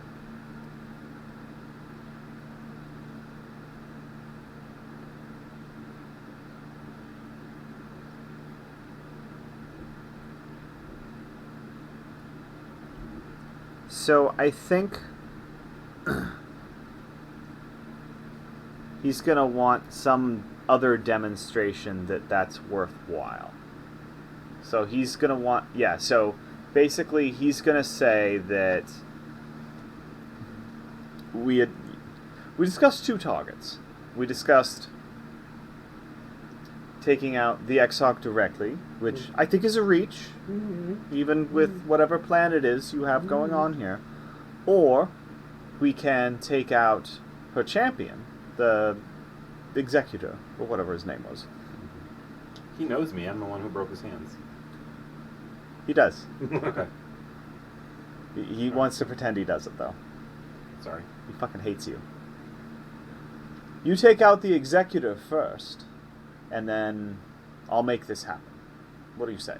So I think he's going to want some other demonstration that that's worthwhile. So he's going to want, yeah, so basically he's going to say that we discussed two targets. We discussed taking out the Exarch directly, which I think is a reach, even with whatever plan it is you have going on here. Or we can take out her champion, the executor, or whatever his name was.
He knows me. I'm the one who broke his hands.
He does.
Okay.
He wants to pretend he doesn't, though.
Sorry.
He fucking hates you. You take out the executor first, and then I'll make this happen. What do you say?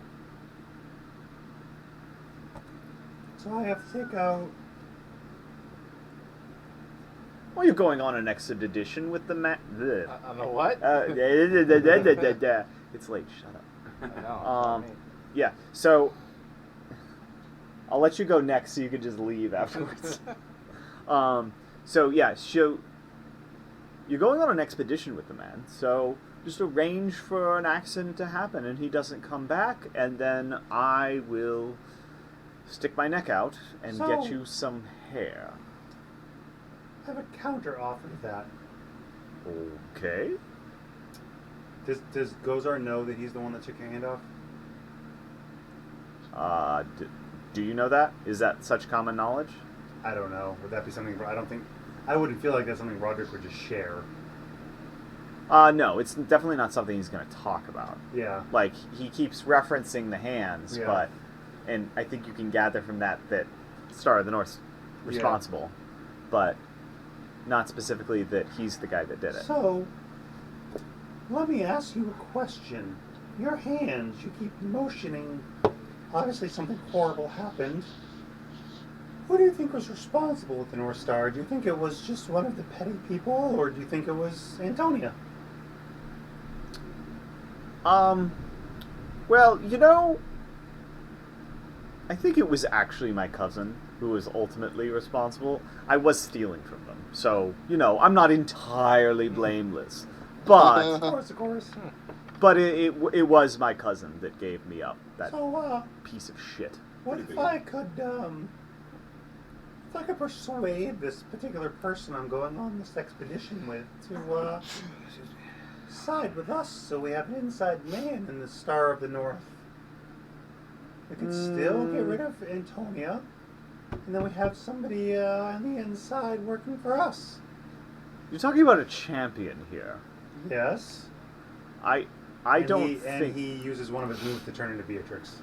So I have to take out.
Well, you're going on an expedition with the
On the what?
It's late. Shut up.
I know.
Yeah. So I'll let you go next, so you can just leave afterwards. So yeah. So you're going on an expedition with the man. So just arrange for an accident to happen, and he doesn't come back, and then I will stick my neck out and
So-
get you some hair.
have a counter offer to that.
Okay.
Does Gozar know that he's the one that took your hand off?
Do you know that? Is that such common knowledge?
I don't know. Would that be something? I wouldn't feel like that's something Roderick would just share.
No, it's definitely not something he's going to talk about.
Yeah.
Like, he keeps referencing the hands,
Yeah.
and I think you can gather from that Star of the North's responsible, but not specifically that he's the guy that did it.
So, let me ask you a question. Your hands, you keep motioning. Obviously, something horrible happened. Who do you think was responsible with the North Star? Do you think it was just one of the petty people, or do you think it was Antonia?
Well, I think it was actually my cousin who was ultimately responsible. I was stealing from them, so, I'm not entirely blameless. But,
Of course.
but it was my cousin that gave me up, that
So,
piece of shit.
what if I could persuade this particular person I'm going on this expedition with to, side with us so we have an inside man in the Star of the North? We could still get rid of Antonia, and then we have somebody on the inside working for us.
You're talking about a champion here.
Yes.
I don't think...
And he uses one of his moves to turn into Beatrix.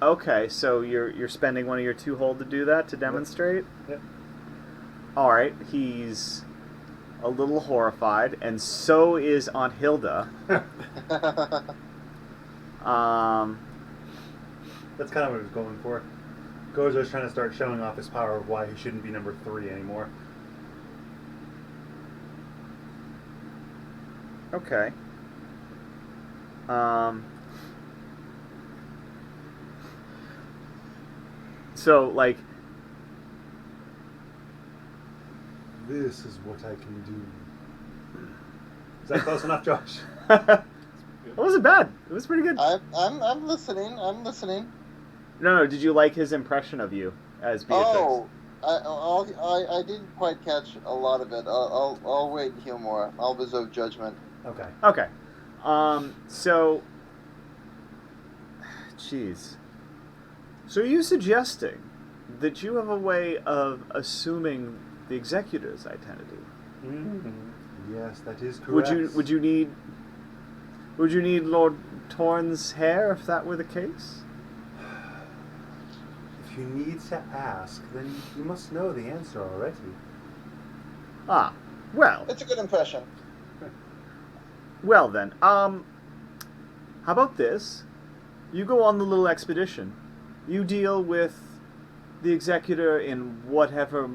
Okay, so you're spending one of your 2 hold to do that, to demonstrate?
Yep.
Alright, he's a little horrified, and so is Aunt Hilda.
That's kind of what he was going for. Gozo's trying to start showing off his power of why he shouldn't be number 3 anymore.
Okay. So, like...
This is what I can do. Is that close enough, Josh?
It wasn't bad. It was pretty good.
I'm listening. I'm listening.
No, did you like his impression of you as Beatrix?
Oh, I didn't quite catch a lot of it. I'll wait and hear more. I'll reserve judgment.
Okay.
Okay. So... Jeez. So are you suggesting that you have a way of assuming the executor's identity?
Mm-hmm. Yes, that is correct.
Would you need Lord Torn's hair if that were the case?
If you need to ask, then you must know the answer already.
Ah, well.
It's a good impression.
Well then, how about this? You go on the little expedition. You deal with the executor in whatever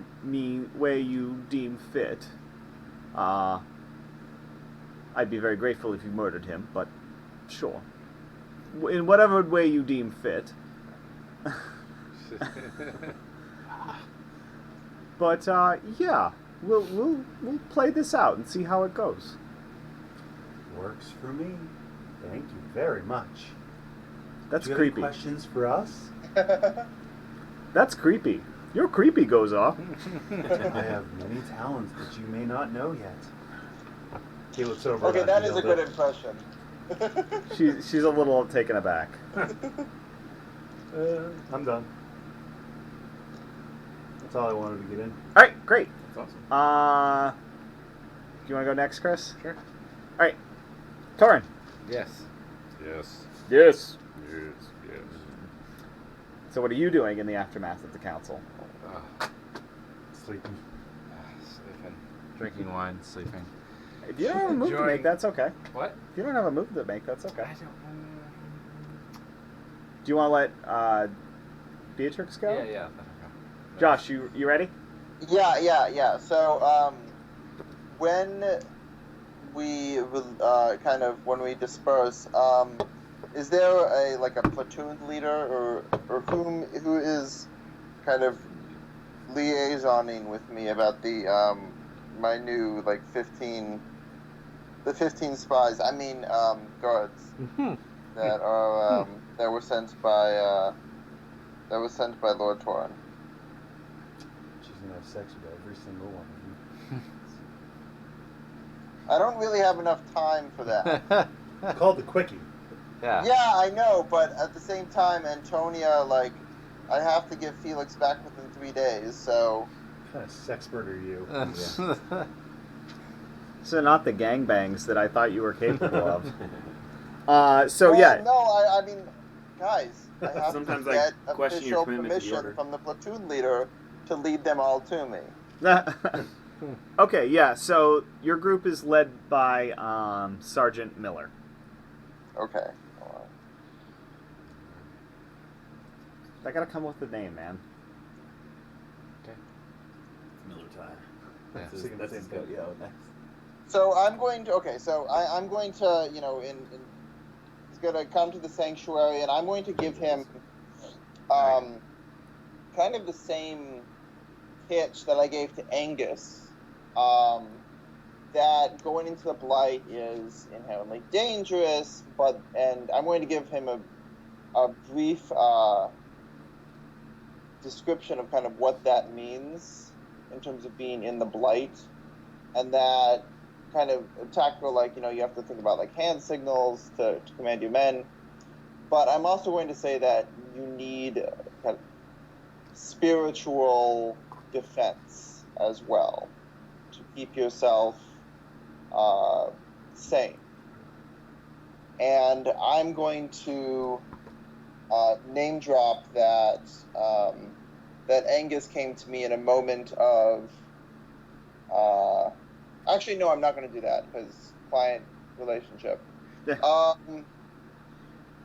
way you deem fit. I'd be very grateful if you murdered him, but sure. In whatever way you deem fit. But yeah, we'll play this out and see how it goes.
Works for me. Thank you very much.
That's
Do you
creepy.
have any questions for us?
That's creepy. You're creepy, goes off.
I have many talents that you may not know yet. He looks over.
Okay,
at
that is a
Hilda.
good impression.
She's a little taken aback.
I'm done. That's all I wanted to get in.
All right, great.
That's awesome.
Do you want to go next, Chris?
Sure.
All right, Torin.
Yes.
Yes.
Yes.
Yes. Yes.
So what are you doing in the aftermath of the council?
Sleeping.
Sleeping. Drinking wine, sleeping.
If you don't have a move to
Enjoying-
make, that's okay.
What?
If you don't have a move to make, that's okay.
I don't know.
Do you want to let Beatrix go?
Yeah.
Josh, you ready?
Yeah. So, when we when we disperse, is there a platoon leader or who is kind of liaisoning with me about the my new 15 spies? I mean guards that are that were sent by Lord Torin.
gonna have sex with every single one of them.
I don't really have enough time for that.
Called the quickie.
Yeah.
Yeah, I know, but at the same time, Antonia, like, I have to give Felix back within 3 days, so...
What kind of sexpert are you?
So not the gangbangs that I thought you were capable of.
Well,
Yeah.
No, I mean, guys, I have
Sometimes
to
I
get
question your
official
commitment to the
permission
order.
from the platoon leader to lead them all to me.
Okay, yeah. So your group is led by Sergeant Miller.
Okay. Hold on.
I gotta come up with a name, man.
Miller tie.
Yeah.
That's his go. Yeah, nice.
So I'm going to, I'm going to, he's going to come to the sanctuary, and I'm going to give him kind of the same pitch that I gave to Angus, that going into the Blight is inherently dangerous, and I'm going to give him a brief description of kind of what that means in terms of being in the Blight, and that kind of tactical, like, you have to think about like hand signals to command your men. But I'm also going to say that you need kind of spiritual defense as well to keep yourself sane. And I'm going to name drop that that Angus came to me in a moment of. Actually, no, I'm not going to do that because client relationship.
Yeah.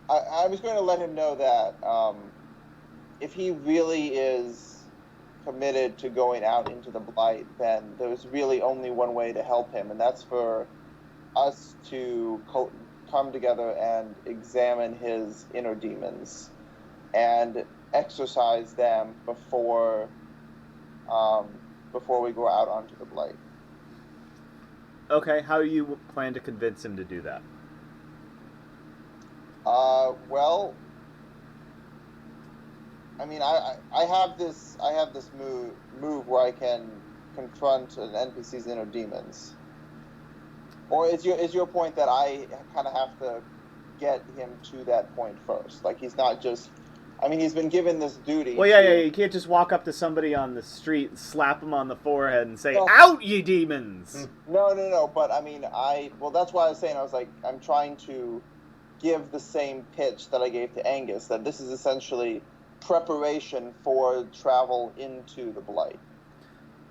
I was going to let him know that if he really is committed to going out into the Blight, then there's really only one way to help him, and that's for us to come together and examine his inner demons and exorcise them before we go out onto the Blight.
Okay, how do you plan to convince him to do that?
Well, I mean, I have this move where I can confront an NPC's inner demons. Or is your point that I kind of have to get him to that point first? Like, he's not just... I mean, he's been given this duty.
Well, yeah, you can't just walk up to somebody on the street and slap him on the forehead and say,
No.
"Out, ye demons!"
No. But I mean, well, that's why I was saying, I was like, I'm trying to give the same pitch that I gave to Angus, that this is essentially preparation for travel into the Blight.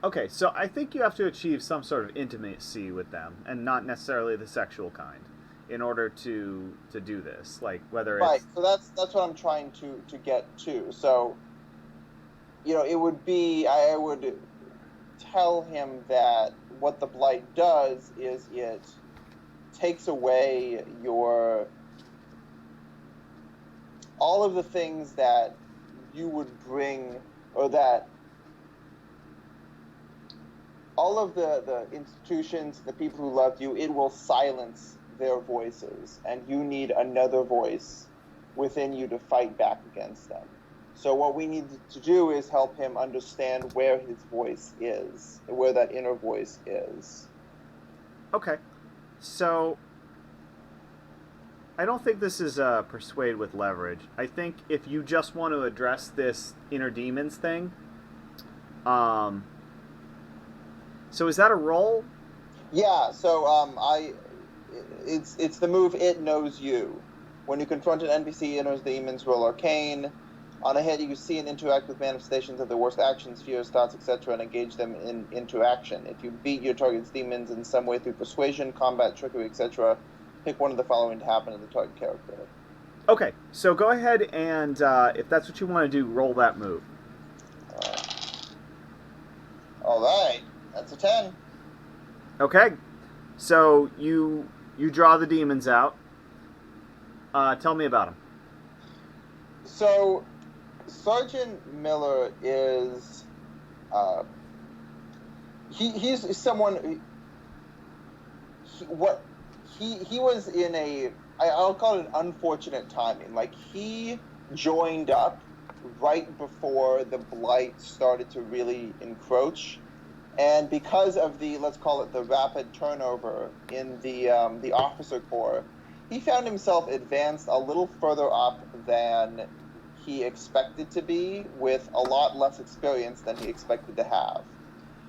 Okay, so I think you have to achieve some sort of intimacy with them, and not necessarily the sexual kind, in order to do this. Like, whether
Right,
it's...
so that's what I'm trying to get to. So, it would be, I would tell him that what the Blight does is it takes away all of the things that you would bring, or that all of the institutions, the people who loved you, it will silence their voices, and you need another voice within you to fight back against them. So what we need to do is help him understand where his voice is, where that inner voice is.
Okay, so I don't think this is persuade with leverage. I think if you just want to address this inner demons thing, so is that a roll?
Yeah, so it's the move It Knows You. When you confront an NPC, enters the demons, roll arcane. On a hit, you see and interact with manifestations of their worst actions, fears, thoughts, etc., and engage them into action. If you beat your target's demons in some way through persuasion, combat, trickery, etc., pick one of the following to happen to the target character.
Okay, so go ahead and, if that's what you want to do, roll that move.
All right, that's a 10.
Okay, so you draw the demons out. Tell me about them.
So, Sergeant Miller is, he's someone, he was in I'll call it an unfortunate timing. Like, he joined up right before the blight started to really encroach. And because of the, let's call it the rapid turnover in the officer corps, he found himself advanced a little further up than he expected to be, with a lot less experience than he expected to have.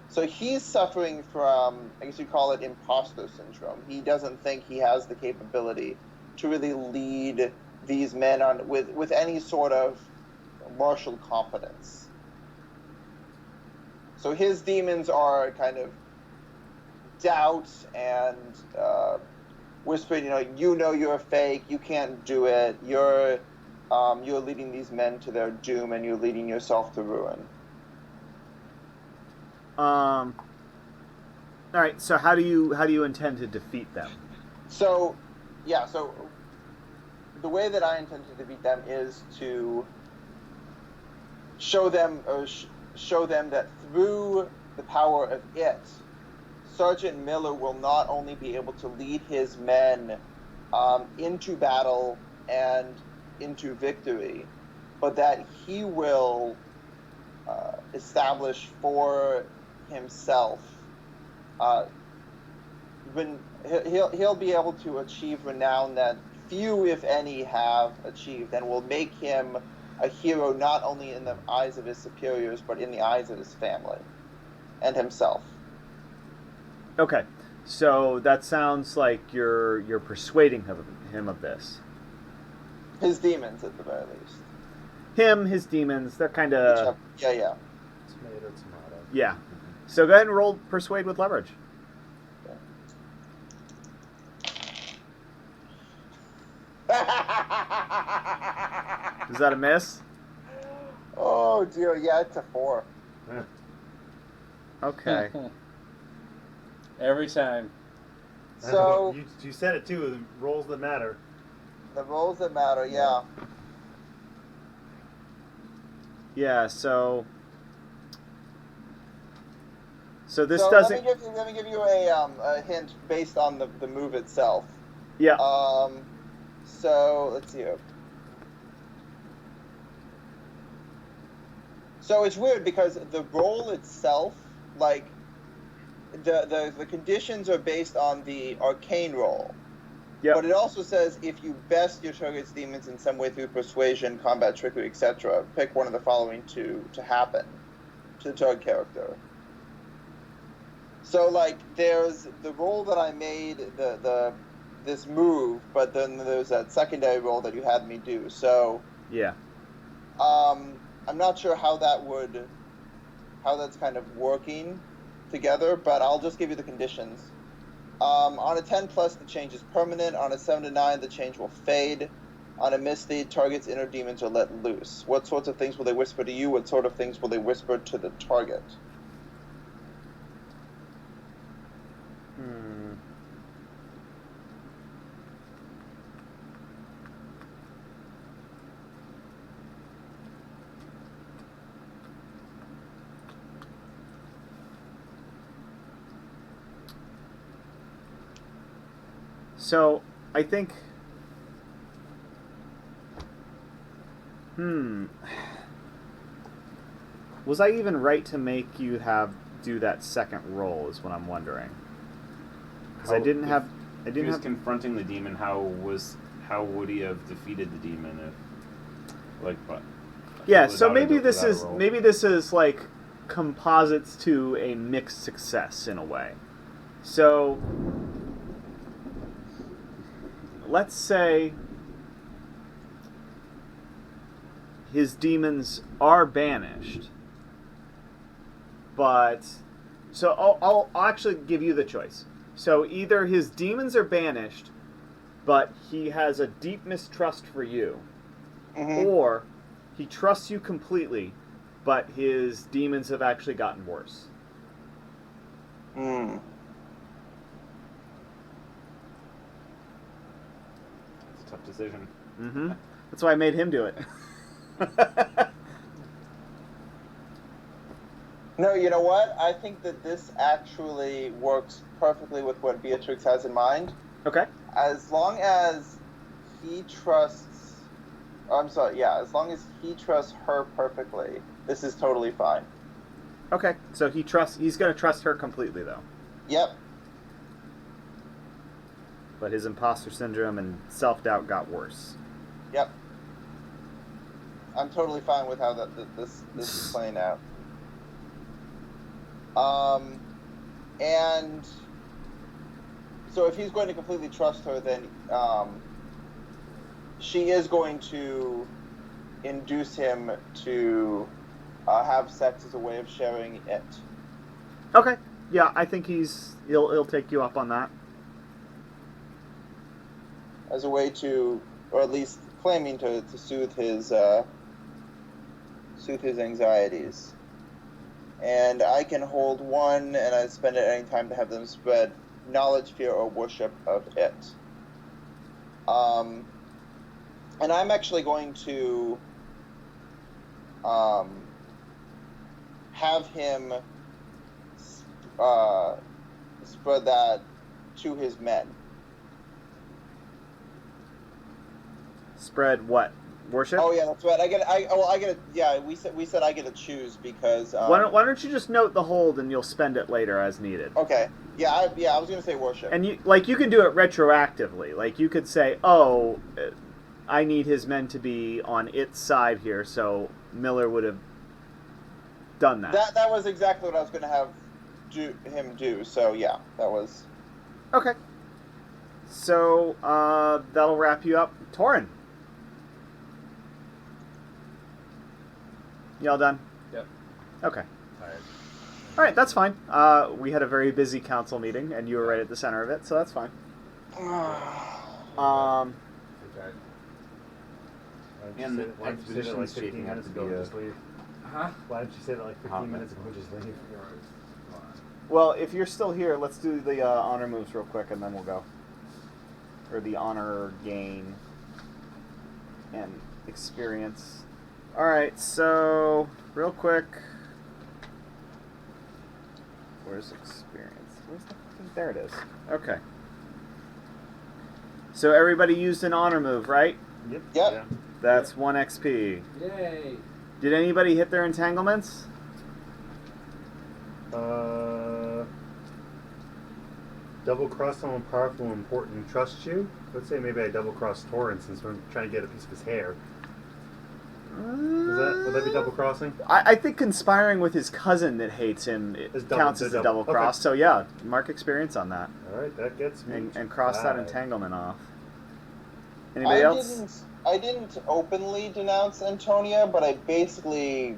So he's suffering from, I guess you call it imposter syndrome. He doesn't think he has the capability to really lead these men on with any sort of martial competence. So his demons are kind of doubt and whispering, you know you're fake, you can't do it, you're leading these men to their doom, and you're leading yourself to ruin.
All right. So how do you intend to defeat them?
So the way that I intend to defeat them is to show them that through the power of it, Sergeant Miller will not only be able to lead his men into battle and into victory, but that he will establish for himself he'll be able to achieve renown that few, if any, have achieved, and will make him a hero not only in the eyes of his superiors, but in the eyes of his family and himself.
Okay, so that sounds like you're persuading him of this.
His demons, at the very least.
Him, his demons, they're kind of...
Yeah.
Tomato, tomato.
Yeah. So go ahead and roll Persuade with leverage. Is that a miss?
Oh dear, yeah, it's a 4.
Okay.
Every time.
So
you said it too. The rolls that matter.
the roles that matter, yeah.
Yeah. So this
So
doesn't.
let me give you a hint based on the move itself.
Yeah.
So let's see here. So it's weird because the roll itself, like the conditions are based on the arcane roll.
Yep.
But it also says if you best your target's demons in some way through persuasion, combat, trickery, etc., pick one of the following to happen to the target character. So like there's the roll that I made, this move, but then there's that secondary roll that you had me do. So
Yeah.
I'm not sure how that's kind of working together, but I'll just give you the conditions. On a 10 plus, the change is permanent. On a 7 to 9, the change will fade. On a misty, target's inner demons are let loose. What sorts of things will they whisper to you? What sort of things will they whisper to the target?
So I think. Was I even right to make you do that second roll? Is what I'm wondering. Because I didn't have.
If he was confronting the demon, how would he have defeated the demon? What?
Yeah. So maybe this is like composites to a mixed success in a way. So let's say his demons are banished, but so I'll actually give you the choice. So either his demons are banished, but he has a deep mistrust for you, or he trusts you completely, but his demons have actually gotten worse.
Hmm.
It's a tough decision.
Mm-hmm. That's why I made him do it.
No, you know what? I think that this actually works perfectly with what Beatrix has in mind.
Okay.
As long as he trusts I'm sorry. Yeah, as long as he trusts her perfectly, this is totally fine.
Okay, so he's going to trust her completely, though.
Yep.
But his imposter syndrome and self-doubt got worse.
Yep. I'm totally fine with how this is playing out. And so if he's going to completely trust her, then she is going to induce him to have sex as a way of sharing it.
Okay, yeah, I think he'll take you up on that.
As a way to, or at least claiming to soothe his anxieties. And I can hold one, and I spend it any time to have them spread knowledge, fear, or worship of it. And I'm actually going to have him spread that to his men.
Spread what? Worship?
Oh yeah, that's right. I get. Yeah, we said I get to choose because.
Why don't you just note the hold and you'll spend it later as needed?
Okay. Yeah, I was gonna say worship.
And you can do it retroactively. Like you could say, "Oh, I need his men to be on its side here," so Miller would have done that.
That was exactly what I was gonna have him do. So yeah, that was.
Okay. So that'll wrap you up, Torin. You all done?
Yep.
Okay.
Tired.
All right, that's fine. We had a very busy council meeting, and you were right at the center of it, so that's fine.
Okay.
And
Why did you say that like
expeditions
15
shaking have
minutes
to
ago
be
and just leave?
Huh?
Why did you say that like 15
Comment.
minutes ago and just leave?
Well, if you're still here, let's do the honor moves real quick, and then we'll go. Or the honor gain and experience. All right, so real quick. Where's experience? Where's the fucking... There it is. Okay. So everybody used an honor move, right?
Yep.
Yep.
That's 1 XP.
Yay!
Did anybody hit their entanglements?
Double cross someone powerful and important and trust you. Let's say maybe I double cross Torrance since we're trying to get a piece of his hair. Would that be double crossing?
I think conspiring with his cousin that hates him counts as a double cross.
Okay.
So yeah, mark experience on that.
All right, that gets me.
And cross that
5.
entanglement off. Anybody else?
I didn't openly denounce Antonia, but I basically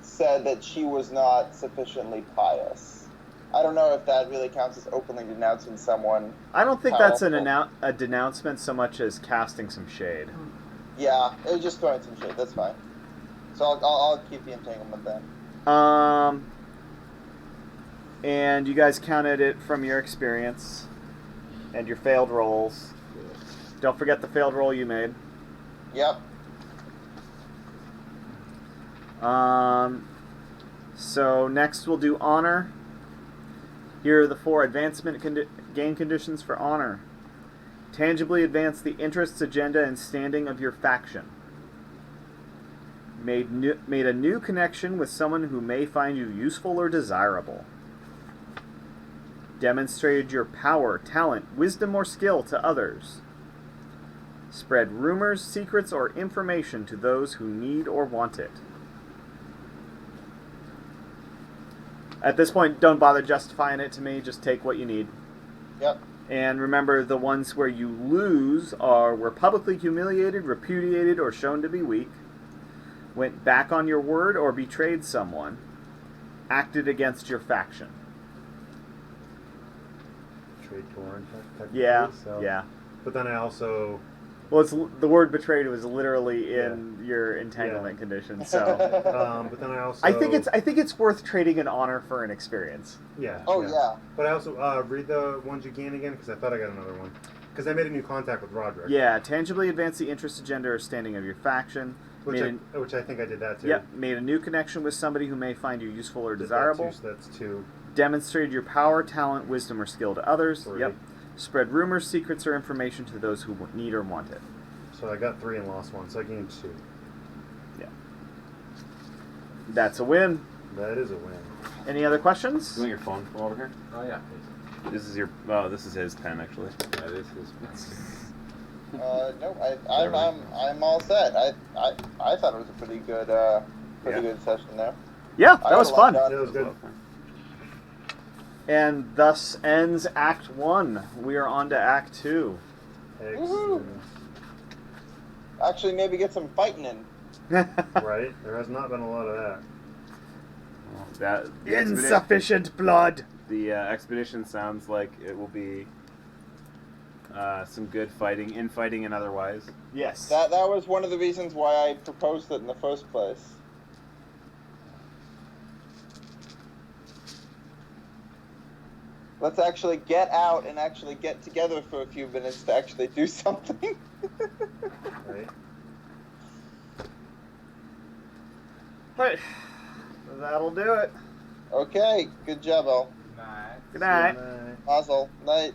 said that she was not sufficiently pious. I don't know if that really counts as openly denouncing someone.
I don't think that's
powerful.
a denouncement so much as casting some shade.
Yeah, it was just throwing some shit. That's fine. So I'll keep the entanglement then.
And you guys counted it from your experience and your failed rolls. Don't forget the failed roll you made.
Yep.
So next we'll do honor. Here are the 4 advancement gain conditions for honor. Tangibly advance the interests, agenda, and standing of your faction. Made a new connection with someone who may find you useful or desirable. Demonstrated your power, talent, wisdom, or skill to others. Spread rumors, secrets, or information to those who need or want it. At this point, don't bother justifying it to me. Just take what you need.
Yep.
And remember, the ones where you lose were publicly humiliated, repudiated, or shown to be weak, went back on your word or betrayed someone, acted against your faction.
Trade Torrance, technically.
Yeah,
So.
yeah.
But then I also.
Well, the word betrayed was literally in your entanglement condition. So
But then I also.
I think it's worth trading an honor for an experience.
Yeah.
Oh yeah.
But I also read the ones you gain again because I thought I got another one. Because I made a new contact with Roderick.
Yeah, tangibly advance the interest, agenda, or standing of your faction.
Which I think I did that too.
Yep, made a new connection with somebody who may find you useful or desirable.
So that's 2.
Demonstrated your power, talent, wisdom, or skill to others.
3.
Yep. Spread rumors, secrets, or information to those who need or want it.
So I got 3 and lost 1, so I gained 2.
That's a win.
That is a win.
Any other questions?
You want your phone from over here?
Oh yeah,
This is your. Oh, this is his pen actually.
yeah, this is.
No, I'm all set. I thought it was a pretty good good session there.
Yeah,
I
that was
had a lot
fun.
done.
That was good.
And thus ends Act 1. We are on to Act 2.
Excellent.
Actually, maybe get some fighting in.
Right? There has not been a lot of that.
The
Insufficient blood.
The expedition sounds like it will be some good fighting, infighting and otherwise.
Yes.
That was one of the reasons why I proposed it in the first place. Let's actually get out and actually get together for a few minutes to actually do something.
Right?
Right. That'll do it.
Okay, good job, El.
Nice.
Good night.
Good night.
Mazel. Night.